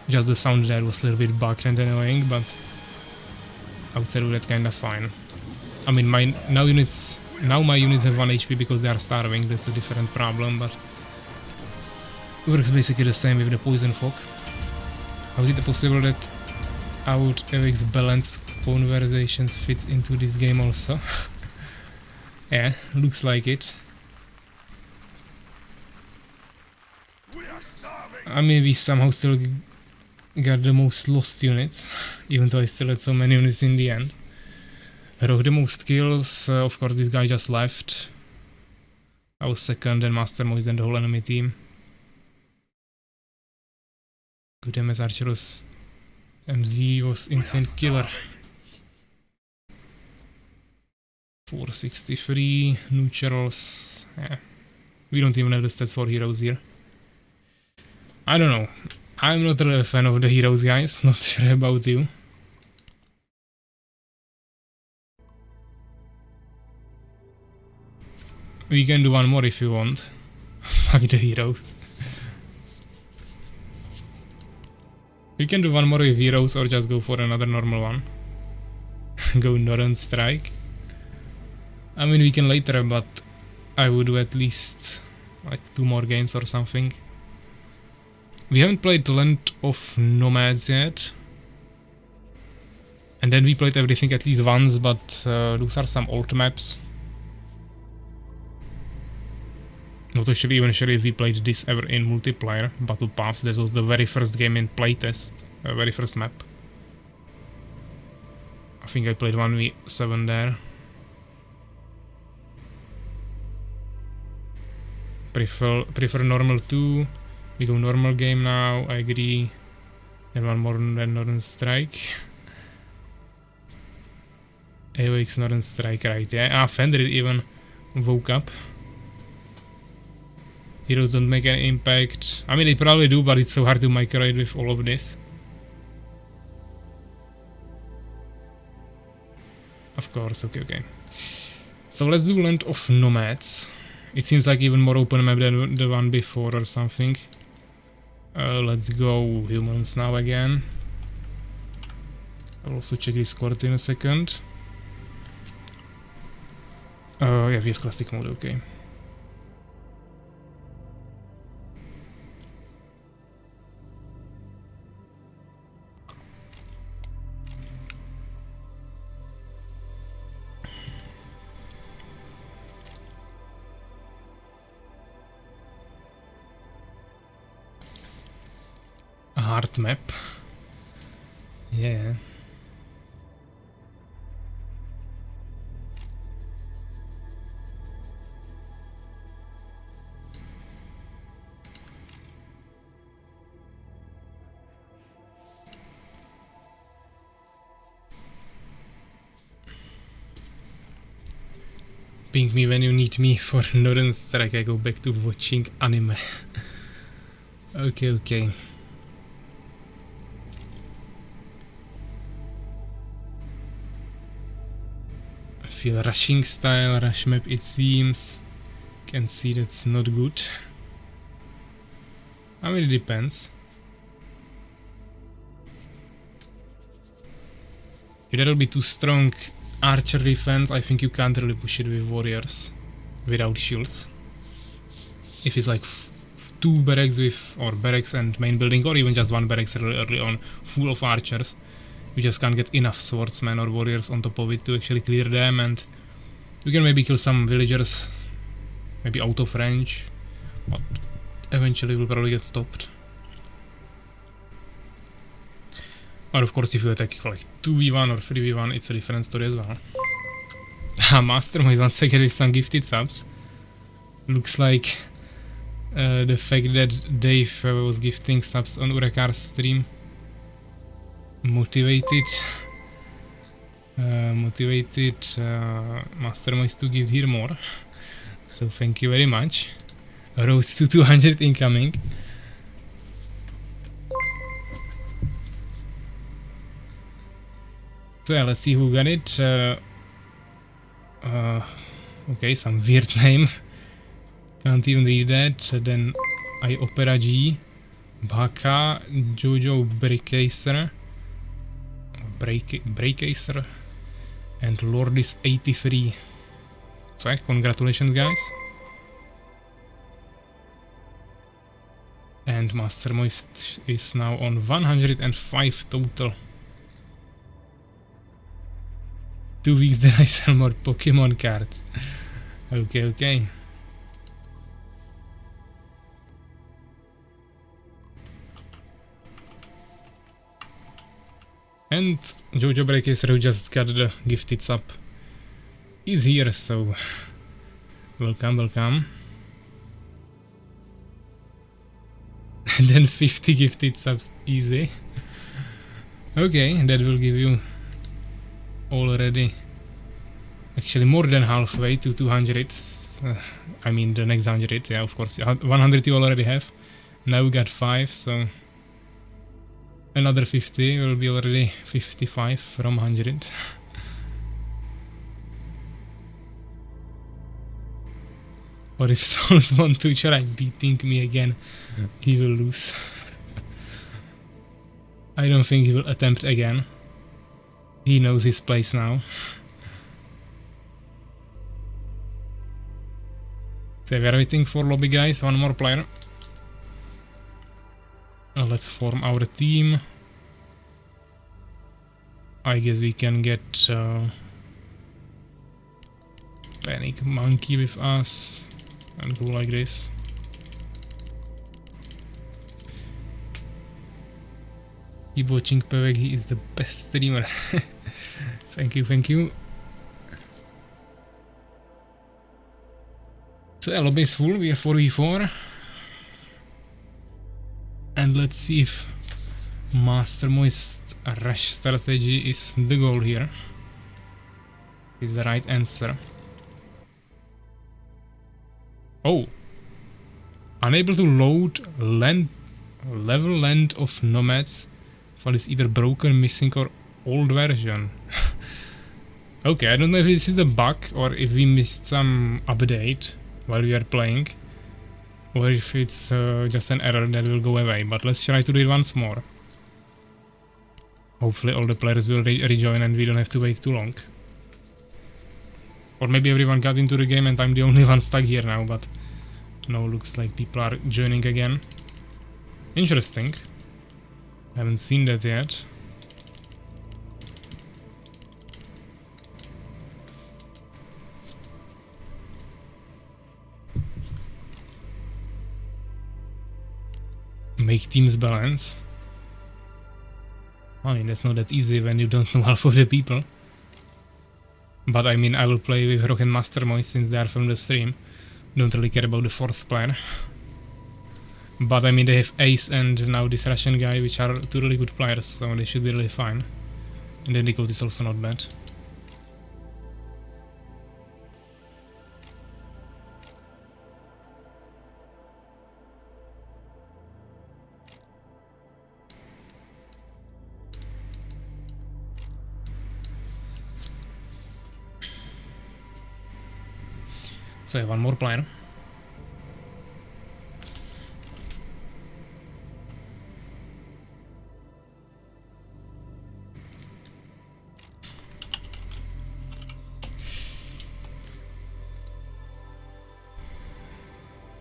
Just the sound there was a little bit bugged and annoying, but outside of that kinda fine. I mean, now my units have 1 HP because they are starving, that's a different problem, but it works basically the same with the poison fog. How is it possible that out AOX balance conversations fits into this game also? Yeah, looks like it. I mean, we somehow still got the most lost units, even though I still had so many units in the end. Rogue the most kills, of course this guy just left. I was second, then Master Moise, then the whole enemy team. Good MS Archeros. MZ was insane killer. 463, neutrals. Yeah. We don't even have the stats for heroes here. I don't know. I'm not really a fan of the heroes, guys. Not sure about you. We can do one more if you want. Fuck the heroes. We can do one more with heroes or just go for another normal one. Go Noran strike. I mean, we can later, but I would do at least like 2 more games or something. We haven't played Land of Nomads yet. And then we played everything at least once, but those are some old maps. Not actually even sure if we played this ever in multiplayer. Battle Paths, that was the very first game in playtest, very first map. I think I played 1v7 there. Prefer normal 2. We go normal game now, I agree. Then one more than Northern Strike. AOX Northern Strike, right, yeah. Fender even woke up. Heroes don't make any impact. I mean, they probably do, but it's so hard to microwave with all of this. Of course, okay. So let's do Land of Nomads. It seems like even more open map than the one before or something. Let's go humans now again. I'll also check Discord in a second. Yeah, we have classic mode, okay. Hard map. Yeah. Ping me when you need me for Noran's track. I go back to watching anime. Okay, okay. I feel rushing style, rush map it seems. Can see that's not good. I mean, it depends. If that'll be too strong archer defense, I think you can't really push it with warriors without shields. If it's like two barracks with, or barracks and main building, or even just one barracks really early on, full of archers, you just can't get enough swordsmen or warriors on top of it to actually clear them, and you can maybe kill some villagers, maybe out of range, but eventually will probably get stopped. Or of course if you attack like 2v1 or 3v1, it's a different story as well. Mastermind once again with some gifted subs. Looks like the fact that Dave was gifting subs on Urakar's stream motivated Mastermind to give here more. So thank you very much. Road to 200 incoming. So yeah, let's see who got it. Okay, some weird name. Can't even read that. Then I Opera G, Baka, Jojo Breakacer, and Lord is 83. So yeah, congratulations guys. And Mastermoist is now on 105 total. 2 weeks then I sell more Pokemon cards. Okay, okay. And Jojo Breakacer, who just got the gifted sub, is here, so welcome, welcome. And then 50 gifted subs, easy. Okay, that will give you already actually more than halfway to 200. I mean the next 100, yeah, of course. 100 you already have. Now we got 5, so another 50 will be already 55 from 100. Or if Souls want to try beating me again, he will lose. I don't think he will attempt again. He knows his place now. So we are waiting for lobby guys, one more player. Let's form our team. I guess we can get Panic Monkey with us and go like this. Keep watching Pevek, he is the best streamer. Thank you, thank you. So yeah, lobby is full, we have 4v4. And let's see if Mastermoist rush strategy is the goal here. Is the right answer. Oh! Unable to load level land of nomads. File is either broken, missing, or old version. Okay, I don't know if this is the bug or if we missed some update while we are playing, or if it's just an error that will go away, but let's try to do it once more. Hopefully all the players will rejoin and we don't have to wait too long. Or maybe everyone got into the game and I'm the only one stuck here now, but no, looks like people are joining again. Interesting. Haven't seen that yet. Make teams balance. I mean, that's not that easy when you don't know half of the people. But I mean, I will play with Rock and Mastermind since they are from the stream. Don't really care about the 4th player. But I mean, they have Ace and now this Russian guy, which are 2 really good players, so they should be really fine. And then the code is also not bad. So yeah, one more player.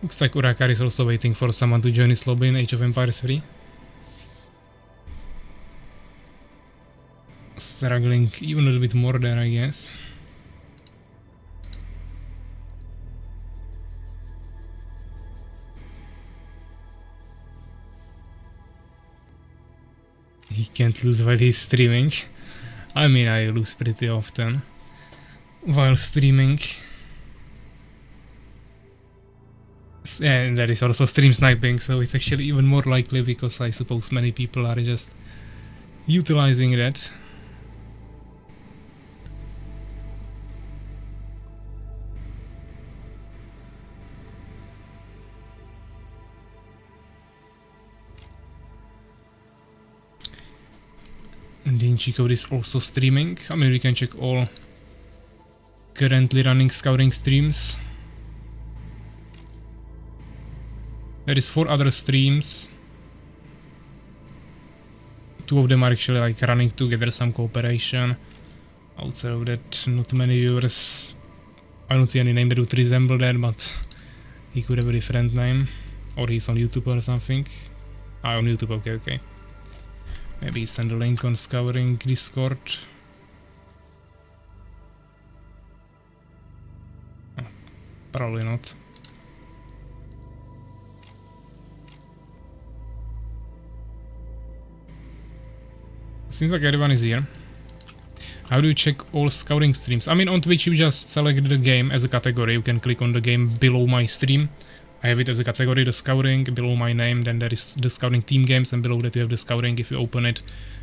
Looks like Urakar is also waiting for someone to join his lobby in Age of Empires 3. Struggling even a little bit more there, I guess. He can't lose while he's streaming. I mean, I lose pretty often while streaming. Yeah, and there is also stream sniping, so it's actually even more likely because I suppose many people are just utilizing that. And Dinchi Code is also streaming. I mean, we can check all currently running Scouring streams. There is 4 other streams. 2 of them are actually like running together, some cooperation. Outside of that, not many viewers. I don't see any name that would resemble that, but he could have a different name. Or he's on YouTube or something. Ah, on YouTube, okay. Maybe send a link on Scouring Discord. Oh, probably not. Seems like everyone is here. How do you check all Scouring streams? I mean, on Twitch you just select the game as a category. You can click on the game below my stream. I have it as a category, the Scouting, below my name, then there is the Scouting team games, and below that you have the Scouting. If you open it,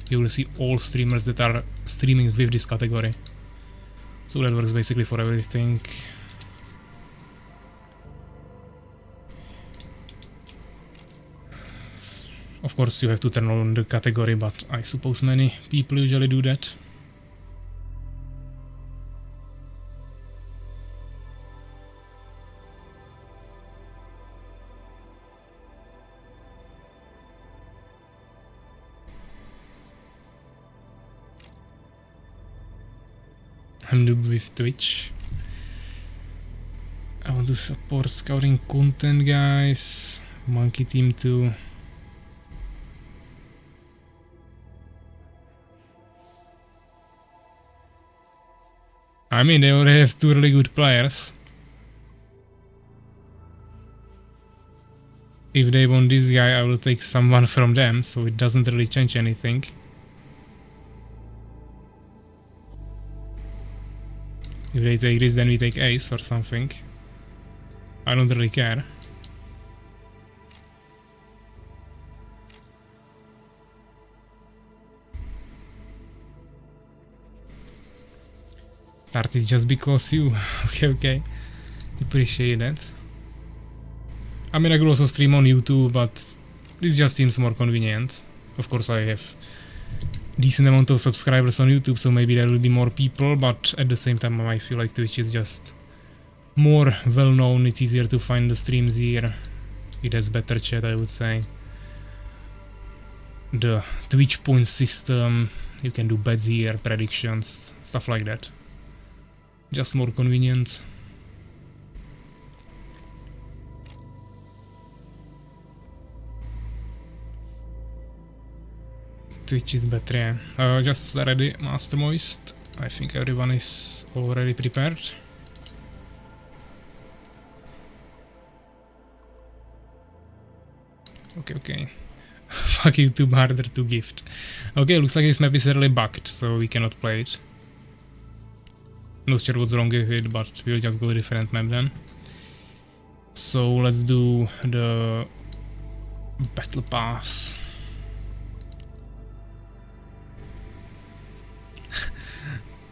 you will see all streamers that are streaming with this category. So that works basically for everything. Of course you have to turn on the category, but I suppose many people usually do that. I'm noob with Twitch. I want to support Scouting content, guys. Monkey Team 2. I mean, they already have 2 really good players. If they want this guy, I will take someone from them, so it doesn't really change anything. If they take this, then we take Ace or something. I don't really care. Started just because you. Okay. Appreciate that. I mean, I could also stream on YouTube, but this just seems more convenient. Of course, I have decent amount of subscribers on YouTube, so maybe there will be more people, but at the same time I feel like Twitch is just more well known. It's easier to find the streams here. It has better chat, I would say. The Twitch point system, you can do bets here, predictions, stuff like that. Just more convenient. Twitch is better, yeah. Just ready, Master Moist. I think everyone is already prepared. Okay. Fuck YouTube, harder to gift. Okay, looks like this map is really bugged, so we cannot play it. Not sure what's wrong with it, but we'll just go a different map then. So let's do the Battle Pass.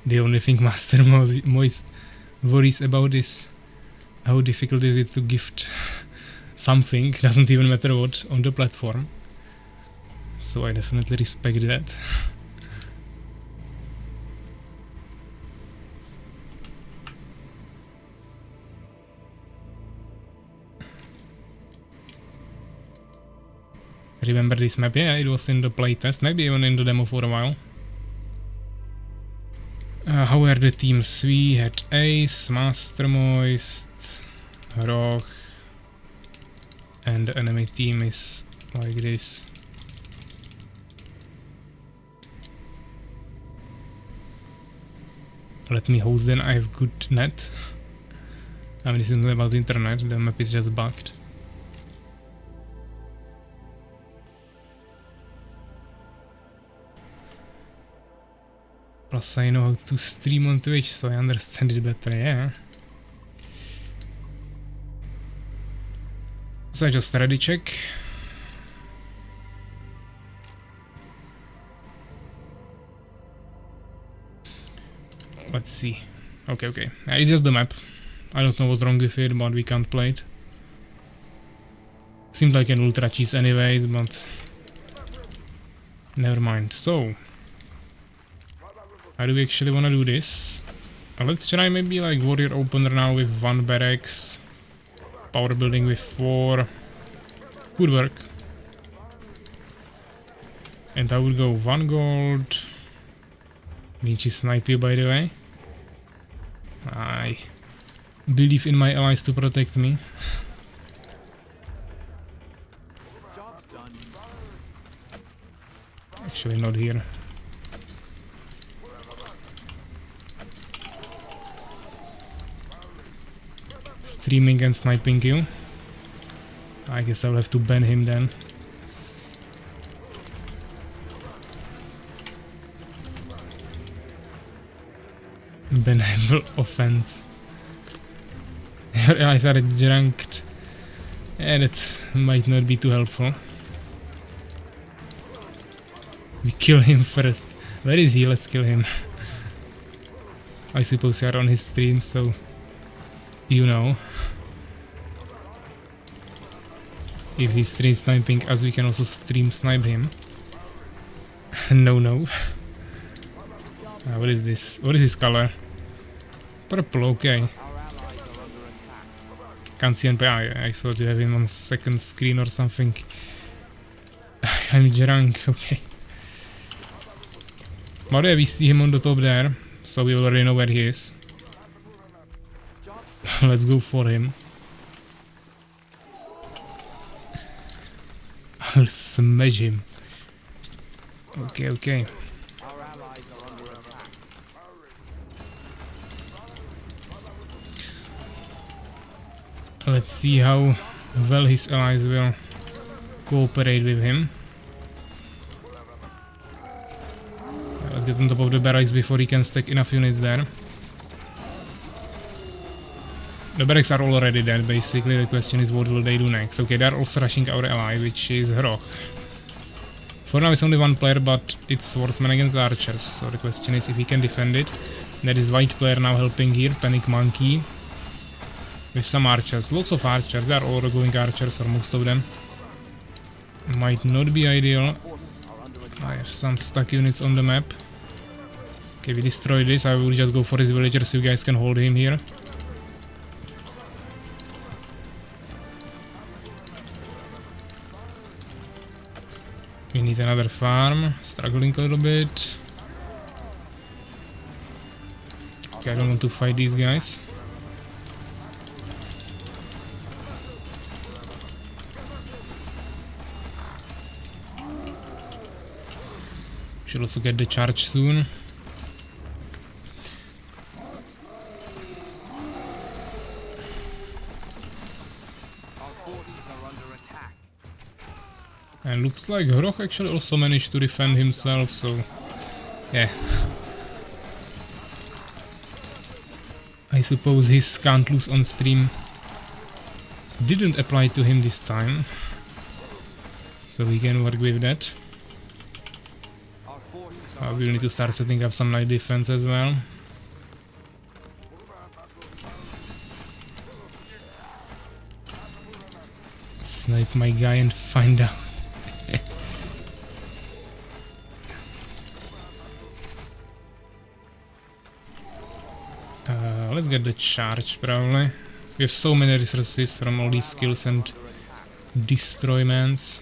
The only thing Master Moist worries about is how difficult is it to gift something, doesn't even matter what, on the platform. So I definitely respect that. remember this map. Yeah, it was in the playtest, maybe even in the demo for a while. How were the teams? We had Ace, Master Moist, Roch, and the enemy team is like this. Let me host then, I have good net. I mean, this is not about the internet, the map is just bugged. Plus I know how to stream on Twitch, so I understand it better, yeah. So I just ready check. Let's see. Okay. It's just the map. I don't know what's wrong with it, but we can't play it. Seemed like an ultra cheese anyways, but never mind. So, how do we actually want to do this? Let's try maybe like warrior opener now with 1 barracks. Power building with 4. Good work. And I will go 1 gold. Michi snipe you, by the way. I believe in my allies to protect me. Actually not here. Streaming and sniping you. I guess I'll have to ban him then. Banable offense. Your allies are drunked. Yeah, that might not be too helpful. We kill him first. Where is he? Let's kill him. I suppose you are on his stream, so you know. If he's stream sniping us, we can also stream snipe him. No. What is this? What is his color? Purple, okay. Can't see NPI. I thought you have him on second screen or something. I'm drunk, okay. But yeah, we see him on the top there, so we already know where he is. Let's go for him. I'll smash him. Okay. Let's see how well his allies will cooperate with him. Let's get on top of the barracks before he can stack enough units there. The barracks are already dead, basically. The question is what will they do next. Okay, they're also rushing our ally, which is Roch. For now it's only 1 player, but it's swordsman against archers. So the question is if he can defend it. There is white player now helping here, Panic Monkey. With some archers, lots of archers, they are all going archers, or most of them. Might not be ideal. I have some stuck units on the map. Okay, we destroy this, I will just go for his villager so you guys can hold him here. We need another farm, struggling a little bit. Okay, I don't want to fight these guys. Should also get the charge soon. And looks like Roch actually also managed to defend himself, so yeah. I suppose his can't lose on stream didn't apply to him this time. So we can work with that. We'll need to start setting up some light defense as well. Snipe my guy and find out. Let's get the charge probably. We have so many resources from all these skills and destroyments.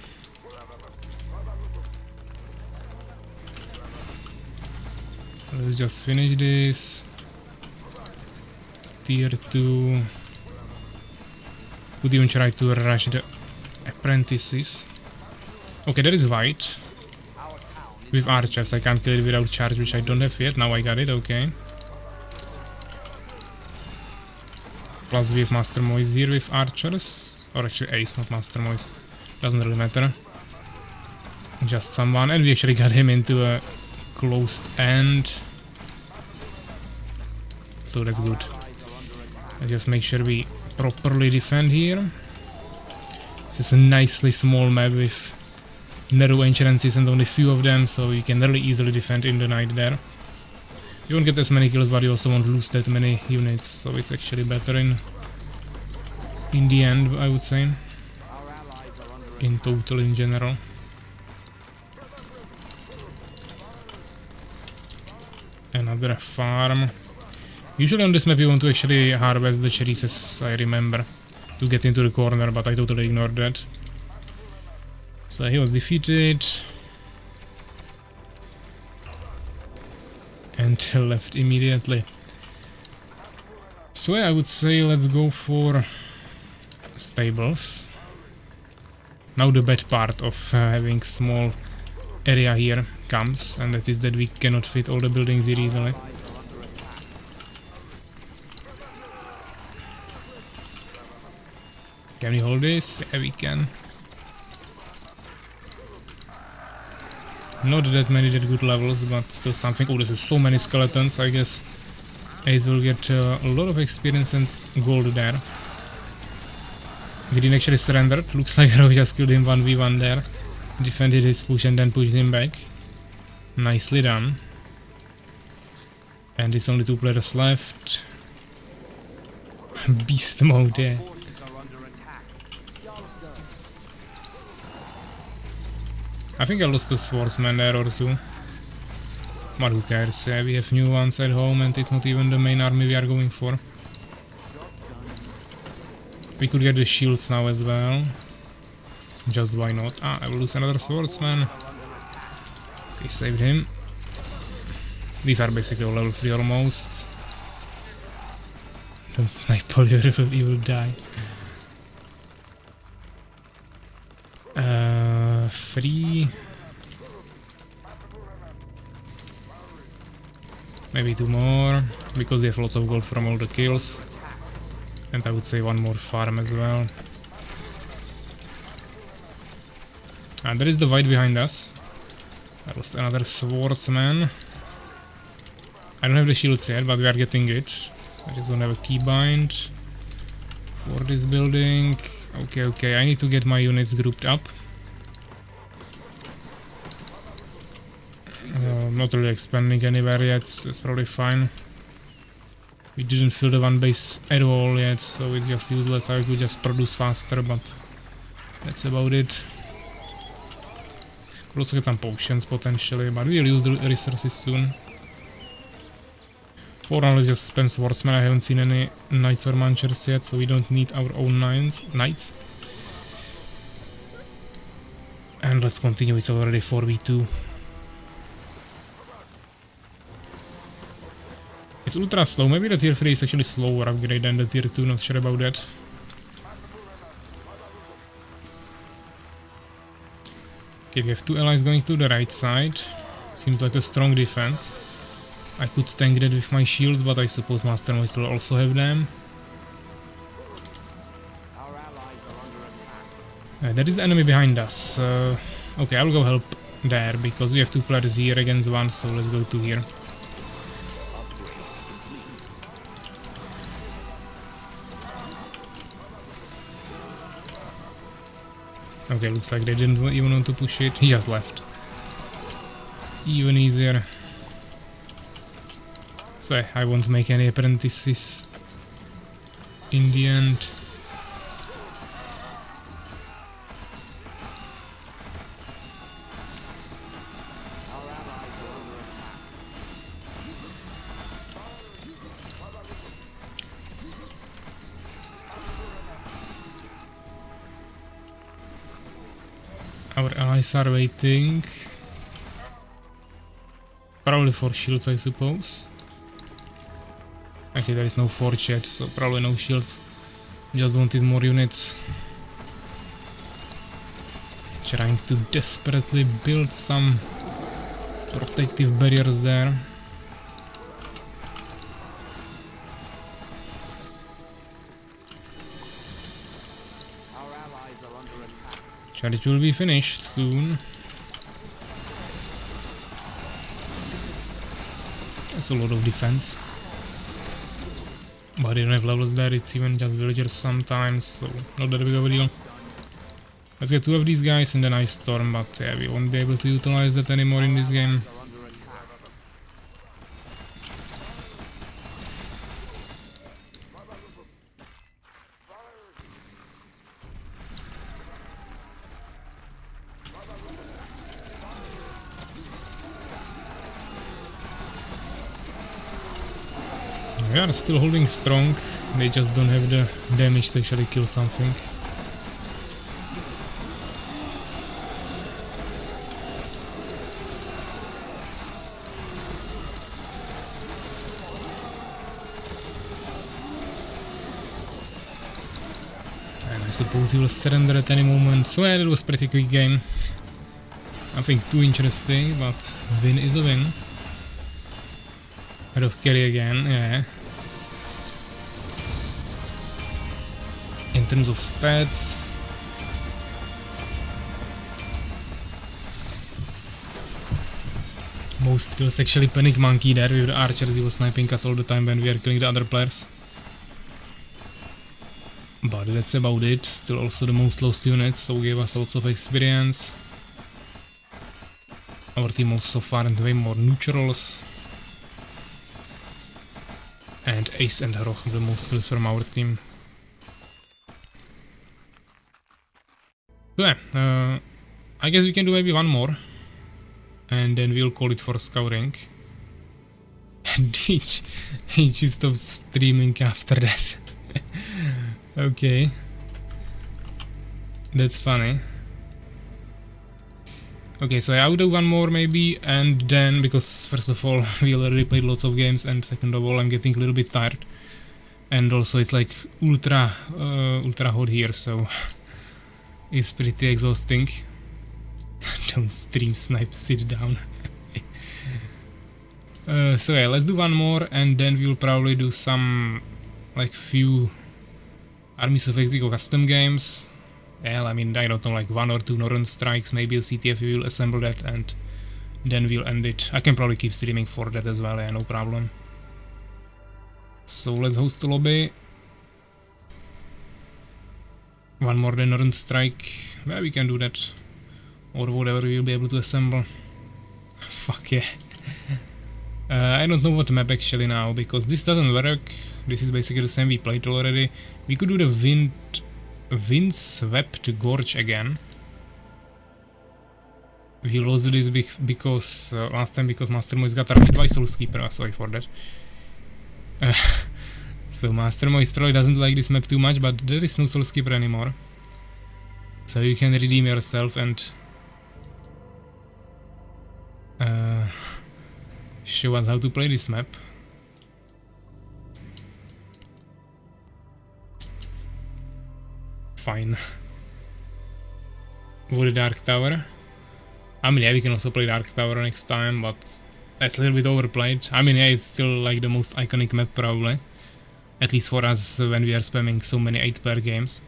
Let's just finish this. Tier 2. Could even try to rush the apprentices. Okay, that is white. With archers, I can't kill it without charge, which I don't have yet. Now I got it, okay. Plus we have Master Moise here with archers. Or actually Ace, not Master Moise. Doesn't really matter. Just someone, and we actually got him into a closed end. So that's good. Let's just make sure we properly defend here. This is a nicely small map with narrow entrances and only few of them, so you can really easily defend in the night there. You won't get as many kills, but you also won't lose that many units, so it's actually better in the end, I would say. In total, in general. Another farm. Usually on this map you want to actually harvest the cherries, as I remember, to get into the corner, but I totally ignored that. So he was defeated. And left immediately. So yeah, I would say let's go for stables. Now the bad part of having small area here comes, and that is that we cannot fit all the buildings here easily. Can we hold this? Yeah, we can. Not that many that good levels, but still something. Oh, there's so many skeletons, I guess Ace will get a lot of experience and gold there. He didn't actually surrender. Looks like I just killed him 1v1 there. Defended his push and then pushed him back. Nicely done. And there's only 2 players left. Beast mode there. I think I lost a swordsman there or 2. But who cares? Yeah, we have new ones at home and it's not even the main army we are going for. We could get the shields now as well. Just why not? Ah, I will lose another swordsman. Okay, saved him. These are basically all level 3 almost. Don't snipe all you will die. 3. Maybe 2 more, because we have lots of gold from all the kills. And I would say 1 more farm as well. And there is the white behind us. That was another swordsman. I don't have the shields yet, but we are getting it. I just don't have a keybind for this building. Okay, I need to get my units grouped up. Not really expanding anywhere yet, so it's probably fine. We didn't fill the 1 base at all yet, so it's just useless. I could just produce faster, but that's about it. Could also get some potions potentially, but we'll use the resources soon. For now, let's just spam swordsman. I haven't seen any knights or munchers yet, so we don't need our own knights. And let's continue, it's already 4v2. It's ultra slow, maybe the tier 3 is actually slower upgrade than the tier 2, not sure about that. Okay, we have 2 allies going to the right side. Seems like a strong defense. I could tank that with my shields, but I suppose Master Moise will also have them. There is the enemy behind us. Okay, I'll go help there, because we have 2 players here against 1, so let's go to here. Okay, looks like they didn't even want to push it. He just left. Even easier. So I won't make any apprentices in the end. Our allies are waiting. Probably for shields, I suppose. Actually, there is no forge yet, so probably no shields. Just wanted more units. Trying to desperately build some protective barriers there. Our allies are under attack. Charge will be finished soon. That's a lot of defense. But they don't have levels there, it's even just villagers sometimes, so not that big of a deal. Let's get 2 of these guys and then Ice Storm, but yeah, we won't be able to utilize that anymore in this game. Are under attack. They are still holding strong, they just don't have the damage to actually kill something. And I suppose he will surrender at any moment, so yeah, that was a pretty quick game. Nothing too interesting, but win is a win. Head of carry again, yeah. In terms of stats, most kills actually Panic Monkey there with the archers. He was sniping us all the time when we are killing the other players. But that's about it. Still also the most lost units, so gave us lots of experience. Our team also farmed way more neutrals. And Ace and Roch the most kills from our team. So yeah, I guess we can do maybe one more. And then we'll call it for Scouring. And he just stopped streaming after that. Okay. That's funny. Okay, so I will do one more maybe, and then, because first of all, we already played lots of games, and second of all, I'm getting a little bit tired. And also it's like ultra hot here, so it's pretty exhausting. Don't stream snipe, sit down. So yeah, let's do one more, and then we'll probably do some, like, few Armies of Exigo custom games. Well, I mean, I don't know, like 1 or 2 Noran strikes, maybe a CTF, we will assemble that, and then we'll end it. I can probably keep streaming for that as well, yeah, no problem. So let's host a lobby. One more than Noran strike. Well, we can do that. Or whatever we'll be able to assemble. Fuck yeah. I don't know what map actually now, because this doesn't work. This is basically the same we played already. We could do the Windswept Gorge again. We lost this because last time because Master Moise got targeted by Soulskeeper. Sorry for that. So Master Moise probably doesn't like this map too much, but there is no Soulskeeper anymore. So you can redeem yourself and show us how to play this map. Fine. Wood Dark Tower. I mean, yeah, we can also play Dark Tower next time, but that's a little bit overplayed. I mean, yeah, it's still like the most iconic map probably. At least for us when we are spamming so many 8-player games.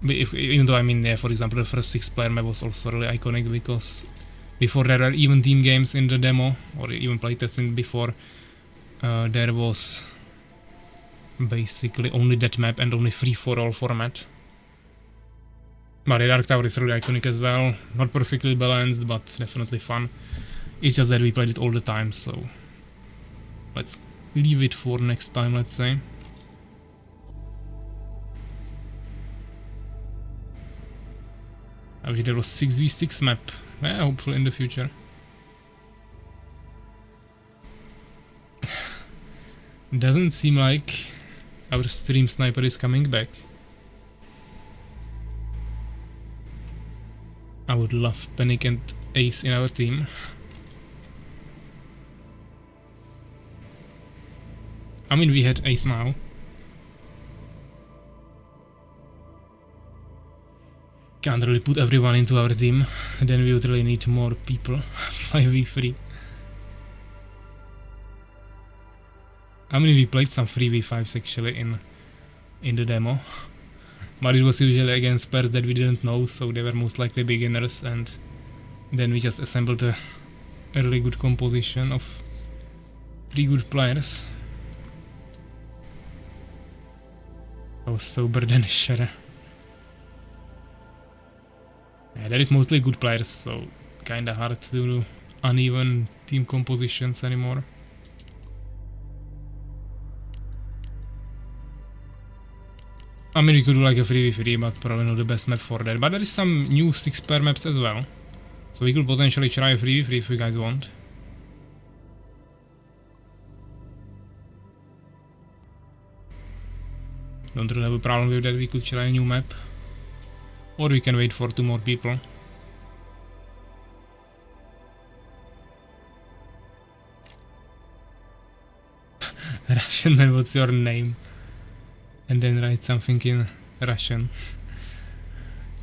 But even though, I mean, yeah, for example, the first 6-player map was also really iconic because before there were even team games in the demo, or even playtesting before, there was basically only that map and only free-for-all format. But the Dark Tower is really iconic as well. Not perfectly balanced, but definitely fun. It's just that we played it all the time, so let's leave it for next time, let's say. I wish there was 6v6 map. Yeah, hopefully in the future. Doesn't seem like our stream sniper is coming back. I would love Panic and Ace in our team. I mean, we had ace now. Can't really put everyone into our team. Then we would really need more people. 5v3. I mean, we played some 3v5s actually in the demo. But it was usually against pairs that we didn't know, so they were most likely beginners, and then we just assembled a really good composition of 3 good players. I was sober than Shara. Yeah, that is mostly good players, so kinda hard to do uneven team compositions anymore. I mean, we could do like a 3v3, but probably not the best map for that. But there is some new 6-pair maps as well. So we could potentially try a 3v3 if you guys want. Don't really have a problem with that, we could try a new map. Or we can wait for 2 more people. Russian man, what's your name? And then write something in Russian.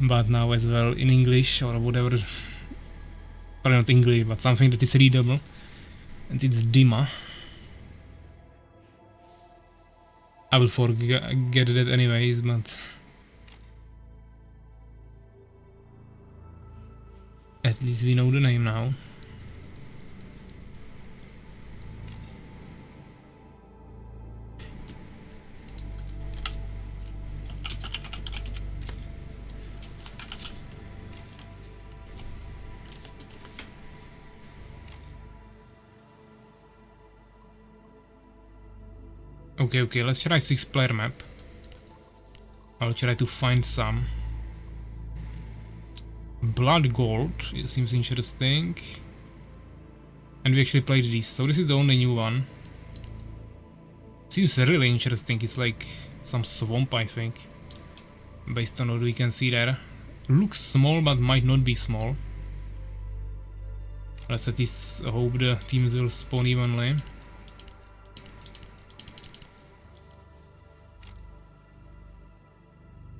But now as well in English or whatever. Probably not English, but something that is readable. And it's Dima. I will forget that anyways, but at least we know the name now. Okay, let's try 6-player map. I'll try to find some. Blood Gold, it seems interesting. And we actually played this, so this is the only new one. Seems really interesting, it's like some swamp, I think. Based on what we can see there. Looks small, but might not be small. Let's at least hope the teams will spawn evenly.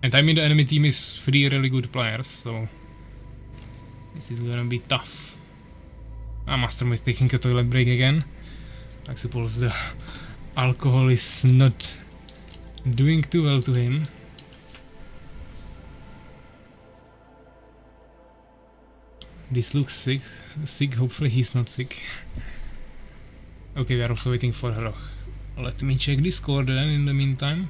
And I mean, the enemy team is 3 really good players, so this is gonna be tough. Master is taking a toilet break again. I suppose the alcohol is not doing too well to him. This looks sick, hopefully he's not sick. Okay, we are also waiting for Roch. Let me check Discord then in the meantime.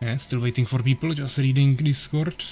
Yeah, still waiting for people, just reading Discord.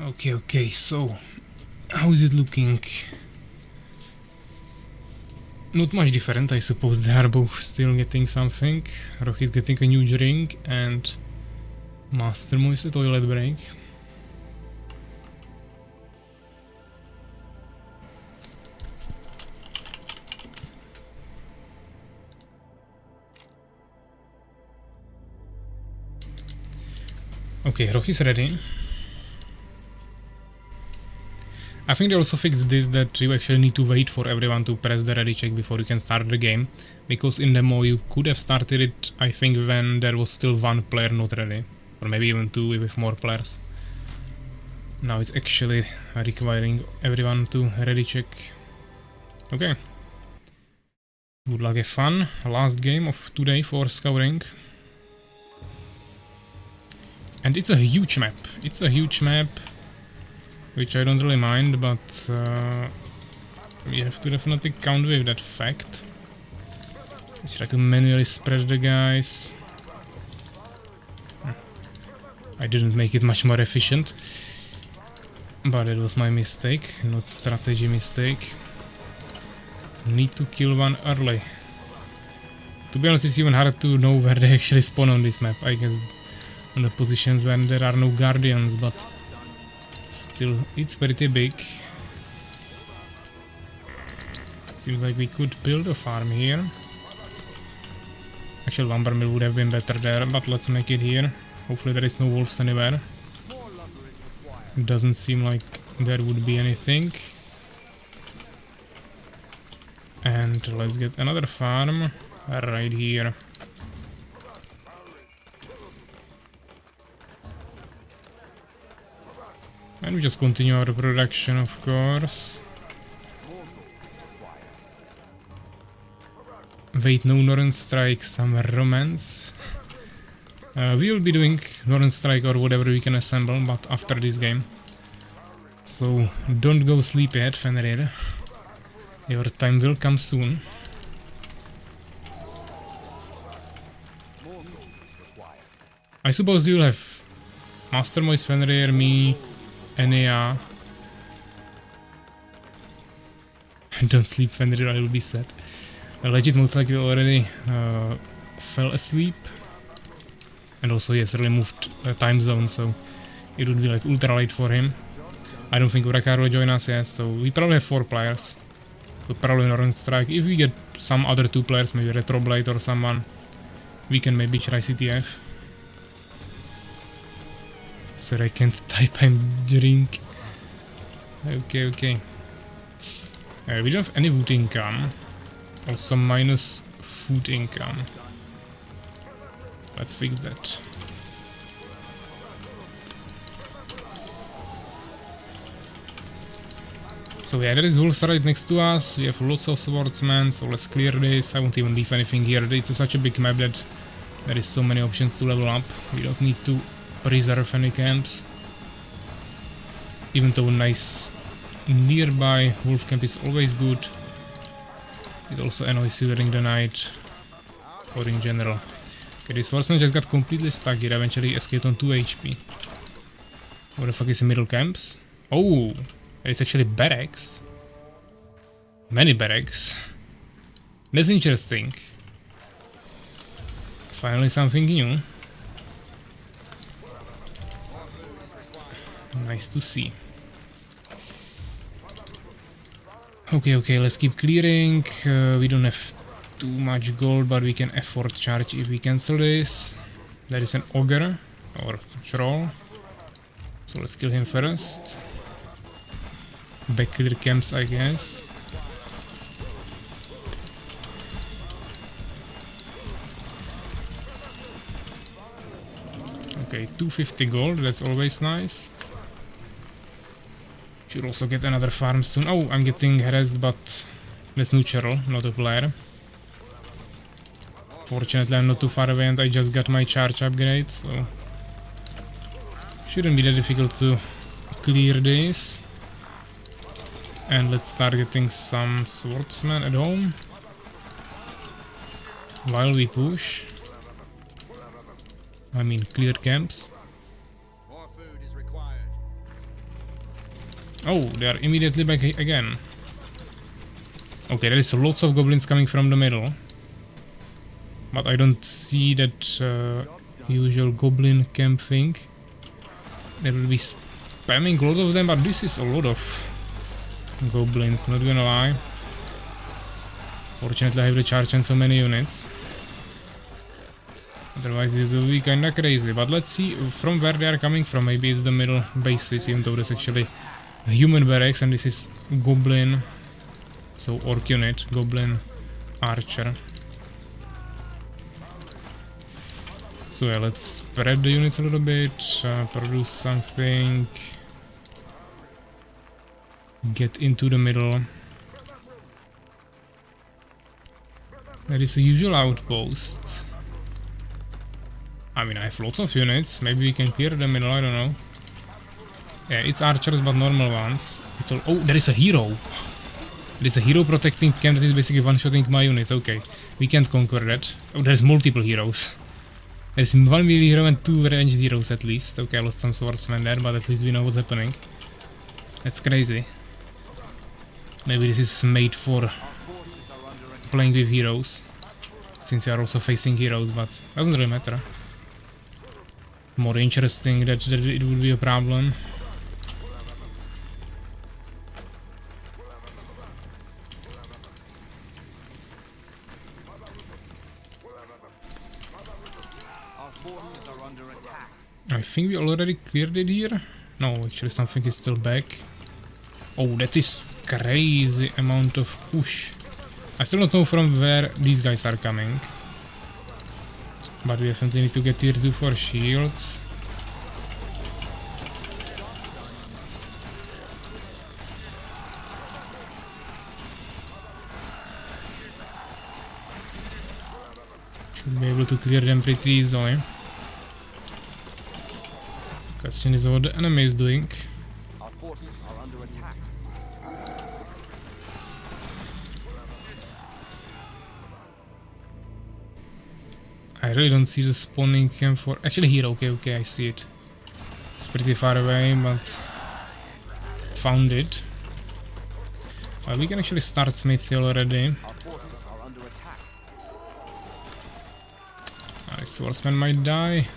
Okay, so how is it looking? Not much different, I suppose. They are both still getting something. Roch is getting a new ring and Mastermoist toilet break. Okay, Roch is ready. I think they also fixed this, that you actually need to wait for everyone to press the ready check before you can start the game. Because in demo you could have started it, I think, when there was still one player not ready. Or maybe even two with more players. Now it's actually requiring everyone to ready check. Okay. Good luck, have fun. Last game of today for Scouring. And it's a huge map. It's a huge map, which I don't really mind, but we have to definitely count with that fact. Let's try to manually spread the guys. I didn't make it much more efficient, but it was my mistake, not strategy mistake. Need to kill one early. To be honest, it's even hard to know where they actually spawn on this map. I guess on the positions when there are no guardians, but still, it's pretty big. Seems like we could build a farm here. Actually, lumber mill would have been better there, but let's make it here. Hopefully there is no wolves anywhere. It doesn't seem like there would be anything. And let's get another farm right here. And we just continue our production, of course. Wait, no Noran strike, some romance. We will be doing Noran strike or whatever we can assemble, but after this game. So don't go sleep yet, Fenrir. Your time will come soon. I suppose you'll have Mastermoist, Fenrir, me, Enea. Don't sleep, Fenrir, I will be sad. Legit most likely already fell asleep. And also he has really moved time zone, so it would be like ultra late for him. I don't think Urakar will join us yet, so we probably have 4 players. So probably Noran strike. If we get some other 2 players, maybe Retroblade or someone, we can maybe try CTF. So I can't type and drink. Okay, okay. We don't have any wood income. Also minus food income. Let's fix that. So yeah, there is wolves right next to us. We have lots of swordsmen, so let's clear this. I won't even leave anything here. It's such a big map that there is so many options to level up. We don't need to preserve any camps. Even though nice nearby wolf camp is always good, it also annoys you during the night or in general. Okay, this swordsman just got completely stuck here, eventually escaped on 2 HP. What the fuck is in middle camps? Oh, there is actually barracks. Many barracks. That's interesting. Finally something new. Nice to see. Okay, okay, let's keep clearing. We don't have too much gold, but we can afford charge if we cancel this. There is an ogre or troll, so let's kill him first. Back clear camps, I guess. Okay, 250 gold, that's always nice. Should also get another farm soon. Oh, I'm getting harassed, but that's neutral, not a player. Fortunately, I'm not too far away and I just got my charge upgrade, so shouldn't be that difficult to clear this. And let's start getting some swordsmen at home while we push. I mean, clear camps. Oh, they are immediately back again. Okay, there is lots of goblins coming from the middle. But I don't see that Usual goblin camp thing. They will be spamming a lot of them, but this is a lot of goblins, not gonna lie. Fortunately I have the charge and so many units. Otherwise this will be kinda crazy, but let's see from where they are coming from. Maybe it's the middle bases, even though there's actually a human barracks and this is goblin. So orc unit, goblin archer. So yeah, let's spread the units a little bit, produce something, get into the middle. There is a usual outpost. I mean, I have lots of units, maybe we can clear the middle, I don't know. Yeah, it's archers, but normal ones. It's all— oh, there is a hero! There is a hero protecting camp that is basically one-shotting my units, okay. We can't conquer that. Oh, there's multiple heroes. There's one melee hero and two ranged heroes at least. Okay, I lost some swordsmen there, but at least we know what's happening. That's crazy. Maybe this is made for playing with heroes, since you are also facing heroes, but doesn't really matter. More interesting that it would be a problem. I think we already cleared it here. No, actually something is still back. Oh, that is crazy amount of push. I still don't know from where these guys are coming. But we definitely need to get tier 2 for shields. Should be able to clear them pretty easily. Question is what the enemy is doing. Our forces are under attack. I really don't see the spawning camp for— actually here, okay, I see it. It's pretty far away, but found it. We can actually start Smithy already. Our forces are under attack. My swordsman might die.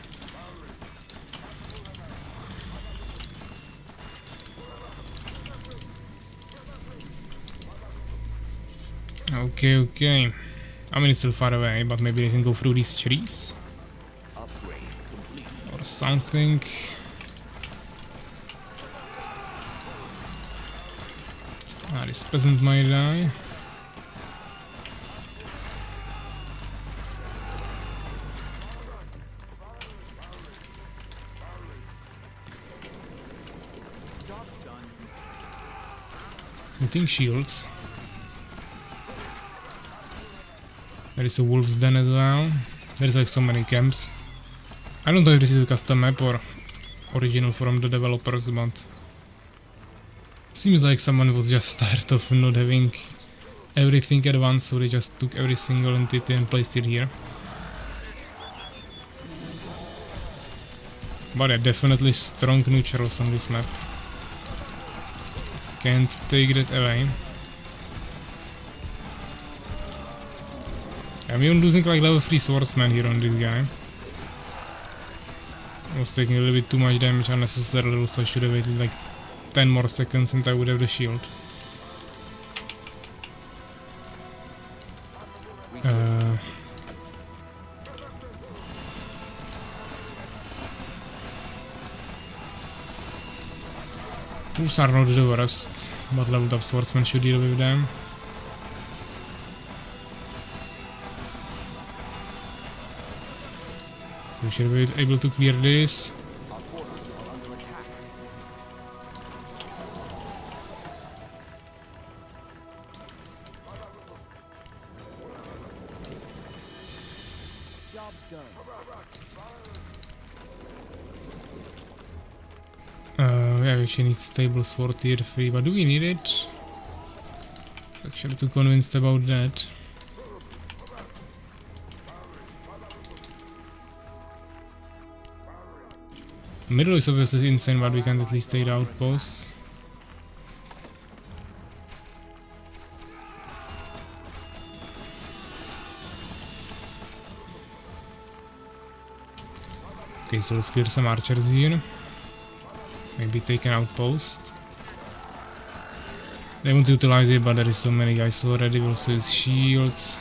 Okay. I mean, it's still far away, but maybe they can go through these trees. Upgrade complete. Or something. This peasant might die. Job's done. Hitting shields. There is a wolf's den as well. There's like so many camps. I don't know if this is a custom map or original from the developers, but seems like someone was just tired of not having everything at once, so they just took every single entity and placed it here. But yeah, definitely strong neutrals on this map. Can't take that away. I'm even losing like level 3 swordsman here on this guy. I was taking a little bit too much damage unnecessarily, so I should have waited like 10 more seconds and I would have the shield. Tools are not the worst, but leveled up swordsman should deal with them. So we should be able to clear this. Our forces are under attack. Job's done. Yeah, we actually need stables for tier 3, but do we need it? Actually too convinced about that. Middle is obviously insane, but we can at least take the outposts. Okay, so let's clear some archers here. Maybe take an outpost. They want to utilize it, but there is so many guys already. We'll also use shields.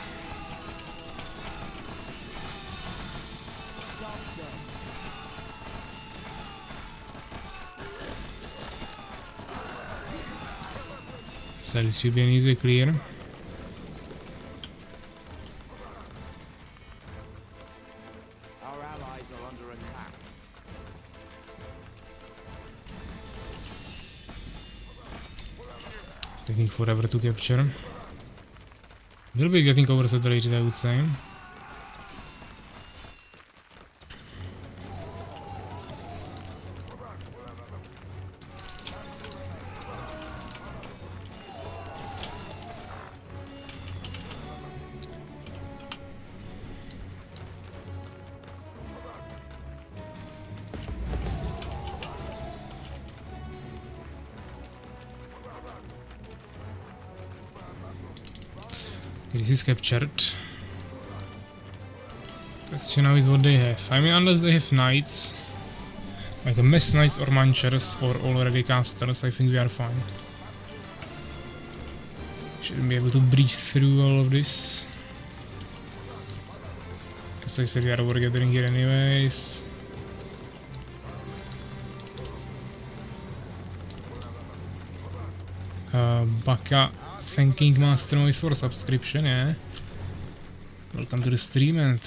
So this should be an easy clear. Our allies are under attack. Taking forever to capture. A little bit getting oversaturated, I would say. This is captured. Question now is what they have. I mean, unless they have knights, like a mess knights or munchers or already casters, I think we are fine. Shouldn't be able to breach through all of this. As I said, we are overgathering here anyways. Baka thanking Master Moist for subscription, yeah. Welcome to the stream and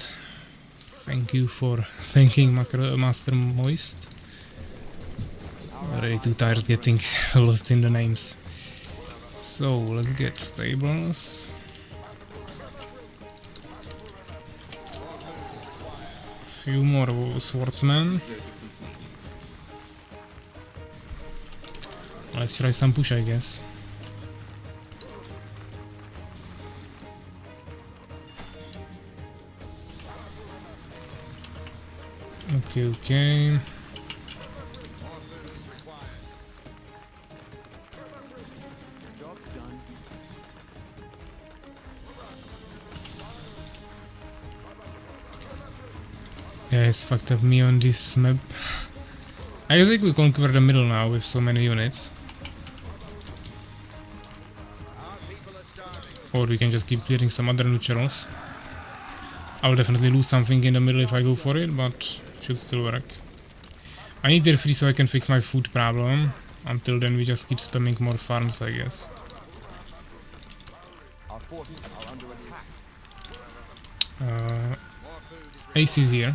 thank you for thanking Master Moist. Already too tired getting lost in the names. So let's get stables. Few more swordsmen. Let's try some push, I guess. Okay. Yeah, it's fucked up me on this map. I guess I could conquer the middle now with so many units. Or we can just keep clearing some other neutrals. I'll definitely lose something in the middle if I go for it, but should still work. I need tier 3 so I can fix my food problem. Until then we just keep spamming more farms, I guess. Our forces are under attack. Ace is here.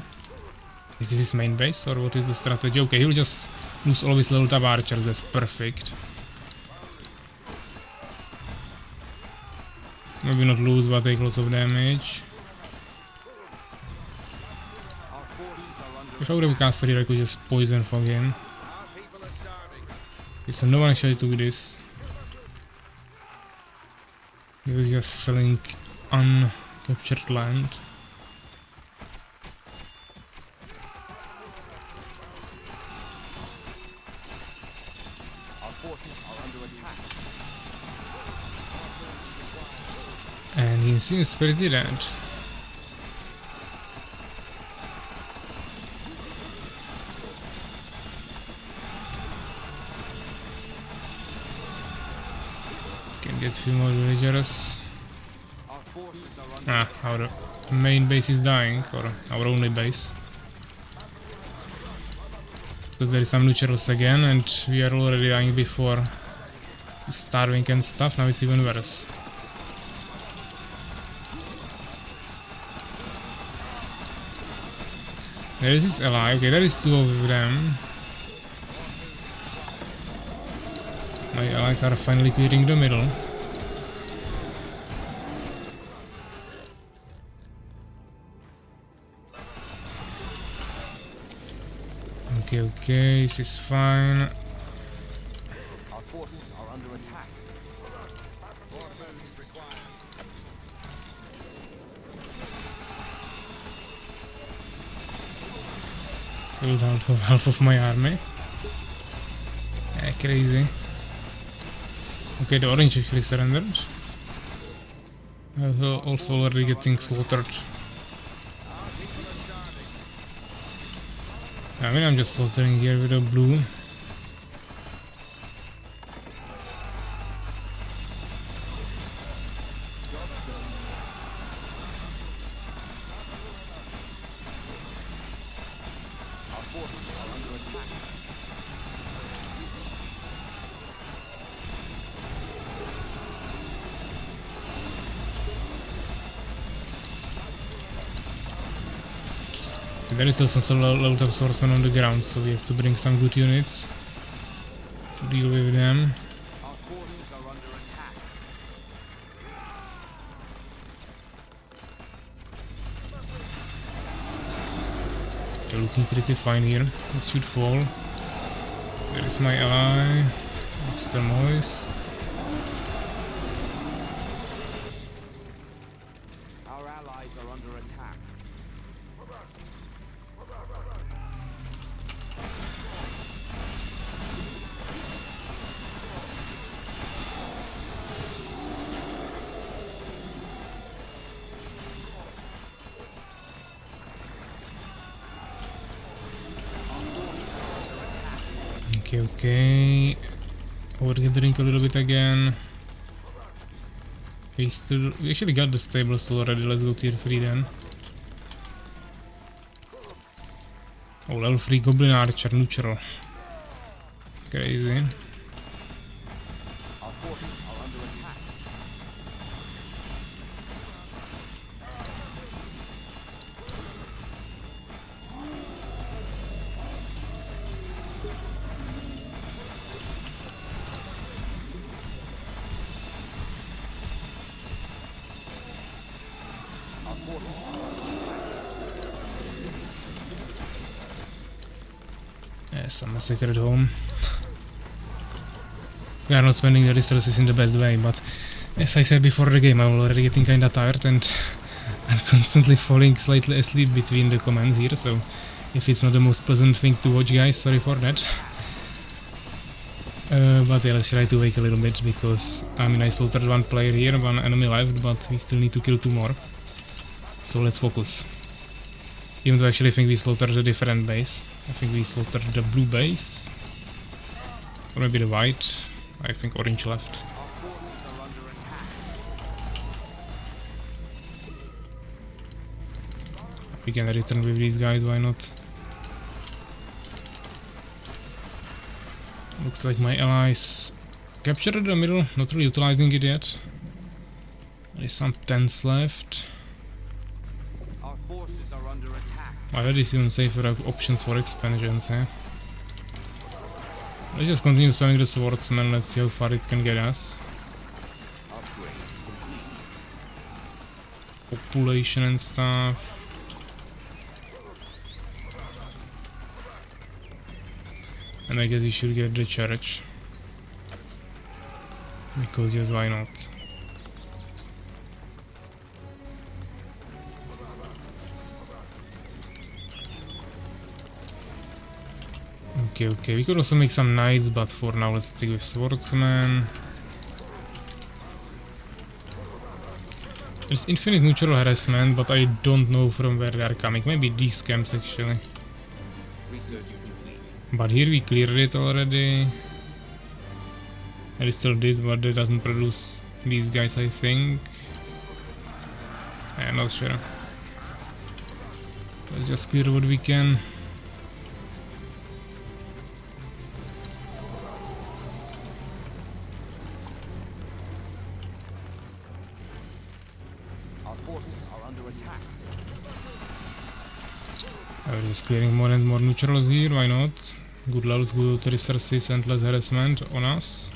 Is this his main base or what is the strategy? Okay, he'll just lose all his leveled up archers, that's perfect. Maybe not lose, but take lots of damage. If I would have casted here, I could just poison fog him. Okay, so no one actually took this. He was just selling uncaptured land. Our forces are under attack. And he seems pretty dead. Can get a few more villagers. Our forces are under Our main base is dying, or our only base. Because there is some neutrals again, and we are already dying before starving and stuff, now it's even worse. There is his ally, okay, there is two of them. My allies are finally clearing the middle. Okay, this is fine. Our forces are under attack. Killed half of my army. Yeah, crazy. Okay, the orange actually surrendered. Also already getting slaughtered. I mean, I'm just slaughtering here with a blue. Our forces are under attack. There is also a lot of swordsmen on the ground, so we have to bring some good units to deal with them. Our forces are under attack. They're looking pretty fine here. This should fall. There is my ally. Still moist. Our allies are under attack. Okay. Overgathering a little bit again. We actually got the stables already. Let's go tier 3 then. Oh, level 3 Goblin Archer, neutral. Crazy. Our forces are under attack. Our forces are under attack. Yes, I'm massacred at home. We are not spending the resources in the best way, but as I said before the game, I'm already getting kinda tired and I'm constantly falling slightly asleep between the commands here, so if it's not the most pleasant thing to watch, guys, sorry for that. But yeah, let's try to wake a little bit, because I mean I slaughtered one player here, one enemy left, but we still need to kill 2 more. So let's focus. Even though I actually think we slaughtered a different base. I think we slaughtered the blue base. Or maybe the white. I think orange left. Our forces are under attack. We can return with these guys, why not? Looks like my allies captured the middle, not really utilizing it yet. There is some tents left. Our forces are under attack. I had these even safer options for expansions, eh? Let's just continue spamming the swordsman, let's see how far it can get us. Upgrade complete. Population and stuff. And I guess we should get the church. Because yes, why not? Okay, we could also make some knights, but for now let's stick with swordsman. There's infinite neutral harassment, but I don't know from where they are coming. Maybe these camps actually. Research complete. But here we cleared it already. There is still this, but that doesn't produce these guys, I think. I'm not sure. Let's just clear what we can. Our forces are under attack. We're just clearing more and more neutrals here, why not? Good levels, good resources and less harassment on us.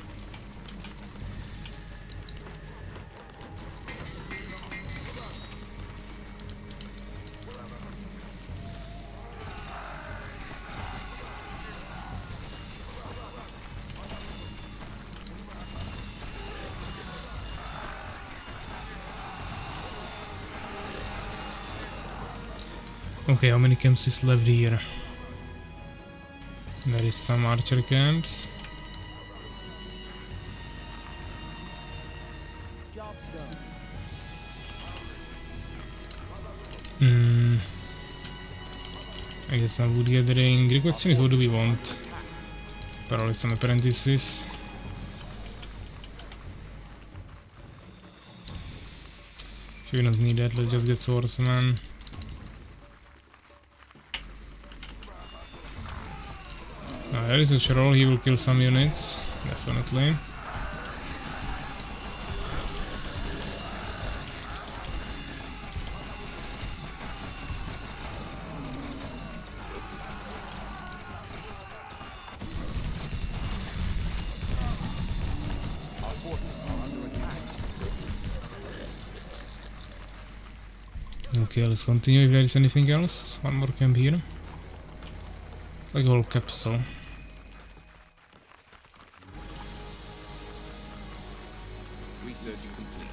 Okay, how many camps is left here? There is some archer camps. Job's done. I guess some wood gathering. The question is, what do we want? Probably some apprentices. We don't need that, let's just get swordsman. There is a troll, he will kill some units, definitely. Okay, let's continue if there is anything else. One more camp here. It's like a whole capsule. Research complete.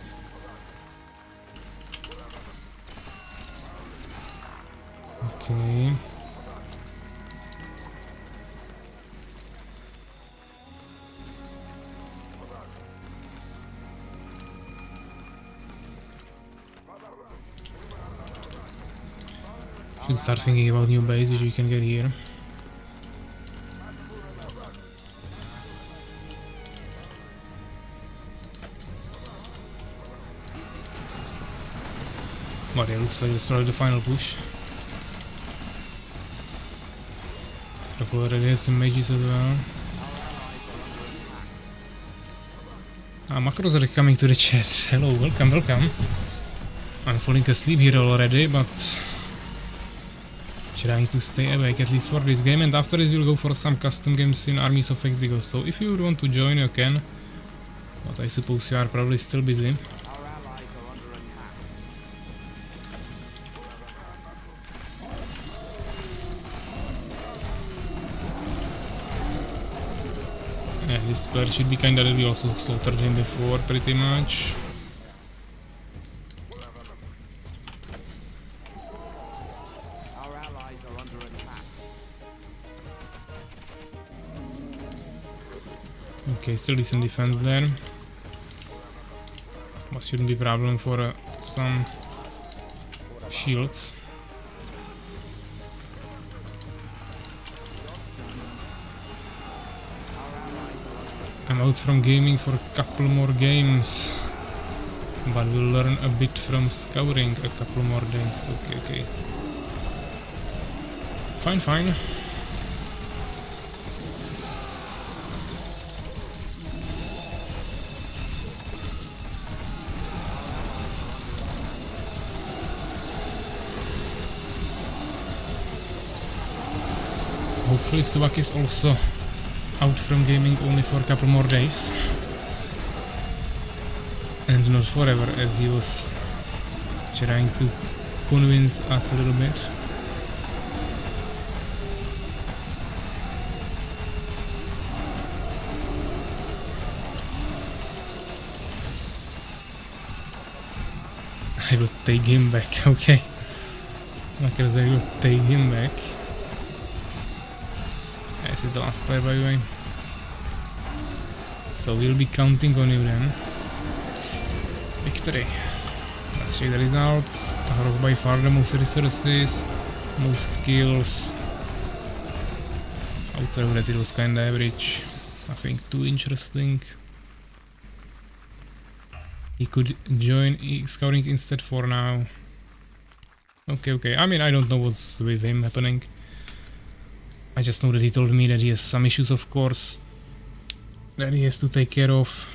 Okay. Should start thinking about new base which we can get here. But it looks like it's probably the final push. Trouble already has some mages as well. Macros are coming to the chat. Hello, welcome, welcome. I'm falling asleep here already, but trying to stay awake at least for this game, and after this we'll go for some custom games in Armies of Exigo, so if you would want to join you can, but I suppose you are probably still busy. Yeah, this player should be kinda dead, we also slaughtered him before pretty much. Okay, still decent defense there. But shouldn't be a problem for some shields. I'm out from gaming for a couple more games. But we'll learn a bit from scouring a couple more days. Okay, okay. Fine, fine. Hopefully Subak is also out from gaming only for a couple more days. And not forever, as he was trying to convince us a little bit. I will take him back, okay. Because I will take him back. This is the last player, by the way. So we'll be counting on you then. Victory. Let's check the results. Rock by far the most resources, most kills. Outside of that it was kinda average. Nothing too interesting. He could join Scouring instead for now. Okay, okay. I mean, I don't know what's with him happening. I just know that he told me that he has some issues, of course, that he has to take care of.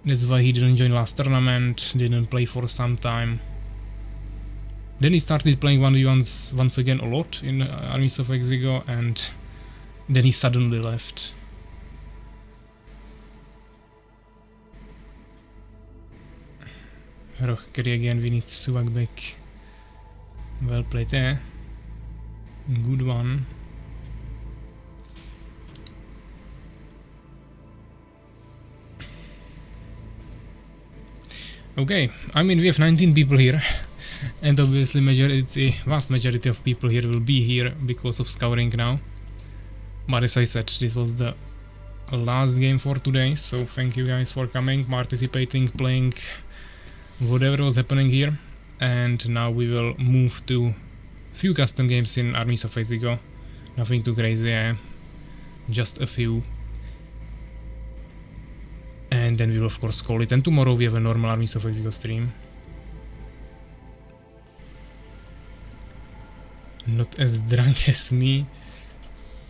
That's why he didn't join last tournament, didn't play for some time. Then he started playing 1v1s once again a lot in Armies of Exigo, and then he suddenly left. Rock carry again, we need Subak back. Well played, eh? Good one. Okay, I mean we have 19 people here, and obviously vast majority of people here will be here because of Scouring now. But as I said, this was the last game for today, so thank you guys for coming, participating, playing, whatever was happening here. And now we will move to Few custom games in Armies of Exigo. Nothing too crazy, just a few. And then we will of course call it. And tomorrow we have a normal Armies of Exigo stream. Not as drunk as me.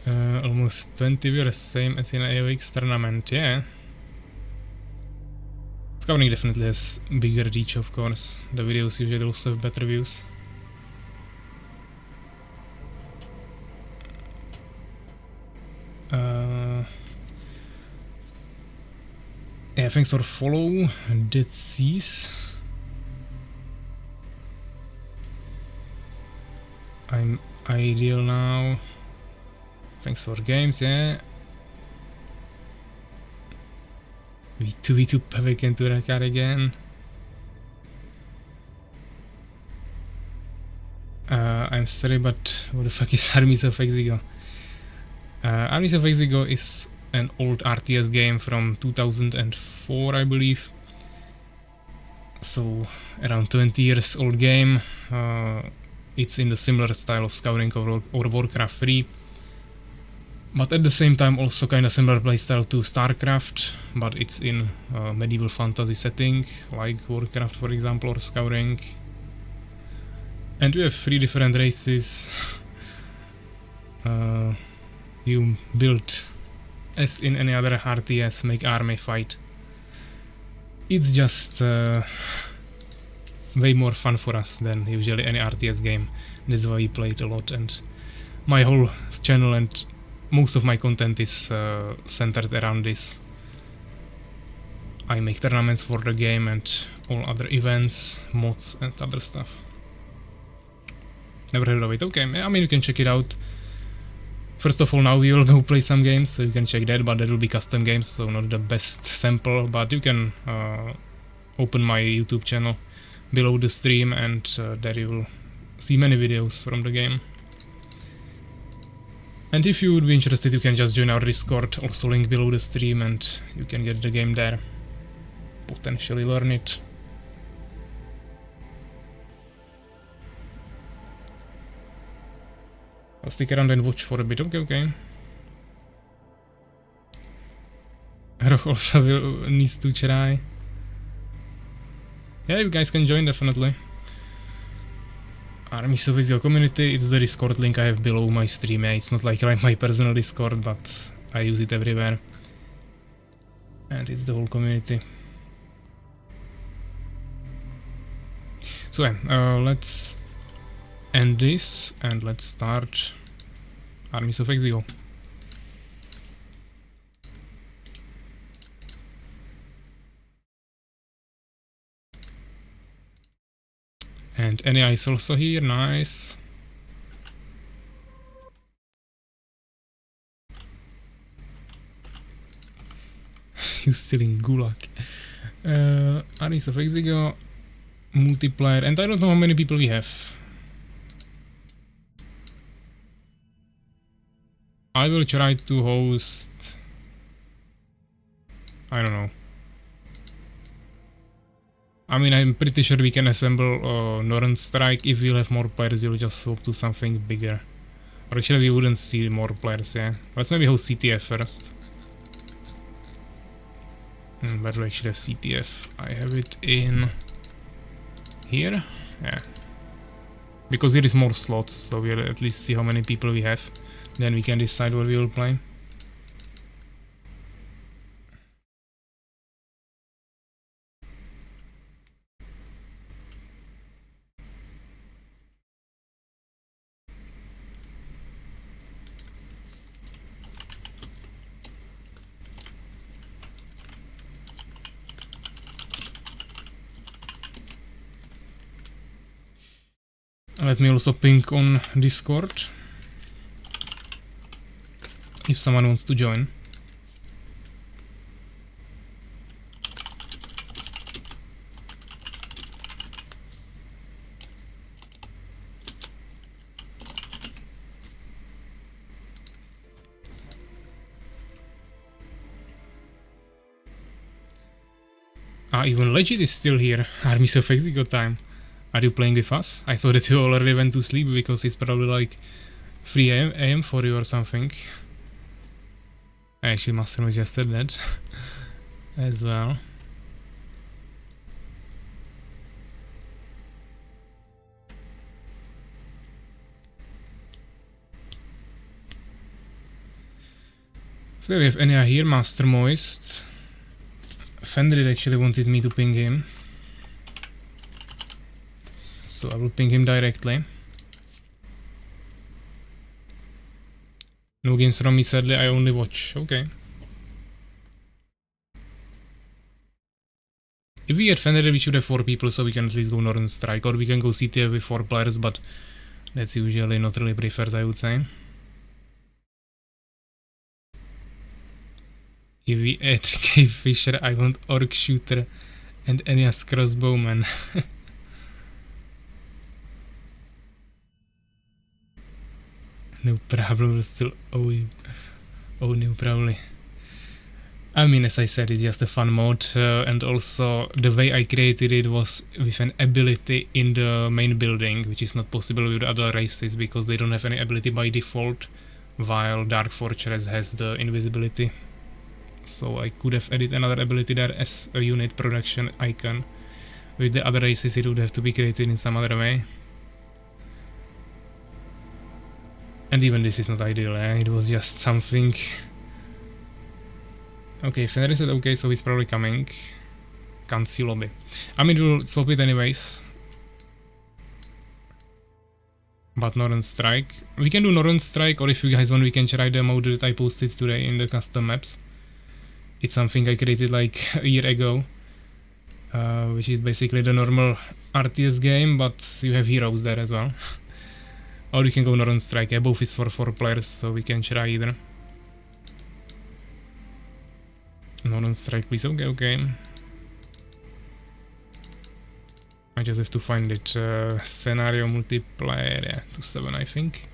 Almost 20 viewers, same as in AOX tournament, yeah. Scouring definitely has bigger reach, of course. The videos usually also have better views. Yeah, thanks for follow, Dead Seas. I'm ideal now. Thanks for games, yeah. V2 Pavik into Rakar again. I'm sorry, but what the fuck is Armies of Exigo? Armies of Exigo is an old RTS game from 2004, I believe. So, around 20 years old game. It's in the similar style of Scouring or Warcraft 3. But at the same time also kind of similar playstyle to StarCraft, but it's in medieval fantasy setting, like Warcraft for example, or Scouring. And we have 3 different races. You build, as in any other RTS, make army fight. It's just way more fun for us than usually any RTS game. That's why we play it a lot, and my whole channel and most of my content is centered around this. I make tournaments for the game and all other events, mods and other stuff. Never heard of it. Okay, I mean you can check it out. First of all, now we will go play some games, so you can check that, but that will be custom games, so not the best sample, but you can open my YouTube channel below the stream and there you will see many videos from the game. And if you would be interested, you can just join our Discord, also link below the stream, and you can get the game there. Potentially learn it. I'll stick around and watch for a bit, okay. Roch also needs to try. Yeah, you guys can join definitely. Armies of Exigo community, it's the Discord link I have below my stream. Yeah, it's not like my personal Discord, but I use it everywhere. And it's the whole community. So yeah, let's end this and let's start Armies of Exigo. And NEI is also here, nice. You still in Gulag. Armies of Exigo, multiplayer, and I don't know how many people we have. I will try to host... I don't know. I mean, I'm pretty sure we can assemble Noran strike. If we'll have more players, we'll just swap to something bigger. Or actually, we wouldn't see more players, yeah. Let's maybe host CTF first. Where do I actually have CTF? I have it in... here? Yeah. Because there is more slots, so we'll at least see how many people we have. Then we can decide what we will play. Let me also ping on Discord if someone wants to join. Ah, even Legit is still here. Armies of Exigo time. Are you playing with us? I thought that you already went to sleep because it's probably like 3 AM for you or something. Actually, Master was just said that as well. So we have Enya here, Master Moist. Fenrir actually wanted me to ping him. So I will ping him directly. No games from me, sadly, I only watch. Okay. If we get Fenrir, we should have 4 people, so we can at least go Noran Strike, or we can go CTF with 4 players, but that's usually not really preferred, I would say. If we add Cave Fisher, I want Orc Shooter and Enya's Crossbowman. No problem, we'll still owe you. Oh no, probably. I mean, as I said, it's just a fun mod, and also the way I created it was with an ability in the main building, which is not possible with other races because they don't have any ability by default, while Dark Fortress has the invisibility. So I could have added another ability there as a unit production icon. With the other races it would have to be created in some other way. And even this is not ideal, it was just something. Okay, Fenrir said okay, so he's probably coming. Can't see lobby. I mean, we'll swap it anyways. But Noran Strike. We can do Noran Strike, or if you guys want, we can try the mode that I posted today in the custom maps. It's something I created like a year ago, which is basically the normal RTS game, but you have heroes there as well. Or you can go Noran Strike, yeah, both is for 4 players, so we can try either. Noran Strike, please, okay. I just have to find it, scenario multiplayer, yeah, 2-7 I think.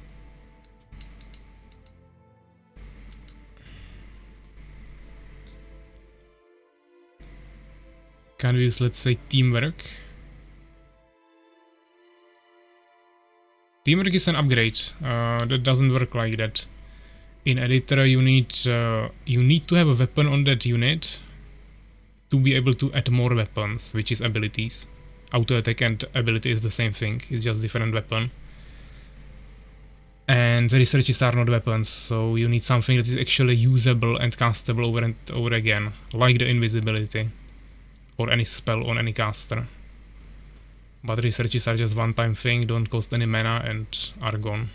Can we use, let's say, teamwork? Teamwork is an upgrade. That doesn't work like that. In editor, you need to have a weapon on that unit to be able to add more weapons, which is abilities. Auto attack and ability is the same thing. It's just different weapon. And the researches are not weapons, so you need something that is actually usable and castable over and over again, like the invisibility. Or any spell on any caster. But researches are just one-time thing, don't cost any mana and are gone.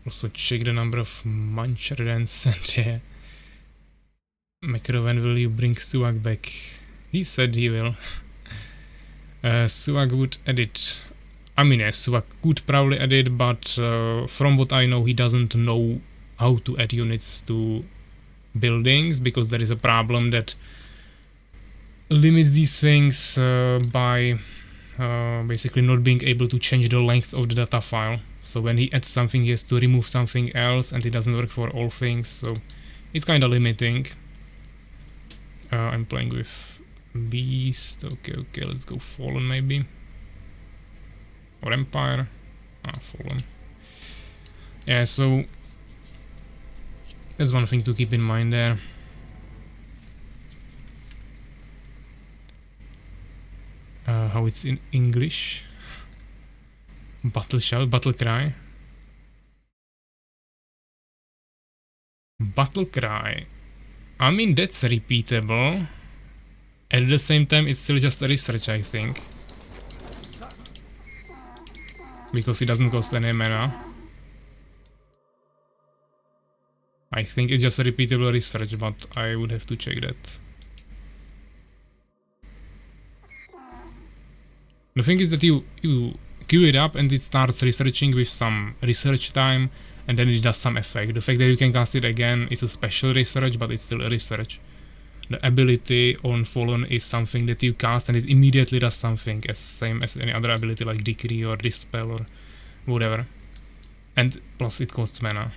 Also check the number of Muncher and sent, yeah. Macro, when will you bring Suag back? He said he will. Suag would edit. I mean, yeah, Suag could probably edit, but from what I know, he doesn't know how to add units to buildings, because there is a problem that limits these things by basically not being able to change the length of the data file. So when he adds something, he has to remove something else, and it doesn't work for all things, so it's kind of limiting. I'm playing with Beast. Okay, let's go Fallen maybe. Or Empire. Fallen. Yeah, so that's one thing to keep in mind there. How it's in English. Battle shout, battle cry. Battle cry. I mean, that's repeatable. At the same time, it's still just a research, I think. Because it doesn't cost any mana. I think it's just a repeatable research, but I would have to check that. The thing is that you queue it up and it starts researching with some research time, and then it does some effect. The fact that you can cast it again is a special research, but it's still a research. The ability on Fallen is something that you cast and it immediately does something, as same as any other ability like Decree or Dispel or whatever. And plus it costs mana.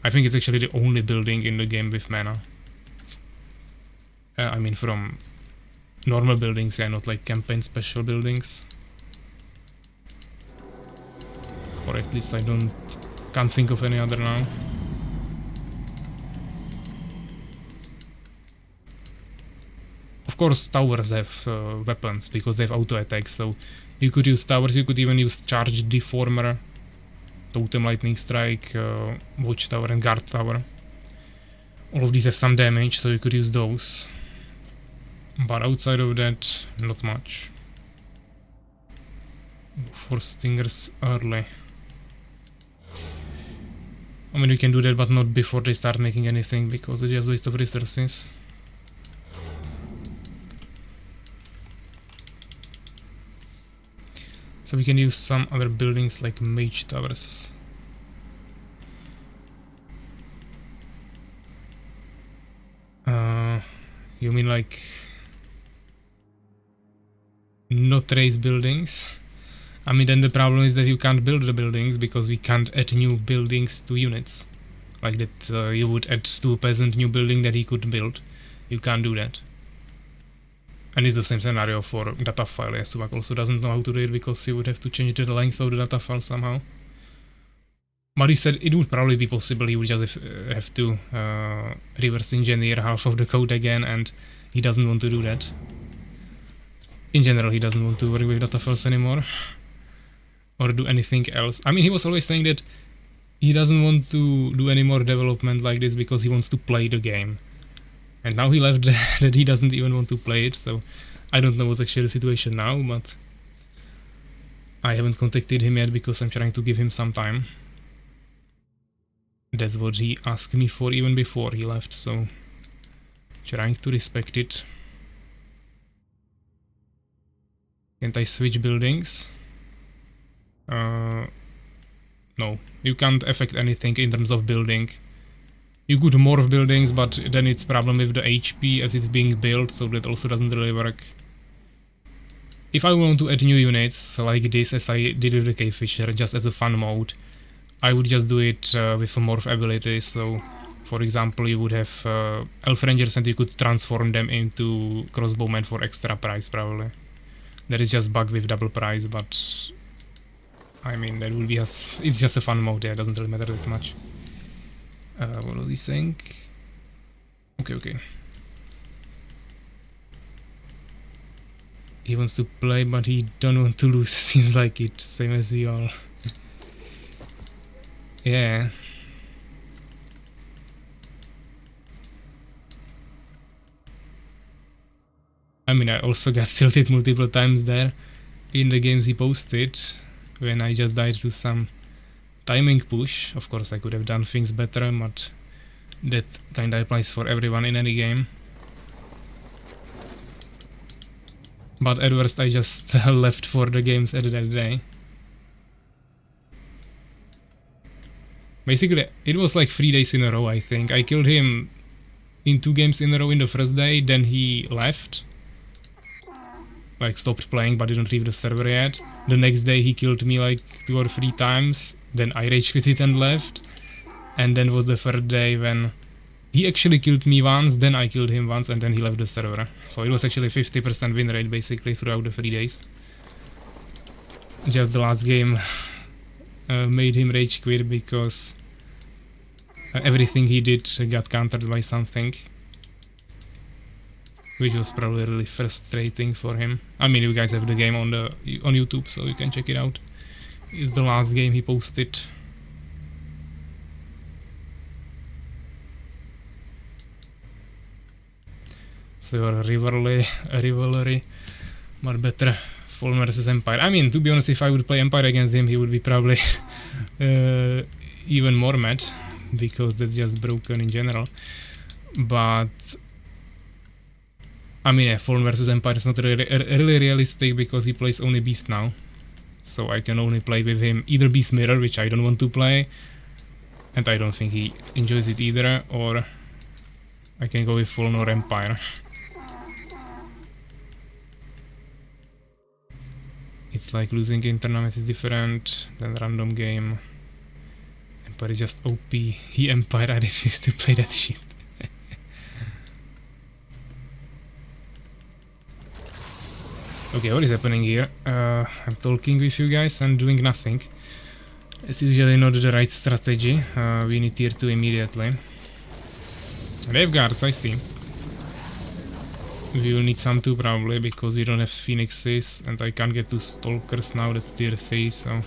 I think it's actually the only building in the game with mana. I mean from normal buildings, yeah, not like campaign special buildings. Or at least I can't think of any other now. Of course, towers have weapons because they have auto attacks, so you could use towers, you could even use charged deformer, totem lightning strike, watchtower and guard tower. All of these have some damage, so you could use those. But outside of that, not much. For stingers early. I mean, you can do that, but not before they start making anything, because it's just waste of resources. So we can use some other buildings like mage towers. You mean like not raise buildings? I mean, then the problem is that you can't build the buildings because we can't add new buildings to units. Like that you would add to a peasant new building that he could build. You can't do that. And it's the same scenario for data file. Yeah, Suvak also doesn't know how to do it because he would have to change the length of the data file somehow. But he said it would probably be possible. He would just have to reverse engineer half of the code again, and he doesn't want to do that. In general, he doesn't want to work with data files anymore. Or do anything else. I mean, he was always saying that he doesn't want to do any more development like this because he wants to play the game. And now he left that he doesn't even want to play it, so I don't know what's actually the situation now, but I haven't contacted him yet because I'm trying to give him some time. That's what he asked me for even before he left, so trying to respect it. Can't I switch buildings? No, you can't affect anything in terms of building. You could morph buildings, but then it's problem with the HP as it's being built, so that also doesn't really work. If I want to add new units like this, as I did with the Cave Fisher, just as a fun mode, I would just do it with a morph ability. So, for example, you would have Elf Rangers and you could transform them into crossbowmen for extra price, probably. That is just bug with double price, but I mean, that will be it's just a fun mode, yeah, it doesn't really matter that much. What was he saying? Okay. He wants to play, but he don't want to lose, seems like it, same as we all. Yeah. I mean, I also got tilted multiple times there in the games he posted when I just died to some timing push. Of course, I could have done things better, but that kinda applies for everyone in any game. But at worst, I just left for the games at that day. Basically, it was like 3 days in a row, I think. I killed him in 2 games in a row in the first day, then he left. Like, stopped playing, but didn't leave the server yet. The next day he killed me like 2 or 3 times, then I rage quitted and left. And then was the third day when he actually killed me once, then I killed him once, and then he left the server. So it was actually 50% win rate basically throughout the 3 days. Just the last game made him rage quit because everything he did got countered by something. Which was probably really frustrating for him. I mean, you guys have the game on YouTube, so you can check it out. It's the last game he posted. So a rivalry, but better Fallen versus Empire. I mean, to be honest, if I would play Empire against him, he would be probably even more mad, because that's just broken in general. But I mean, yeah, Fallen versus Empire is not really realistic because he plays only Beast now. So I can only play with him either Beast Mirror, which I don't want to play, and I don't think he enjoys it either, or I can go with Fallen or Empire. It's like losing in tournaments is different than random game. Empire is just OP. He Empire, I refuse to play that shit. Okay, what is happening here? I'm talking with you guys and doing nothing. It's usually not the right strategy. We need tier 2 immediately. They have guards, I see. We will need some too probably, because we don't have phoenixes and I can't get to stalkers now, that's tier 3, so...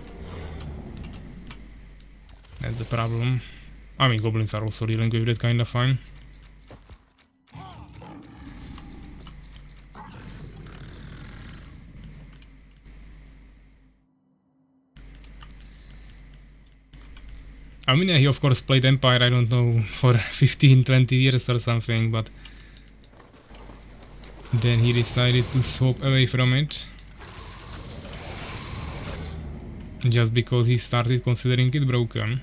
That's the problem. I mean, goblins are also dealing with that kinda fine. I mean, he of course played Empire, I don't know, for 15-20 years or something, but... Then he decided to swap away from it. Just because he started considering it broken.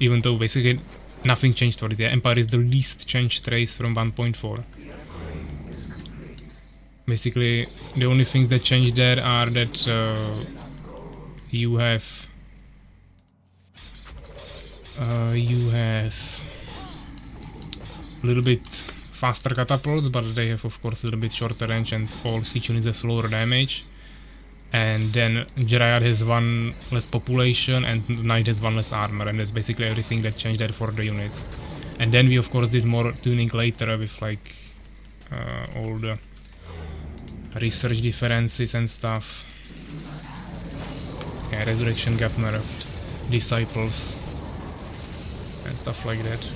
Even though basically nothing changed for it. Yeah, Empire is the least changed race from 1.4. Basically, the only things that changed there are that you have a little bit faster catapults, but they have of course a little bit shorter range and all siege units have lower damage. And then Gerard has one less population and Knight has one less armor, and that's basically everything that changed there for the units. And then we of course did more tuning later with like all the research differences and stuff. Yeah, Resurrection got nerfed, Disciples and stuff like that.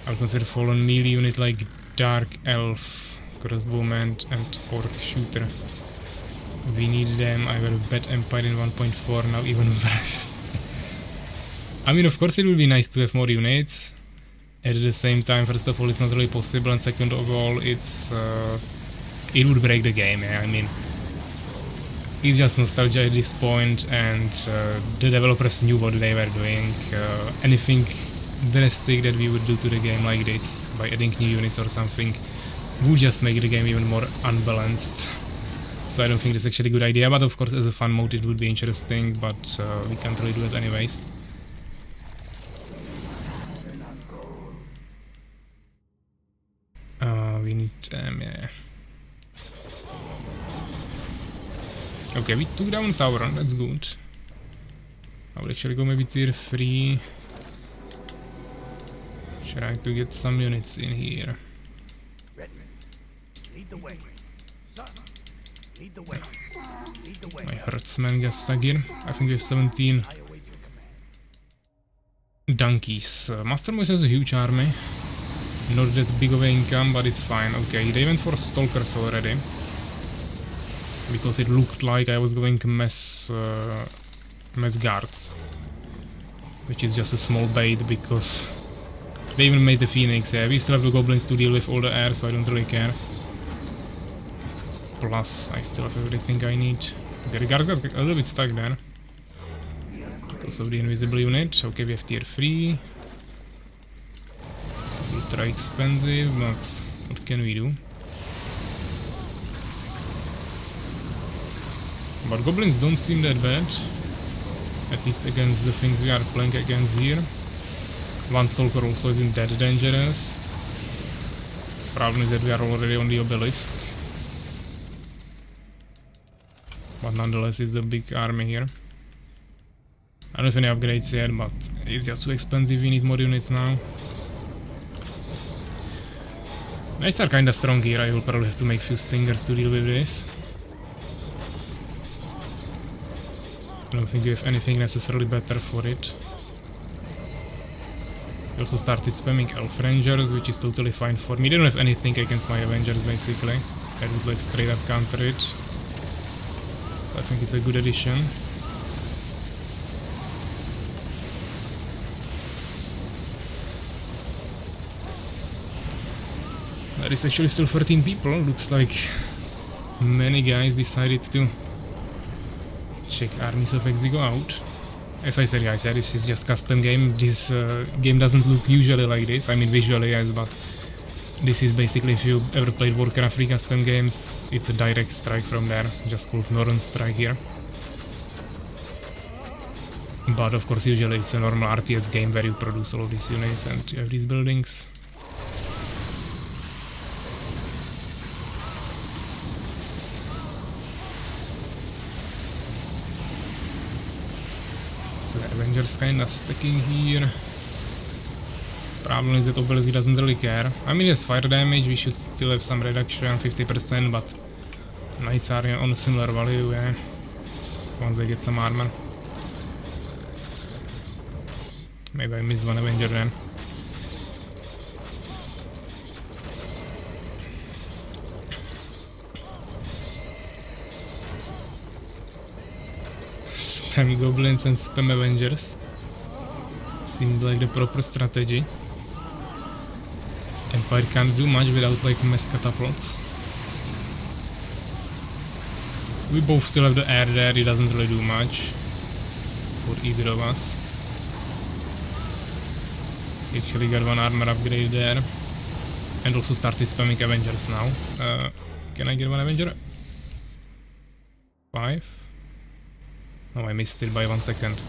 I would consider fallen melee unit like Dark Elf, Crossbowman and Orc Shooter. We need them. I will bet Empire in 1.4 now even worse. I mean, of course it would be nice to have more units. At the same time, first of all, it's not really possible, and second of all, it's it would break the game. Yeah? I mean, it's just nostalgia at this point, and the developers knew what they were doing. Anything drastic that we would do to the game like this, by adding new units or something, would just make the game even more unbalanced. So I don't think that's actually a good idea, but of course as a fun mode it would be interesting, but we can't really do it anyways. We need yeah. Okay, we took down Tauron, that's good. I would actually go maybe tier 3. Try to get some units in here. My herdsmen get stuck in. I think we have 17 donkeys. Master Moise has a huge army. Not that big of an income, but it's fine. Okay, they went for stalkers already. Because it looked like I was going to mass guards. Which is just a small bait, because they even made the Phoenix. Yeah, we still have the goblins to deal with all the air, so I don't really care. Plus, I still have everything I need. Okay, the guards got a little bit stuck there. Because of the invisible unit. Okay, we have tier 3. Ultra expensive, but what can we do? But goblins don't seem that bad. At least against the things we are playing against here. One stalker also isn't that dangerous. Problem is that we are already on the obelisk. But nonetheless, it's a big army here. I don't have any upgrades yet, but it's just too expensive. We need more units now. Knights are kinda strong here. I will probably have to make few stingers to deal with this. I don't think we have anything necessarily better for it. We also started spamming Elf Rangers, which is totally fine for me. They don't have anything against my Avengers, basically. I would like straight up counter it. So I think it's a good addition. There is actually still 13 people. Looks like many guys decided to check Armies of Exigo out. As I said, guys, yeah, this is just custom game. This game doesn't look usually like this. I mean, visually, yes, but this is basically, if you ever played Warcraft 3 custom games, it's a direct strike from there, just called Noran strike here. But of course, usually it's a normal RTS game where you produce all of these units and you have these buildings. Avengers kinda stacking here. Problem is that obviously doesn't really care. I mean, yes, fire damage, we should still have some reduction, 50%, but knights are on a similar value, yeah. Once they get some armor. Maybe I missed one Avenger then. Spam goblins and spam Avengers. Seems like the proper strategy. Empire can't do much without like mass catapults. We both still have the air there, it doesn't really do much for either of us. Actually got one armor upgrade there. And also started spamming Avengers now. Can I get one Avenger? 5? Oh, I missed it by 1 second.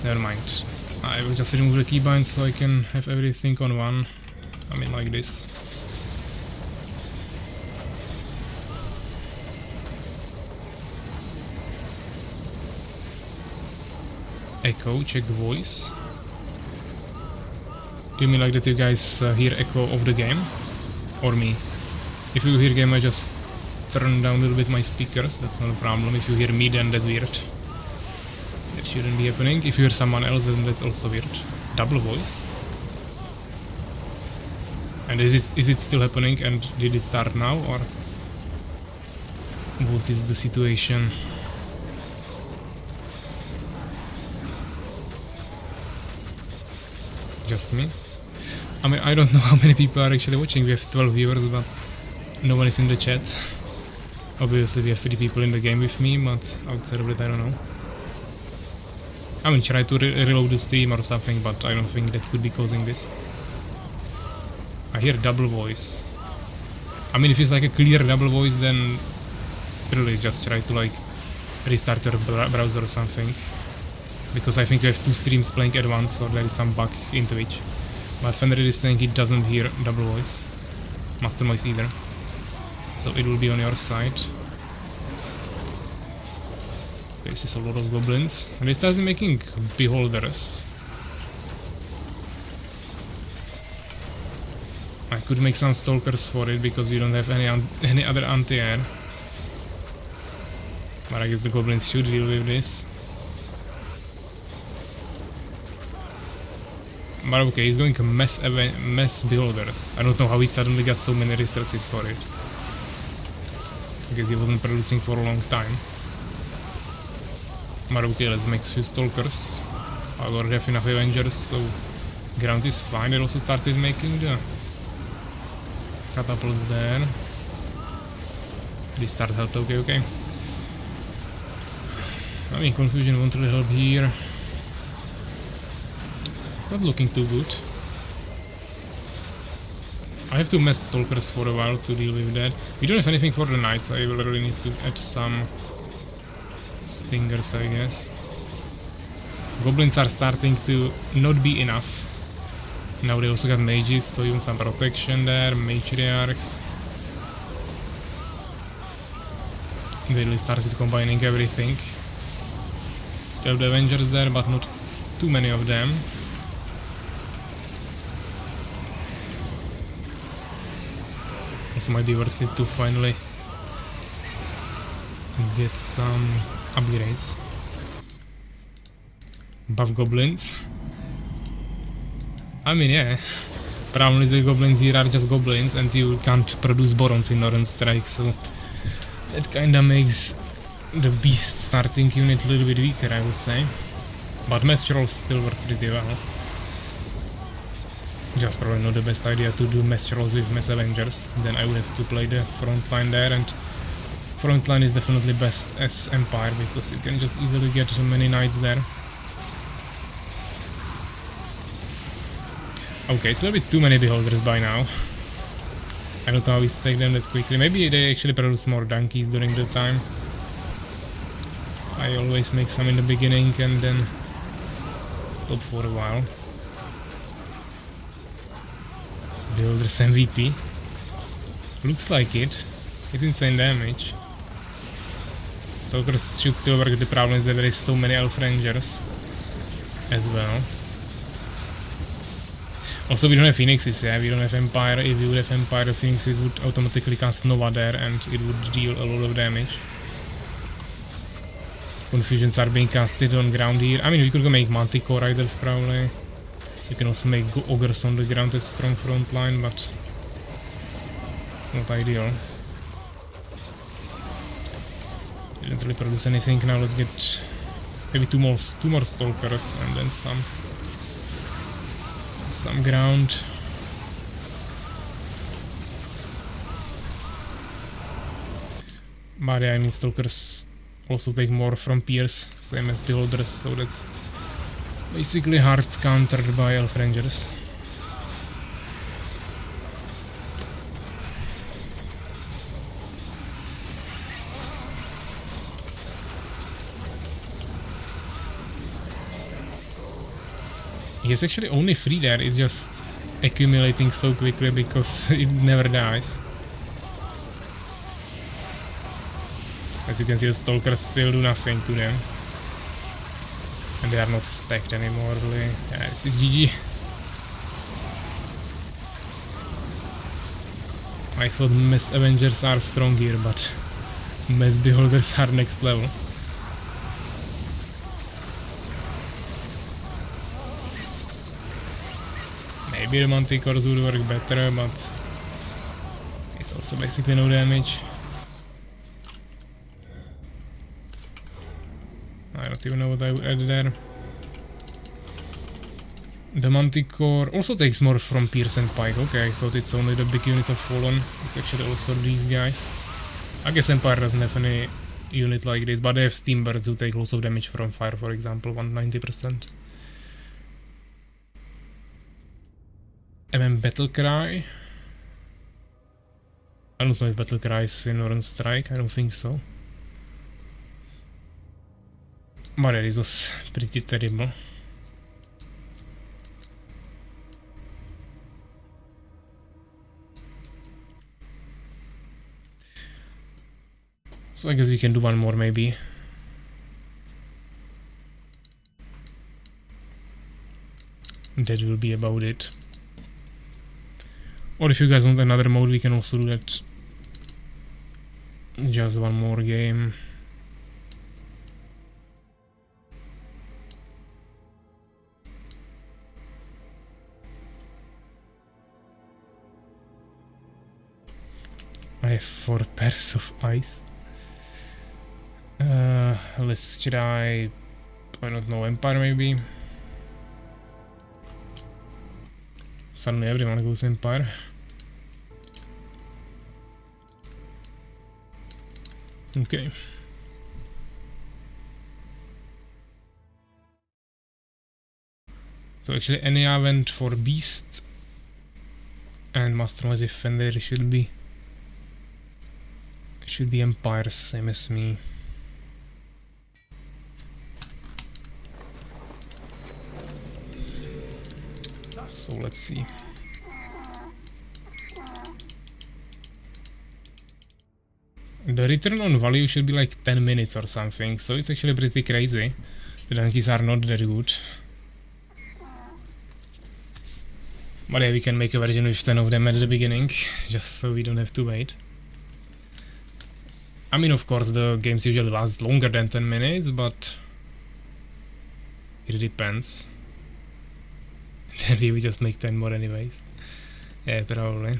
Never mind. I will just remove the keybinds so I can have everything on one. I mean like this. Echo, check voice. You mean like that you guys hear echo of the game? Or me? If you hear game I just turn down a little bit my speakers, that's not a problem. If you hear me then that's weird. That shouldn't be happening. If you hear someone else then that's also weird. Double voice? And is it still happening and did it start now or what is the situation? Just me? I mean, I don't know how many people are actually watching. We have 12 viewers, but no one is in the chat. Obviously we have 3 people in the game with me, but outside of it I don't know. I mean, try to reload the stream or something, but I don't think that could be causing this. I hear double voice. I mean, if it's like a clear double voice, then really just try to like restart your browser or something. Because I think we have 2 streams playing at once, or there is some bug in Twitch. But Fenrir is saying he doesn't hear double voice. Master voice either. So it will be on your side. This is a lot of goblins. And they started making beholders. I could make some stalkers for it because we don't have any other anti-air. But I guess the goblins should deal with this. But okay, he's going to mass beholders. I don't know how he suddenly got so many resources for it. I guess he wasn't producing for a long time. But okay, let's make a few stalkers. I already have enough Avengers, so ground is fine. I also started making the catapults there. This start helped, okay. I mean, confusion won't really help here. It's not looking too good. I have to mess stalkers for a while to deal with that. We don't have anything for the knights, I will really need to add some stingers, I guess. Goblins are starting to not be enough. Now they also got mages, so even some protection there, matriarchs. They really started combining everything. Still the Avengers there, but not too many of them. This might be worth it to finally get some upgrades. Buff goblins. I mean, yeah. Problem is the goblins here are just goblins and you can't produce Borons in Noran Strike, so that kinda makes the beast starting unit a little bit weaker, I would say. But mass trolls still work pretty well. Just probably not the best idea to do mass trolls with mass Avengers. Then I would have to play the front line there, and front line is definitely best as Empire because you can just easily get so many knights there. Okay, it's a little bit too many beholders by now. I don't know how we stack them that quickly. Maybe they actually produce more donkeys during the time. I always make some in the beginning and then stop for a while. Beholders MVP. Looks like it. It's insane damage. Stalkers should still work. The problem is that there is so many elf rangers. as well. Also, we don't have Phoenixes, yeah, we don't have Empire. If we would have Empire, the Phoenixes would automatically cast Nova there and it would deal a lot of damage. Confusions are being casted on ground here. I mean, we could go make Manticore Riders probably. You can also make Ogres on the ground as strong front line, but it's not ideal. Didn't really produce anything. Now let's get maybe two more Stalkers and then some ground. But yeah, I mean Stalkers also take more from Pierce, same as Beholders, so that's basically hard countered by Elf Rangers. He's actually only 3 there, it's just accumulating so quickly because it never dies. As you can see, the Stalkers still do nothing to them. And they are not stacked anymore, really. Yeah, this is GG. I thought Mass Avengers are strong here, but Mass Beholders are next level. Maybe the Manticores would work better, but it's also basically no damage. I don't even know what I would add there. The Manticore also takes more from Pierce and Pike. Okay, I thought it's only the big units of Fallen. It's actually also these guys. I guess Empire doesn't have any unit like this, but they have Steam Birds who take lots of damage from fire, for example, 190%. MM Battlecry. I don't know if Battlecry is in Noran Strike, I don't think so. But yeah, this was pretty terrible. So I guess we can do one more maybe. That will be about it. Or if you guys want another mode, we can also do that. Just one more game. I have 4 pairs of ice. Let's try, I don't know, Empire maybe. Suddenly everyone goes Empire. Okay. So actually Enya went for Beast and Mastermind Defender should be Empires, same as me. So let's see. The return on value should be like 10 minutes or something, so it's actually pretty crazy. The donkeys are not that good. But yeah, we can make a version with 10 of them at the beginning, just so we don't have to wait. I mean, of course, the games usually last longer than 10 minutes, but it depends. Then we just make 10 more anyways. Yeah, probably.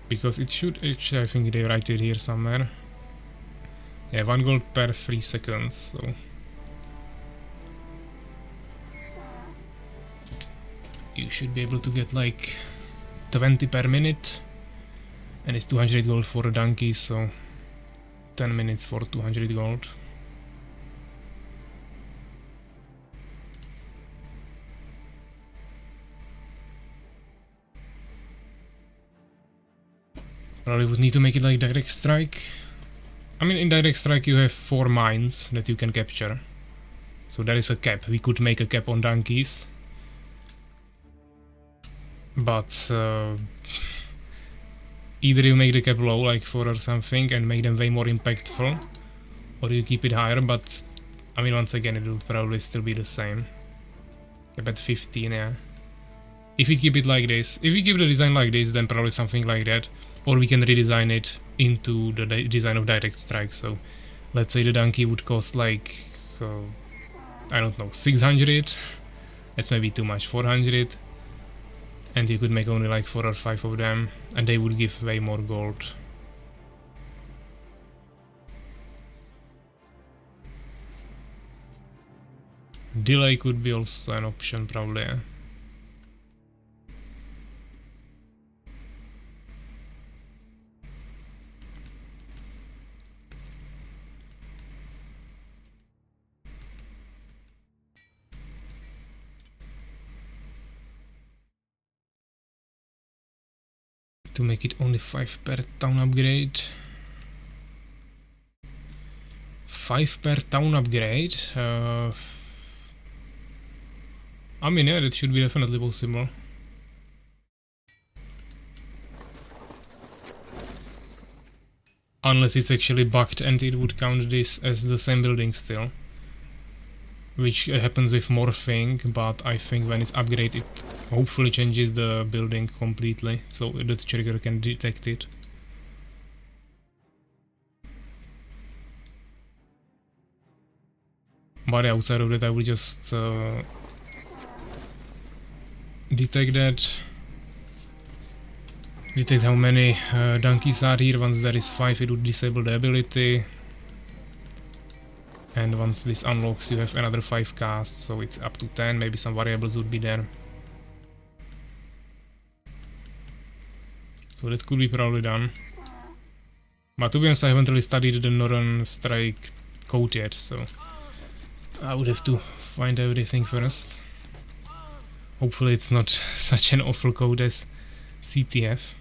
Because it should actually, I think they write it here somewhere. Yeah, 1 gold per 3 seconds, so... You should be able to get like 20 per minute. And it's 200 gold for a donkey, so 10 minutes for 200 gold. Probably would need to make it like direct strike. I mean, in direct strike you have 4 mines that you can capture. So there is a cap. We could make a cap on donkeys. But either you make the cap low, like 4 or something, and make them way more impactful, or you keep it higher, but I mean, once again, it will probably still be the same. Cap at 15, yeah. If we keep it like this, if we keep the design like this, then probably something like that, or we can redesign it into the design of direct strike. So let's say the donkey would cost like, I don't know, 600. That's maybe too much, 400. And you could make only like 4 or 5 of them, and they would give way more gold. Delay could be also an option, probably. Yeah. To make it only 5 per town upgrade. 5 per town upgrade. I mean, yeah, that should be definitely possible. Unless it's actually bugged and it would count this as the same building still. Which happens with morphing, but I think when it's upgraded it hopefully changes the building completely, so the trigger can detect it. But outside of that I will just detect that. Detect how many donkeys are here. Once there is 5 it would disable the ability. And once this unlocks you have another 5 casts, so it's up to 10, maybe some variables would be there. So that could be probably done. But to be honest, I haven't really studied the Noran strike code yet, so I would have to find everything first. Hopefully it's not such an awful code as CTF.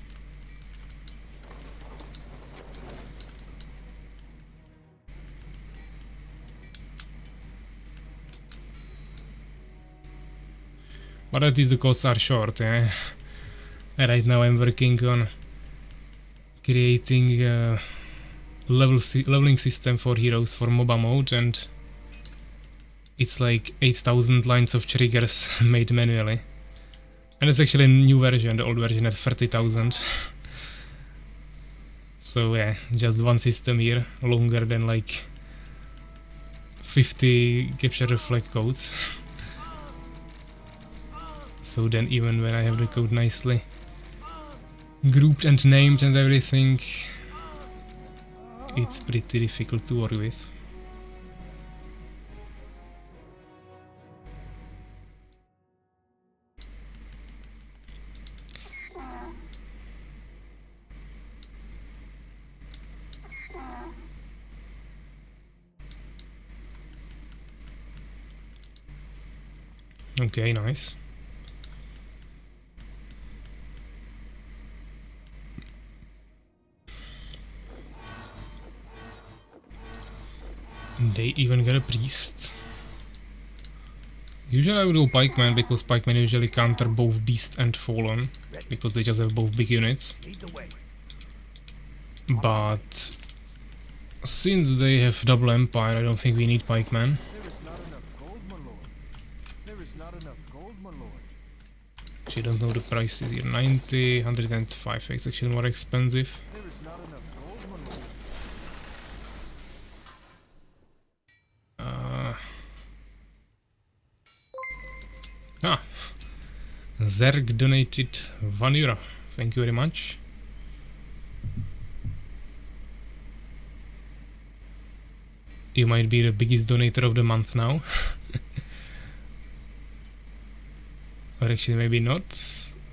But at least the codes are short, eh? Right now I'm working on creating a leveling system for heroes for MOBA mode, and it's like 8,000 lines of triggers made manually. And it's actually a new version, the old version had 30,000. So yeah, just one system here, longer than like 50 capture the flag codes. So then even when I have the code nicely grouped and named and everything, it's pretty difficult to work with. Okay, nice. They even get a priest. Usually I would go pikeman because pikemen usually counter both beast and fallen, because they just have both big units. But since they have double empire, I don't think we need pikemen. Actually, I don't know the prices here. 90, 105, it's actually more expensive. Zerg donated €1. Thank you very much. You might be the biggest donator of the month now. Or actually maybe not.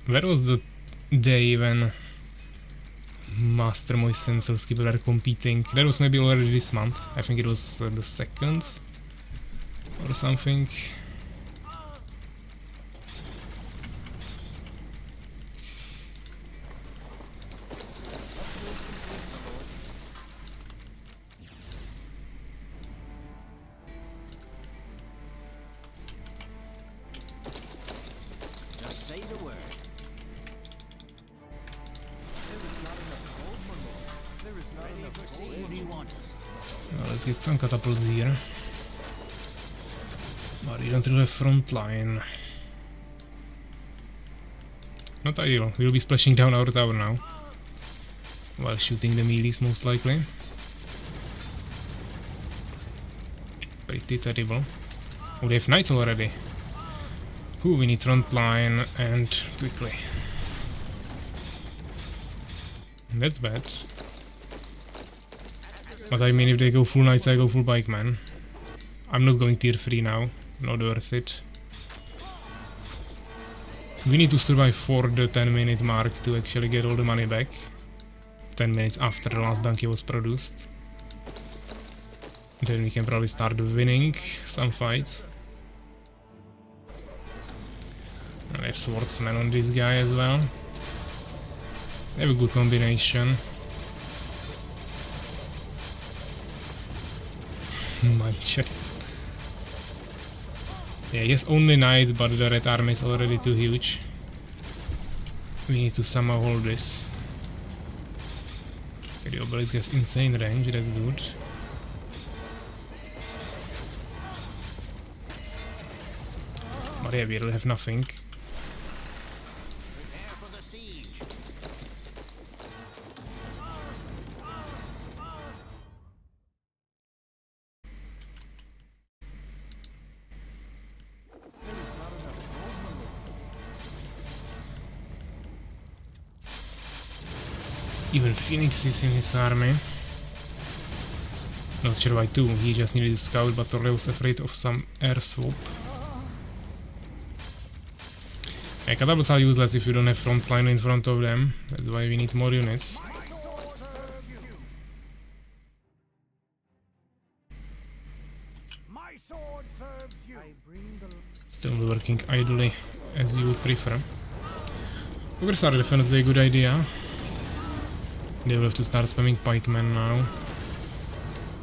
Where was the day when Master Moist and Selskipper were competing? That was maybe already this month. I think it was the 2nd or something. let's get some catapults here. But we don't really have front line. Not ideal. We'll be splashing down our tower now. While shooting the melees most likely. Pretty terrible. Oh, they have knights already. Ooh, we need front line and quickly. That's bad. But I mean, if they go full knights, I go full pikeman. I'm not going tier 3 now. Not worth it. We need to survive for the 10-minute mark to actually get all the money back. 10 minutes after the last donkey was produced. Then we can probably start winning some fights. I have swordsman on this guy as well. They have a good combination. My shit. Yeah, yes, only knights, but the red army is already too huge. We need to somehow hold this. Okay, the obelisk has insane range, that's good. But yeah, we really have nothing. Even Phoenix is in his army. Not sure why too, he just needed a scout, but Torre was afraid of some air swap. Yeah, catapults are useless if you don't have front line in front of them, that's why we need more units. Still working idly, as you would prefer. Ogres are definitely a good idea. They will have to start spamming pikemen now.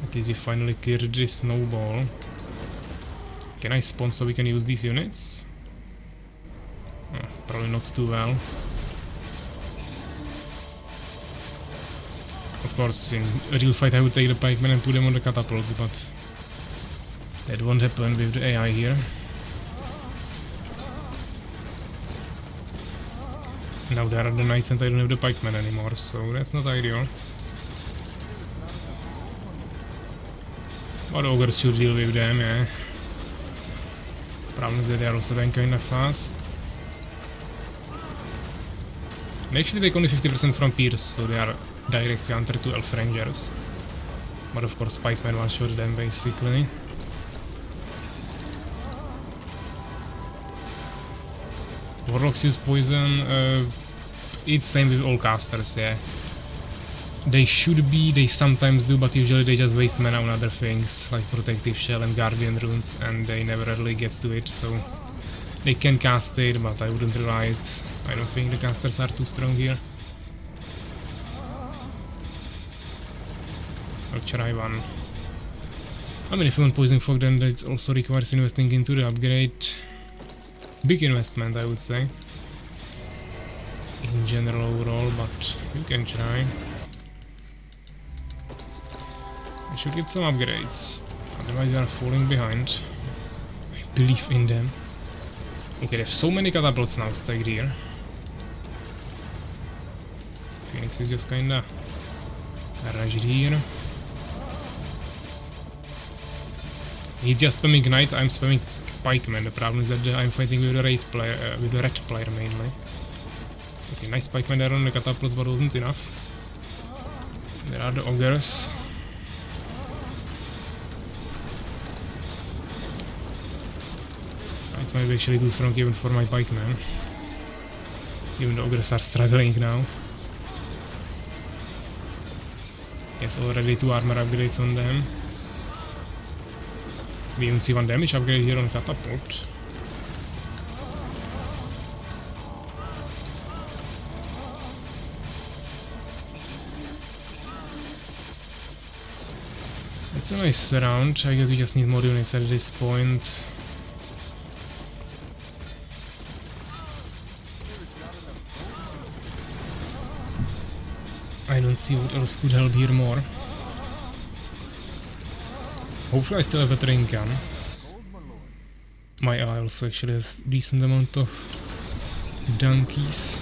At least we finally cleared this snowball. Can I spawn so we can use these units? Oh, probably not too well. Of course, in a real fight I would take the pikemen and put them on the catapults, but that won't happen with the AI here. Now there are the knights and I don't have the pikemen anymore, so that's not ideal. But ogres should deal with them, yeah. Problem is that they are also then kinda fast. They actually take only 50% from Pierce, so they are direct counter to Elf Rangers. But of course pikemen one-shot them basically. Warlocks use poison, it's same with all casters, yeah. They should be, they sometimes do, but usually they just waste mana on other things, like Protective Shell and Guardian Runes, and they never really get to it, so... They can cast it, but I wouldn't rely it. I don't think the casters are too strong here. I'll try one. I mean, if you want Poison Fog, then that also requires investing into the upgrade. Big investment, I would say. In general overall, but you can try. I should get some upgrades, otherwise they are falling behind. I believe in them. Okay, they have so many catapults now stacked here. Phoenix is just kinda rushed here. He's just spamming knights, I'm spamming pikemen. The problem is that I'm fighting with the red player mainly. Okay, nice pikemen there on the catapults, but wasn't enough. There are the ogres. It might be actually too strong even for my pikemen. Even the ogres are struggling now. Yes, already 2 armor upgrades on them. We even see 1 damage upgrade here on catapult. It's a nice round. I guess we just need more units at this point. I don't see what else could help here more. Hopefully I still have a train gun. My eye also actually has decent amount of donkeys.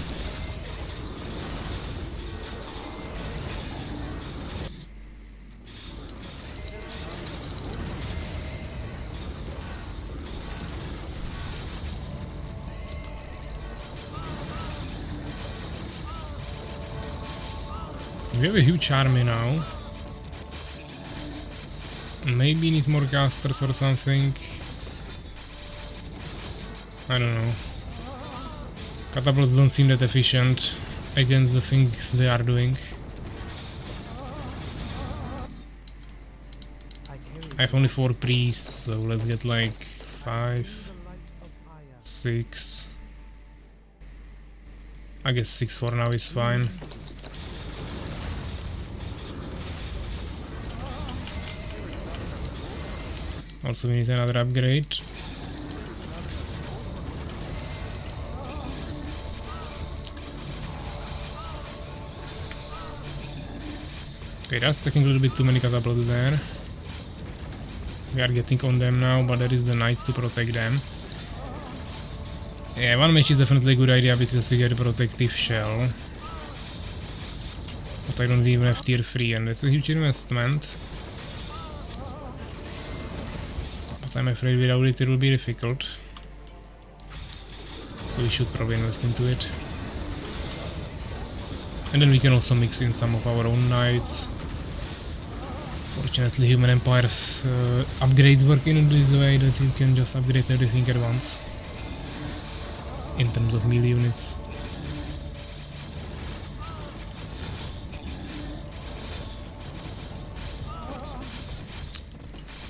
We have a huge army now. Maybe need more casters or something. I don't know. Catapults don't seem that efficient against the things they are doing. I have only 4 priests, so let's get like 5, 6. I guess 6 for now is fine. Also, we need another upgrade. Okay, that's taking a little bit too many catapults there. We are getting on them now, but there is the knights to protect them. Yeah, one match is definitely a good idea because you get a protective shell. But I don't even have tier 3 and that's a huge investment. I'm afraid without it will be difficult. So we should probably invest into it. And then we can also mix in some of our own knights. Fortunately, Human Empire's upgrades work in this way that you can just upgrade everything at once. In terms of melee units.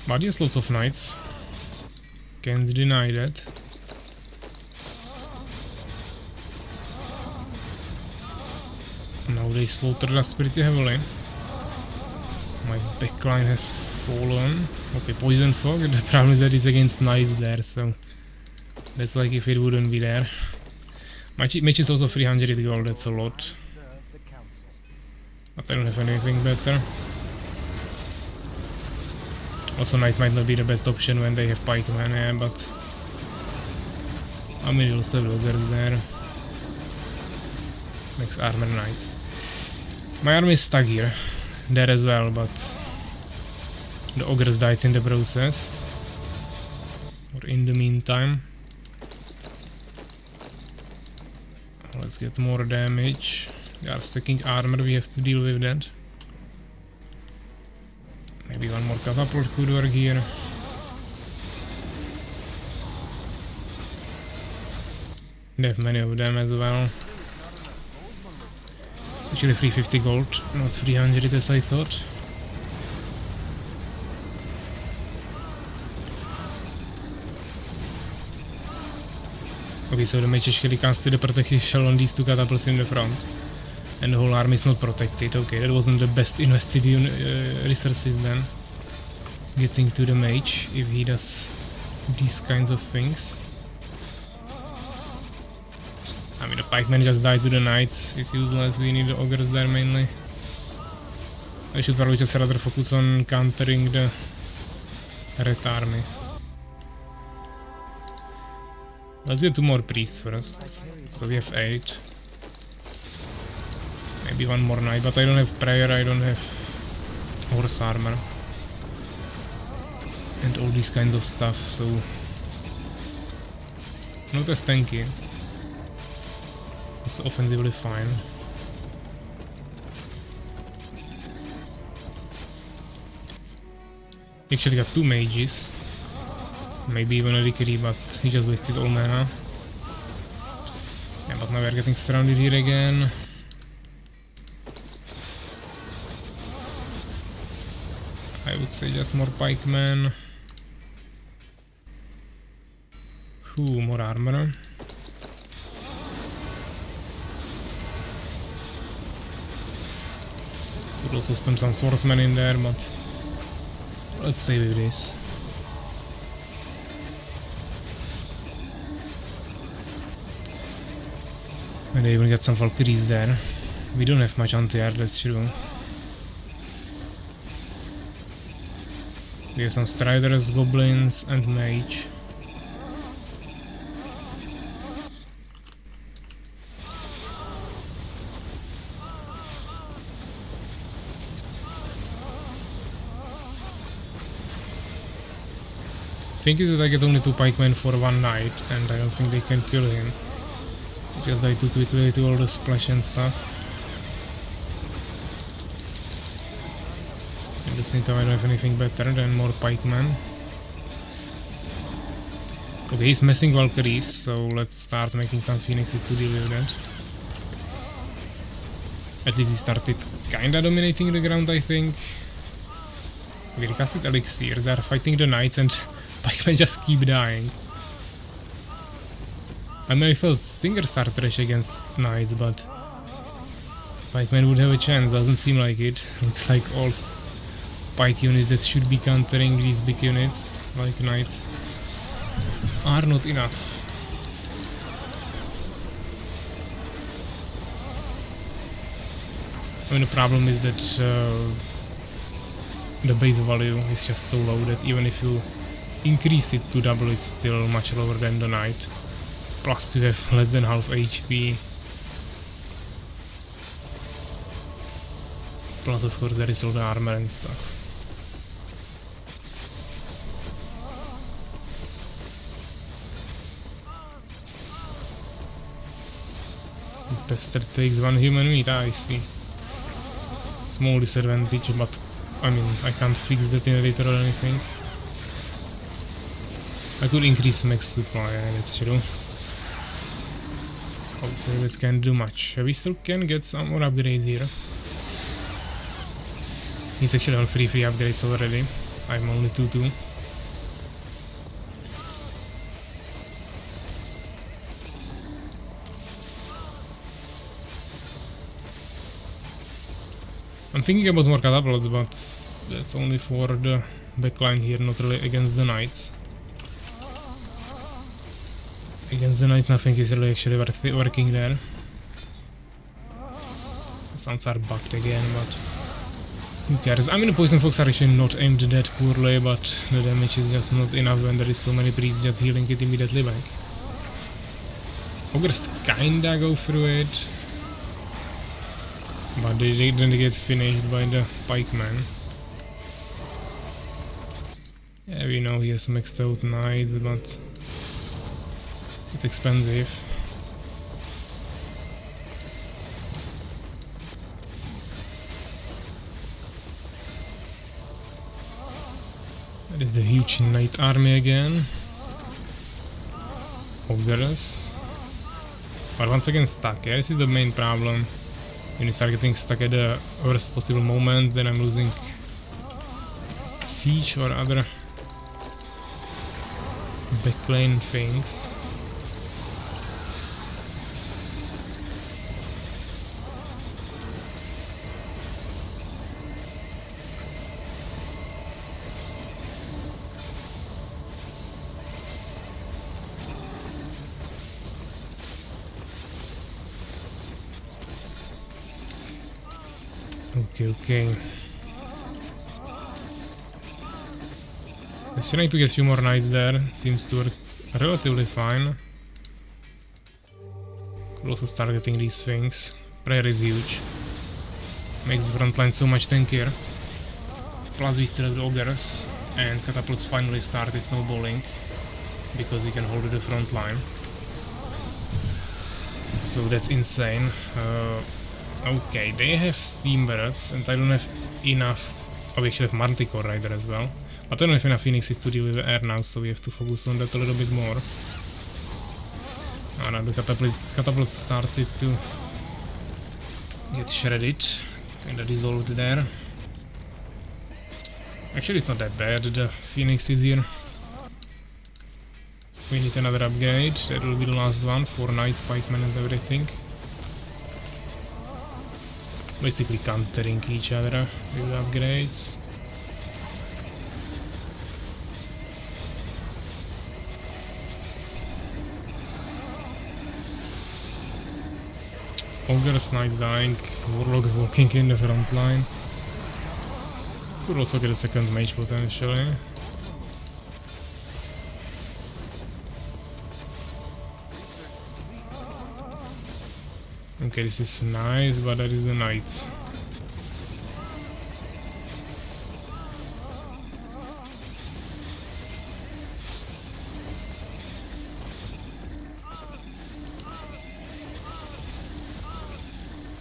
But yes, lots of knights. Can't deny that. Now they slaughtered us pretty heavily. My backline has fallen. Okay, poison fog. The problem is that it's against knights there, so that's like if it wouldn't be there. My match is also 300 gold, that's a lot. But I don't have anything better. Also, knights might not be the best option when they have pikemen, yeah, but I mean, also logers there. Makes armor knights. My army is stuck here, there as well, but the ogres died in the process. Or in the meantime. Let's get more damage. They are stacking armor, we have to deal with that. Maybe one more catapult could work here. They have many of them as well. Actually 350 gold, not 300 as I thought. Okay, so the mage actually comes to the protective shell on these 2 catapults in the front. And the whole army is not protected. Okay, that wasn't the best invested resources then. Getting to the mage, if he does these kinds of things. I mean, the pikemen just died to the knights. It's useless, we need the ogres there mainly. I should probably just rather focus on countering the red army. Let's get 2 more priests first. So we have 8. Maybe one more knight, but I don't have prayer, I don't have horse armor. And all these kinds of stuff, so not as tanky. It's offensively fine. Actually got 2 mages. Maybe even a Rikiri, but he just wasted all mana. Yeah, but now we're getting surrounded here again. I would say just more pikemen. More armor. Could also spam some swordsmen in there, but let's save with this. And I even get some Valkyries there. We don't have much anti-air, that's true. We have some Striders, Goblins, and Mage. Thing is that I get only 2 pikemen for one knight, and I don't think they can kill him. Just die too quickly to all the splash and stuff. At the same time I don't have anything better than more pikemen. Okay, he's messing Valkyries, so let's start making some phoenixes to deal with that. At least we started kinda dominating the ground, I think. Okay, they casted elixirs, they are fighting the knights and pikemen just keep dying. I mean, I thought singers are trash against knights, but pikemen would have a chance, doesn't seem like it. Looks like all pike units that should be countering these big units, like knights, are not enough. I mean, the problem is that the base value is just so low that even if you increase it to double, it's still much lower than the knight. Plus you have less than half HP. Plus of course there is all the armor and stuff. Pester takes 1 human meat, I see. Small disadvantage, but I mean, I can't fix that in later or anything. I could increase max supply, that's true. I would say that can't do much. We still can get some more upgrades here. He's actually on 3 free upgrades already. I'm only 2-2. I'm thinking about more catapults, but that's only for the backline here, not really against the knights. Against the knights nothing is really actually working there. The sounds are bugged again, but who cares? I mean, the poison fox are actually not aimed that poorly, but the damage is just not enough when there is so many priests just healing it immediately back. Ogres kinda go through it, but they get finished by the pikeman. Yeah, we know he has maxed out knights, but it's expensive. There is the huge knight army again. Ogres. But once again stuck, yeah? This is the main problem. When you start getting stuck at the worst possible moment, then I'm losing siege or other backline things. Okay. Just trying to get a few more knights there. Seems to work relatively fine. Could also start getting these things. Prayer is huge. Makes the front line so much tankier. Plus we still have the ogres. And catapults finally started snowballing. Because we can hold the front line. So that's insane. Okay, they have steam barrels, and I don't have enough. Oh, we actually have Manticore Rider as well. But I don't have enough phoenixes to deal with the air now, so we have to focus on that a little bit more. Oh no, the catapult started to get shredded, kinda dissolved there. Actually, it's not that bad, the phoenix is here. We need another upgrade, that will be the last one for knights, pikemen and everything. Basically countering each other with upgrades. Ogres, knights dying, warlocks walking in the front line. Could also get a second mage potentially. Okay, this is nice, but that is the knight.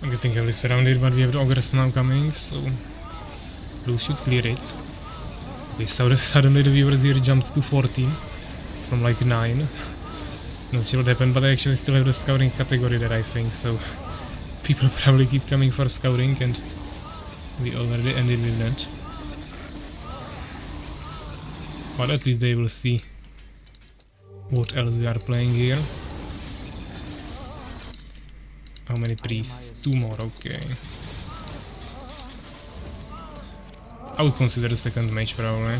I'm getting heavily surrounded, but we have the ogres now coming, so blue should clear it. Okay, so suddenly the viewers here jumped to 14 from like 9. Not sure what happened, but I actually still have the scouting category there, I think, so people probably keep coming for scouting, and we already ended with that. But at least they will see what else we are playing here. How many priests? 2 more, okay. I would consider the second mage probably.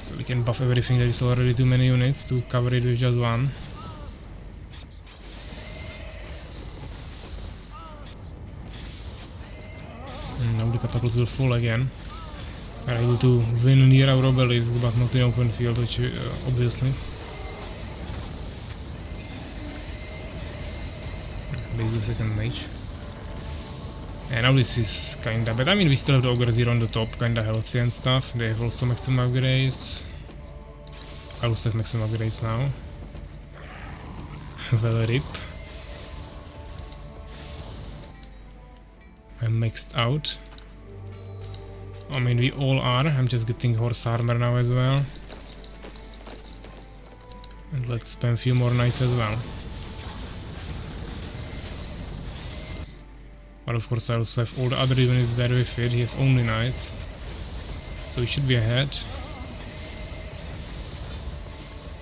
So we can buff everything that is already too many units to cover it with just one. And now the catapults will fall again. We are able to win near our obelisk, but not in open field, which obviously. This is the second mage. And now this is kinda bad. I mean, we still have the ogres here on the top, kinda healthy and stuff. They have also maximum upgrades. I also have maximum upgrades now. Well, rip. I'm maxed out. I mean, we all are. I'm just getting horse armor now as well. And let's spam a few more knights as well. But of course I also have all the other units there with it. He has only knights, so he should be ahead.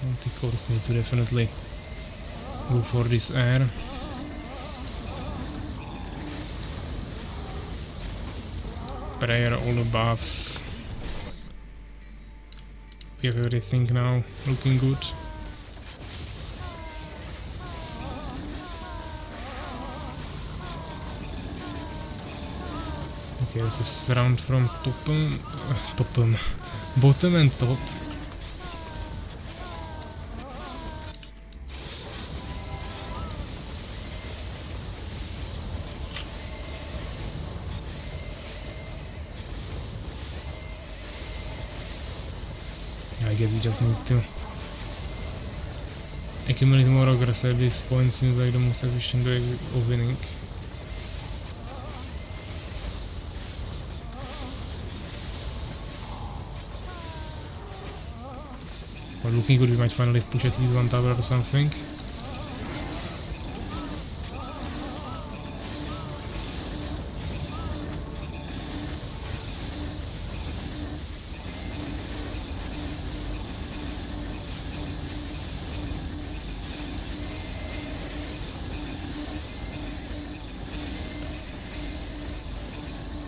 Multi-cores need to definitely go for this air. Prayer, all the buffs. We have everything now, looking good. Okay, this is round from bottom and top. I guess we just need to accumulate more ogres at this point. Seems like the most efficient way of winning. Well, looking good, we might finally push at least one tower or something.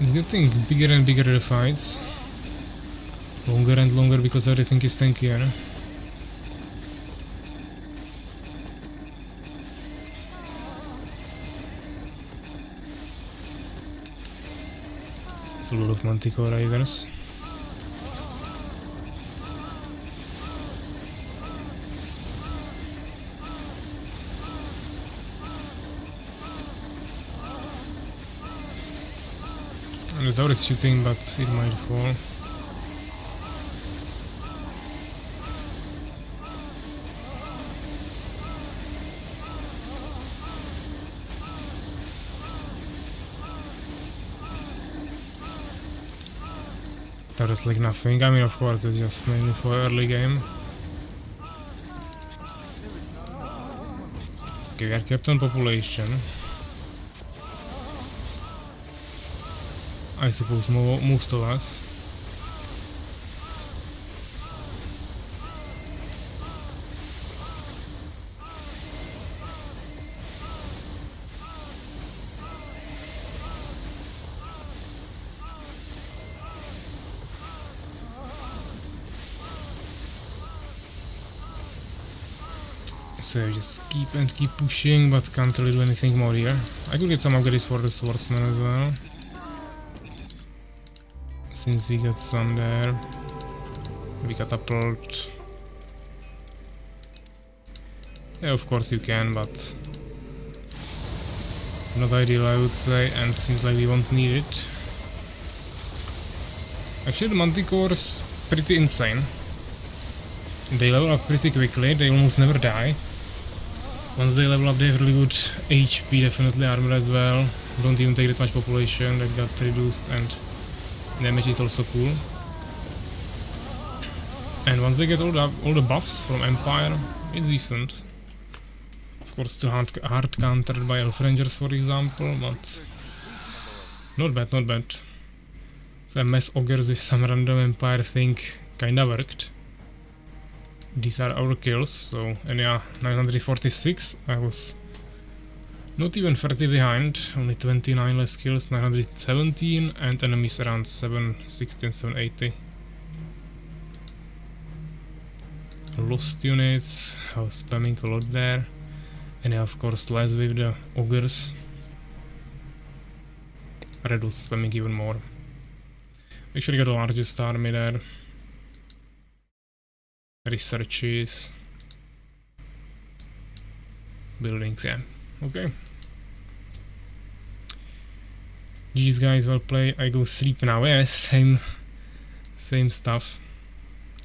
It's getting bigger and bigger the fights. Longer and longer because everything is tankier. It's a lot of Manticore Riders. And the Zaur is shooting, but it might fall. That is like nothing. I mean, of course, it's just mainly for early game. Okay, we are kept on population. I suppose most of us. So just keep pushing, but can't really do anything more here. I could get some upgrades for the swordsman as well. Since we got some there. We catapult. Yeah, of course you can, but not ideal, I would say, and seems like we won't need it. Actually, the Manticore's pretty insane. They level up pretty quickly, they almost never die. Once they level up, they have really good HP, definitely armor as well. Don't even take that much population, that got reduced, and damage is also cool. And once they get all the buffs from Empire, it's decent. Of course, still hard countered by Elf Rangers, for example, but not bad, not bad. So MS Ogres with some random Empire thing kinda worked. These are our kills, so, and yeah, 946, I was not even 30 behind, only 29 less kills, 917, and enemies around 760 and 780. Lost units, I was spamming a lot there, and yeah, of course less with the Ogres. Red was spamming even more. Actually got the largest army there. Researches. Buildings, yeah. Okay. GG's guys, well played. I go sleep now. Yeah, same stuff.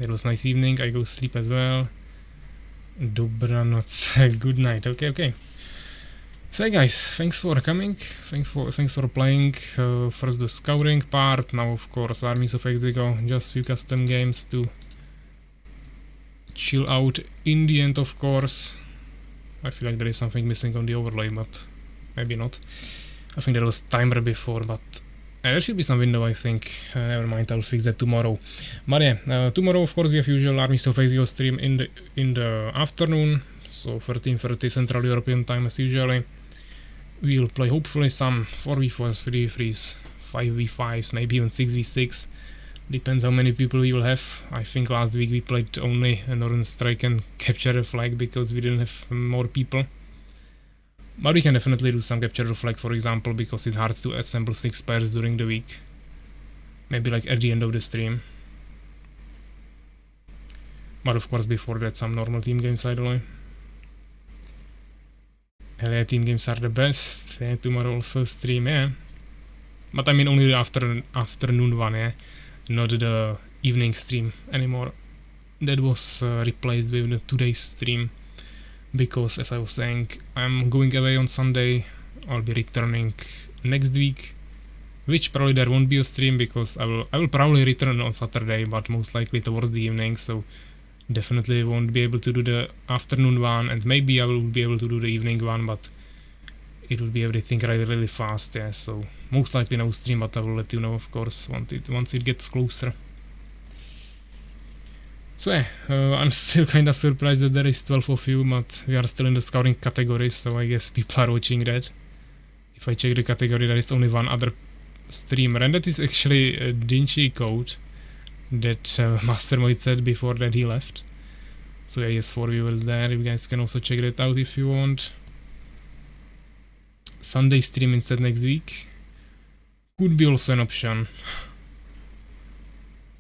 It was nice evening. I go sleep as well. Dobranoc. Good night. Okay. So hey guys, thanks for coming. Thanks for playing. First the scouring part. Now of course Armies of Exigo. Just few custom games to chill out in the end, of course. I feel like there is something missing on the overlay, but maybe not. I think there was timer before, but there should be some window, I think. Never mind, I'll fix that tomorrow. But yeah, tomorrow of course we have usual Armies of Exigo stream in the afternoon, so 13:30 Central European time as usually. We'll play hopefully some 4v4s, 3v3s, 5v5s, maybe even 6v6. Depends how many people we will have. I think last week we played only a Noran strike and capture a flag because we didn't have more people. But we can definitely do some capture the flag, for example, because it's hard to assemble 6 pairs during the week. Maybe like at the end of the stream. But of course before that some normal team games ideally. Hell yeah, team games are the best. Yeah, tomorrow also stream, yeah. But I mean only the afternoon one, yeah. Not the evening stream anymore. That was replaced with the today's stream. Because as I was saying, I'm going away on Sunday. I'll be returning next week. Which probably there won't be a stream because I will probably return on Saturday, but most likely towards the evening, so definitely won't be able to do the afternoon one, and maybe I will be able to do the evening one, but it will be everything really fast, yeah, so most likely no stream, but I will let you know, of course, once it gets closer. So yeah, I'm still kinda surprised that there is 12 of you, but we are still in the scouting category, so I guess people are watching that. If I check the category, there is only one other streamer, and that is actually a Dinchi code that Mastermoid said before that he left. So yeah, yes, 4 viewers there, you guys can also check that out if you want. Sunday stream instead next week could be also an option.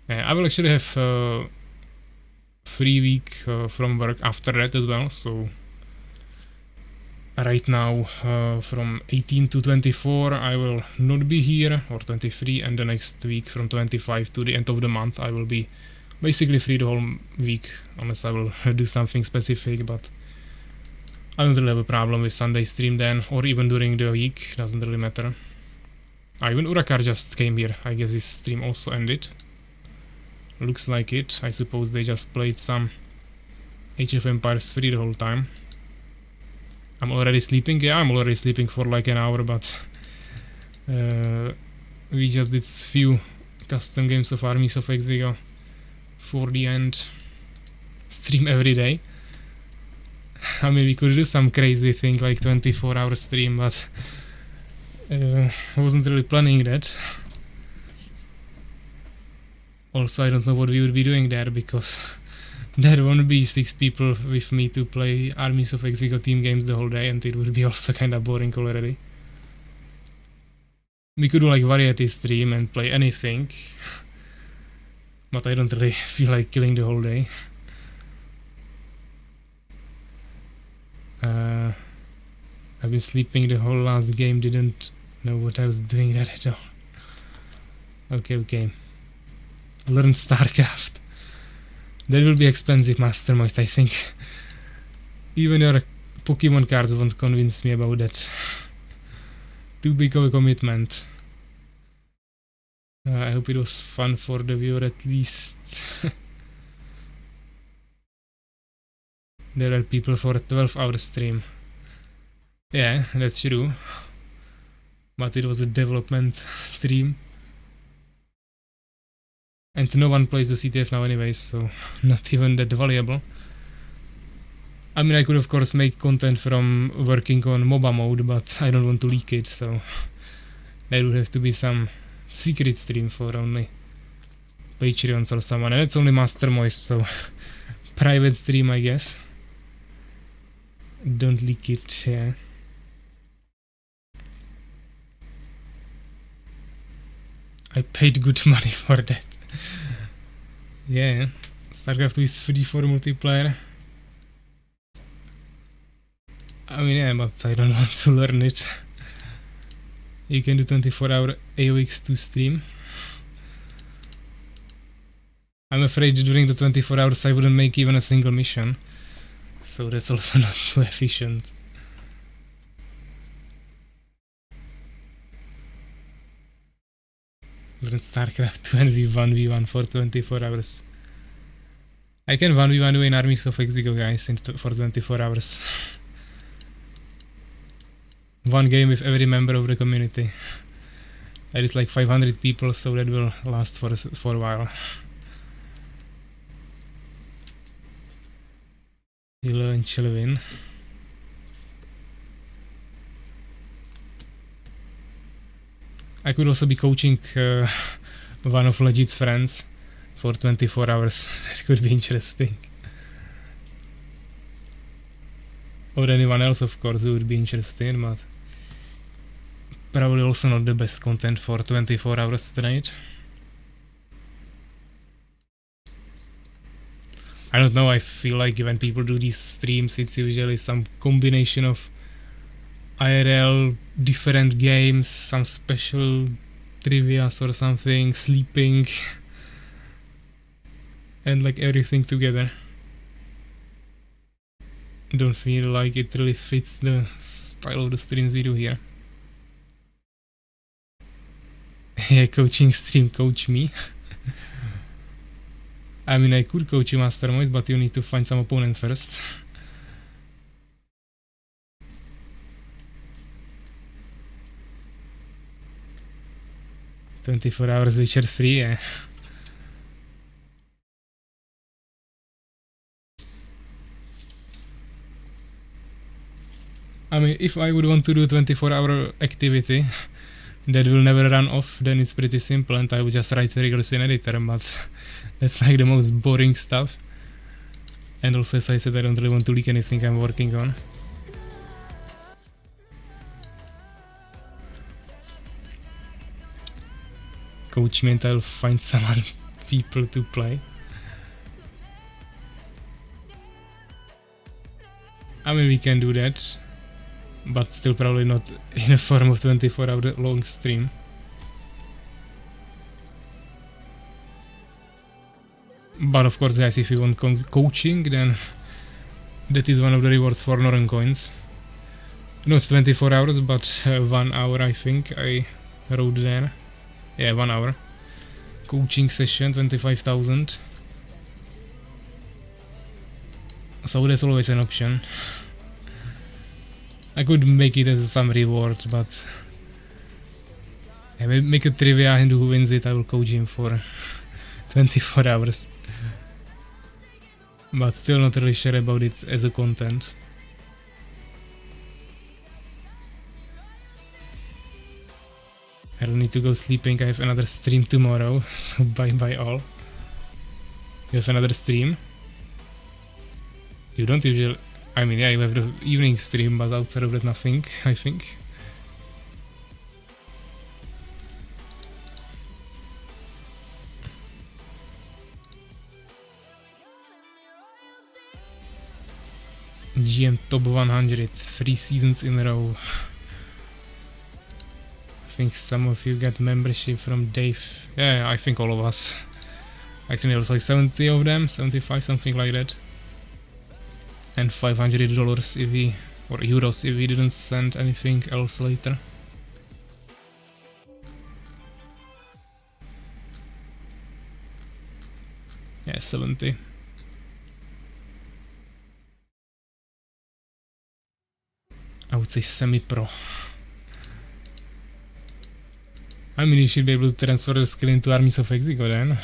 I will actually have free week from work after that as well, so right now from 18 to 24 I will not be here, or 23, and the next week from 25 to the end of the month I will be basically free the whole week, unless I will do something specific, but I don't really have a problem with Sunday stream then, or even during the week, doesn't really matter. Even Urakar just came here, I guess his stream also ended. Looks like it, I suppose they just played some Age of Empires 3 the whole time. I'm already sleeping, yeah, I'm already sleeping for like an hour, but we just did few custom games of Armies of Exigo for the end. Stream every day. I mean, we could do some crazy thing like 24-hour stream, but I wasn't really planning that. Also, I don't know what we would be doing there, because there won't be 6 people with me to play Armies of Exigo team games the whole day, and it would be also kinda boring already. We could do like variety stream and play anything, But I don't really feel like killing the whole day. I've been sleeping the whole last game, didn't know what I was doing there at all. Okay. Learn StarCraft. That will be expensive, Mastermoist, I think. Even your Pokemon cards won't convince me about that. Too big of a commitment. I hope it was fun for the viewer at least. There are people for a 12-hour stream. Yeah, that's true. But it was a development stream. And no one plays the CTF now anyways, so not even that valuable. I mean, I could of course make content from working on MOBA mode, but I don't want to leak it, so there would have to be some secret stream for only Patreons or someone, and it's only Mastermoist, so private stream, I guess. Don't leak it, yeah. I paid good money for that. Yeah, StarCraft is free for multiplayer. I mean, yeah, but I don't want to learn it. You can do 24-hour AOX2 stream. I'm afraid during the 24 hours I wouldn't make even a single mission. So that's also not too efficient. Learn StarCraft 2 and 1v1 for 24 hours. I can 1v1 do in Armies of Exigo, guys, for 24 hours. One game with every member of the community. That is like 500 people, so that will last for a while. 11 Chelvin. I could also be coaching one of Legit's friends for 24 hours. That could be interesting. Or anyone else, of course, who would be interesting, but probably also not the best content for 24 hours straight. I don't know, I feel like when people do these streams, it's usually some combination of IRL, different games, some special trivias or something, sleeping, and like everything together. Don't feel like it really fits the style of the streams we do here. Yeah, coaching stream, coach me. I mean, I could coach you, Mastermoist, but you need to find some opponents first. "24 hours Witcher 3, yeah. I mean, if I would want to do 24-hour activity that will never run off, then it's pretty simple and I would just write triggers in editor, but that's like the most boring stuff. And also, as I said, I don't really want to leak anything I'm working on. Coach me and I'll find some other people to play. I mean, we can do that, but still probably not in a form of 24-hour long stream. But of course, guys, if you want coaching, then that is one of the rewards for Noran coins. Not 24 hours, but 1 hour, I think I wrote there. Yeah, 1 hour. Coaching session, 25,000. So that's always an option. I could make it as some reward, but yeah, make a trivia and who wins it, I will coach him for 24 hours. But still not really sure about it as a content. I don't need to go sleeping, I have another stream tomorrow, so bye all. You have another stream? You don't usually... I mean, yeah, you have the evening stream, but outside of that nothing, I think. GM top 100, 3 seasons in a row. I think some of you got membership from Dave. Yeah, I think all of us. I think there was like 70 of them, 75, something like that. And $500 if we, or euros if we didn't send anything else later. Yeah, 70. I would say semi-pro. I mean, you should be able to transfer the skill into Armies of Exigo then.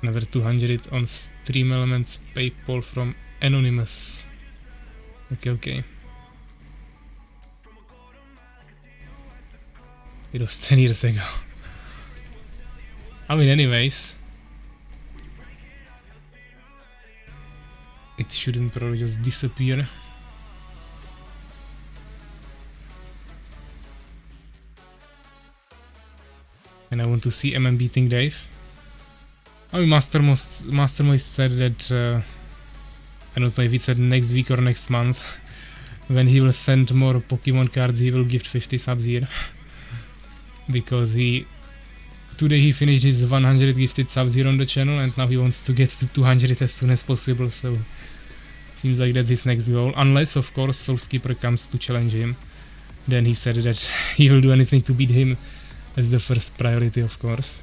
Another 200 on Stream Elements PayPal from Anonymous. Okay. It was 10 years ago. I mean, anyways. It shouldn't probably just disappear. And I want to see MM beating Dave. I mean, Mastermoist said that, I don't know if it said next week or next month, when he will send more Pokemon cards, he will gift 50 subs here. Because today he finished his 100 gifted subs here on the channel, and now he wants to get to 200 as soon as possible, so seems like that's his next goal. Unless, of course, Soulskeeper comes to challenge him. Then he said that he will do anything to beat him as the first priority, of course.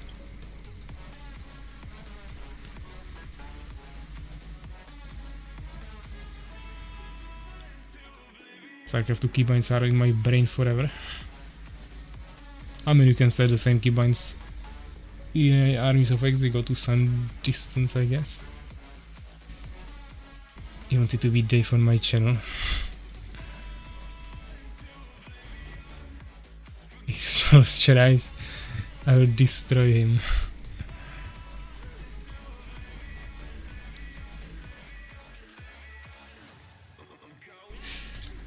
So I have to keybinds are in my brain forever. I mean, you can set the same keybinds in Armies of Exigo to some distance, I guess. You wanted to beat Dave on my channel. If Souls tries, I will destroy him.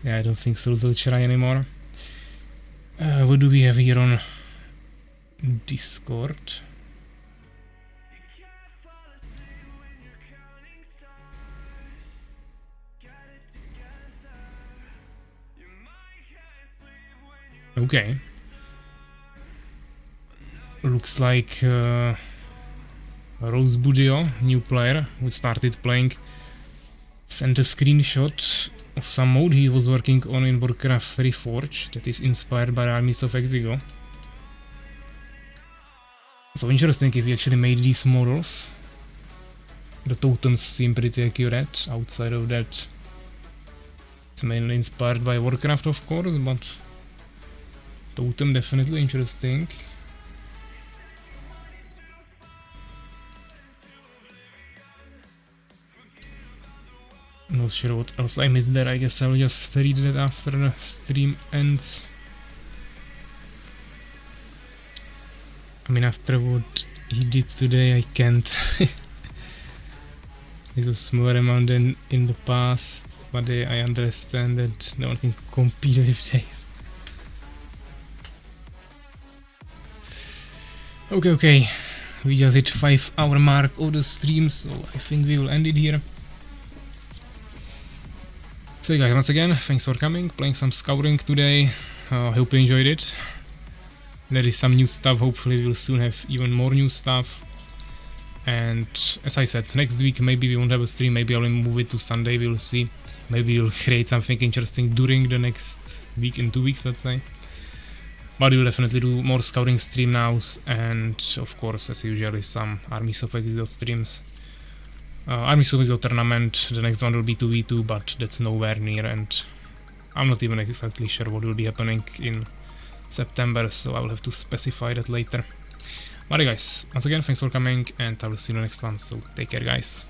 Yeah, I don't think Souls will try anymore. What do we have here on Discord? Okay. Looks like Rose Budio, new player who started playing, sent a screenshot of some mode he was working on in Warcraft Reforged that is inspired by Armies of Exigo. So interesting if he actually made these models. The totems seem pretty accurate. Outside of that, it's mainly inspired by Warcraft, of course, but totem definitely interesting. Not sure what else I missed there. I guess I'll just read that after the stream ends. I mean, after what he did today, I can't. It was more amount than in the past, but I understand that no one can compete with Dave. Okay. We just hit 5-hour mark of the stream, so I think we will end it here. So guys, once again, thanks for coming, playing some Scouring today. Hope you enjoyed it. There is some new stuff, hopefully we'll soon have even more new stuff. And as I said, next week maybe we won't have a stream, maybe I'll move it to Sunday, we'll see. Maybe we'll create something interesting during the next week and 2 weeks, let's say. But we'll definitely do more Scouring stream now, and of course, as usual, some Armies of Exigo streams. Armies of Exigo tournament, the next one will be 2v2, but that's nowhere near, and I'm not even exactly sure what will be happening in September, so I will have to specify that later. But guys, once again, thanks for coming, and I will see you in the next one, so take care guys.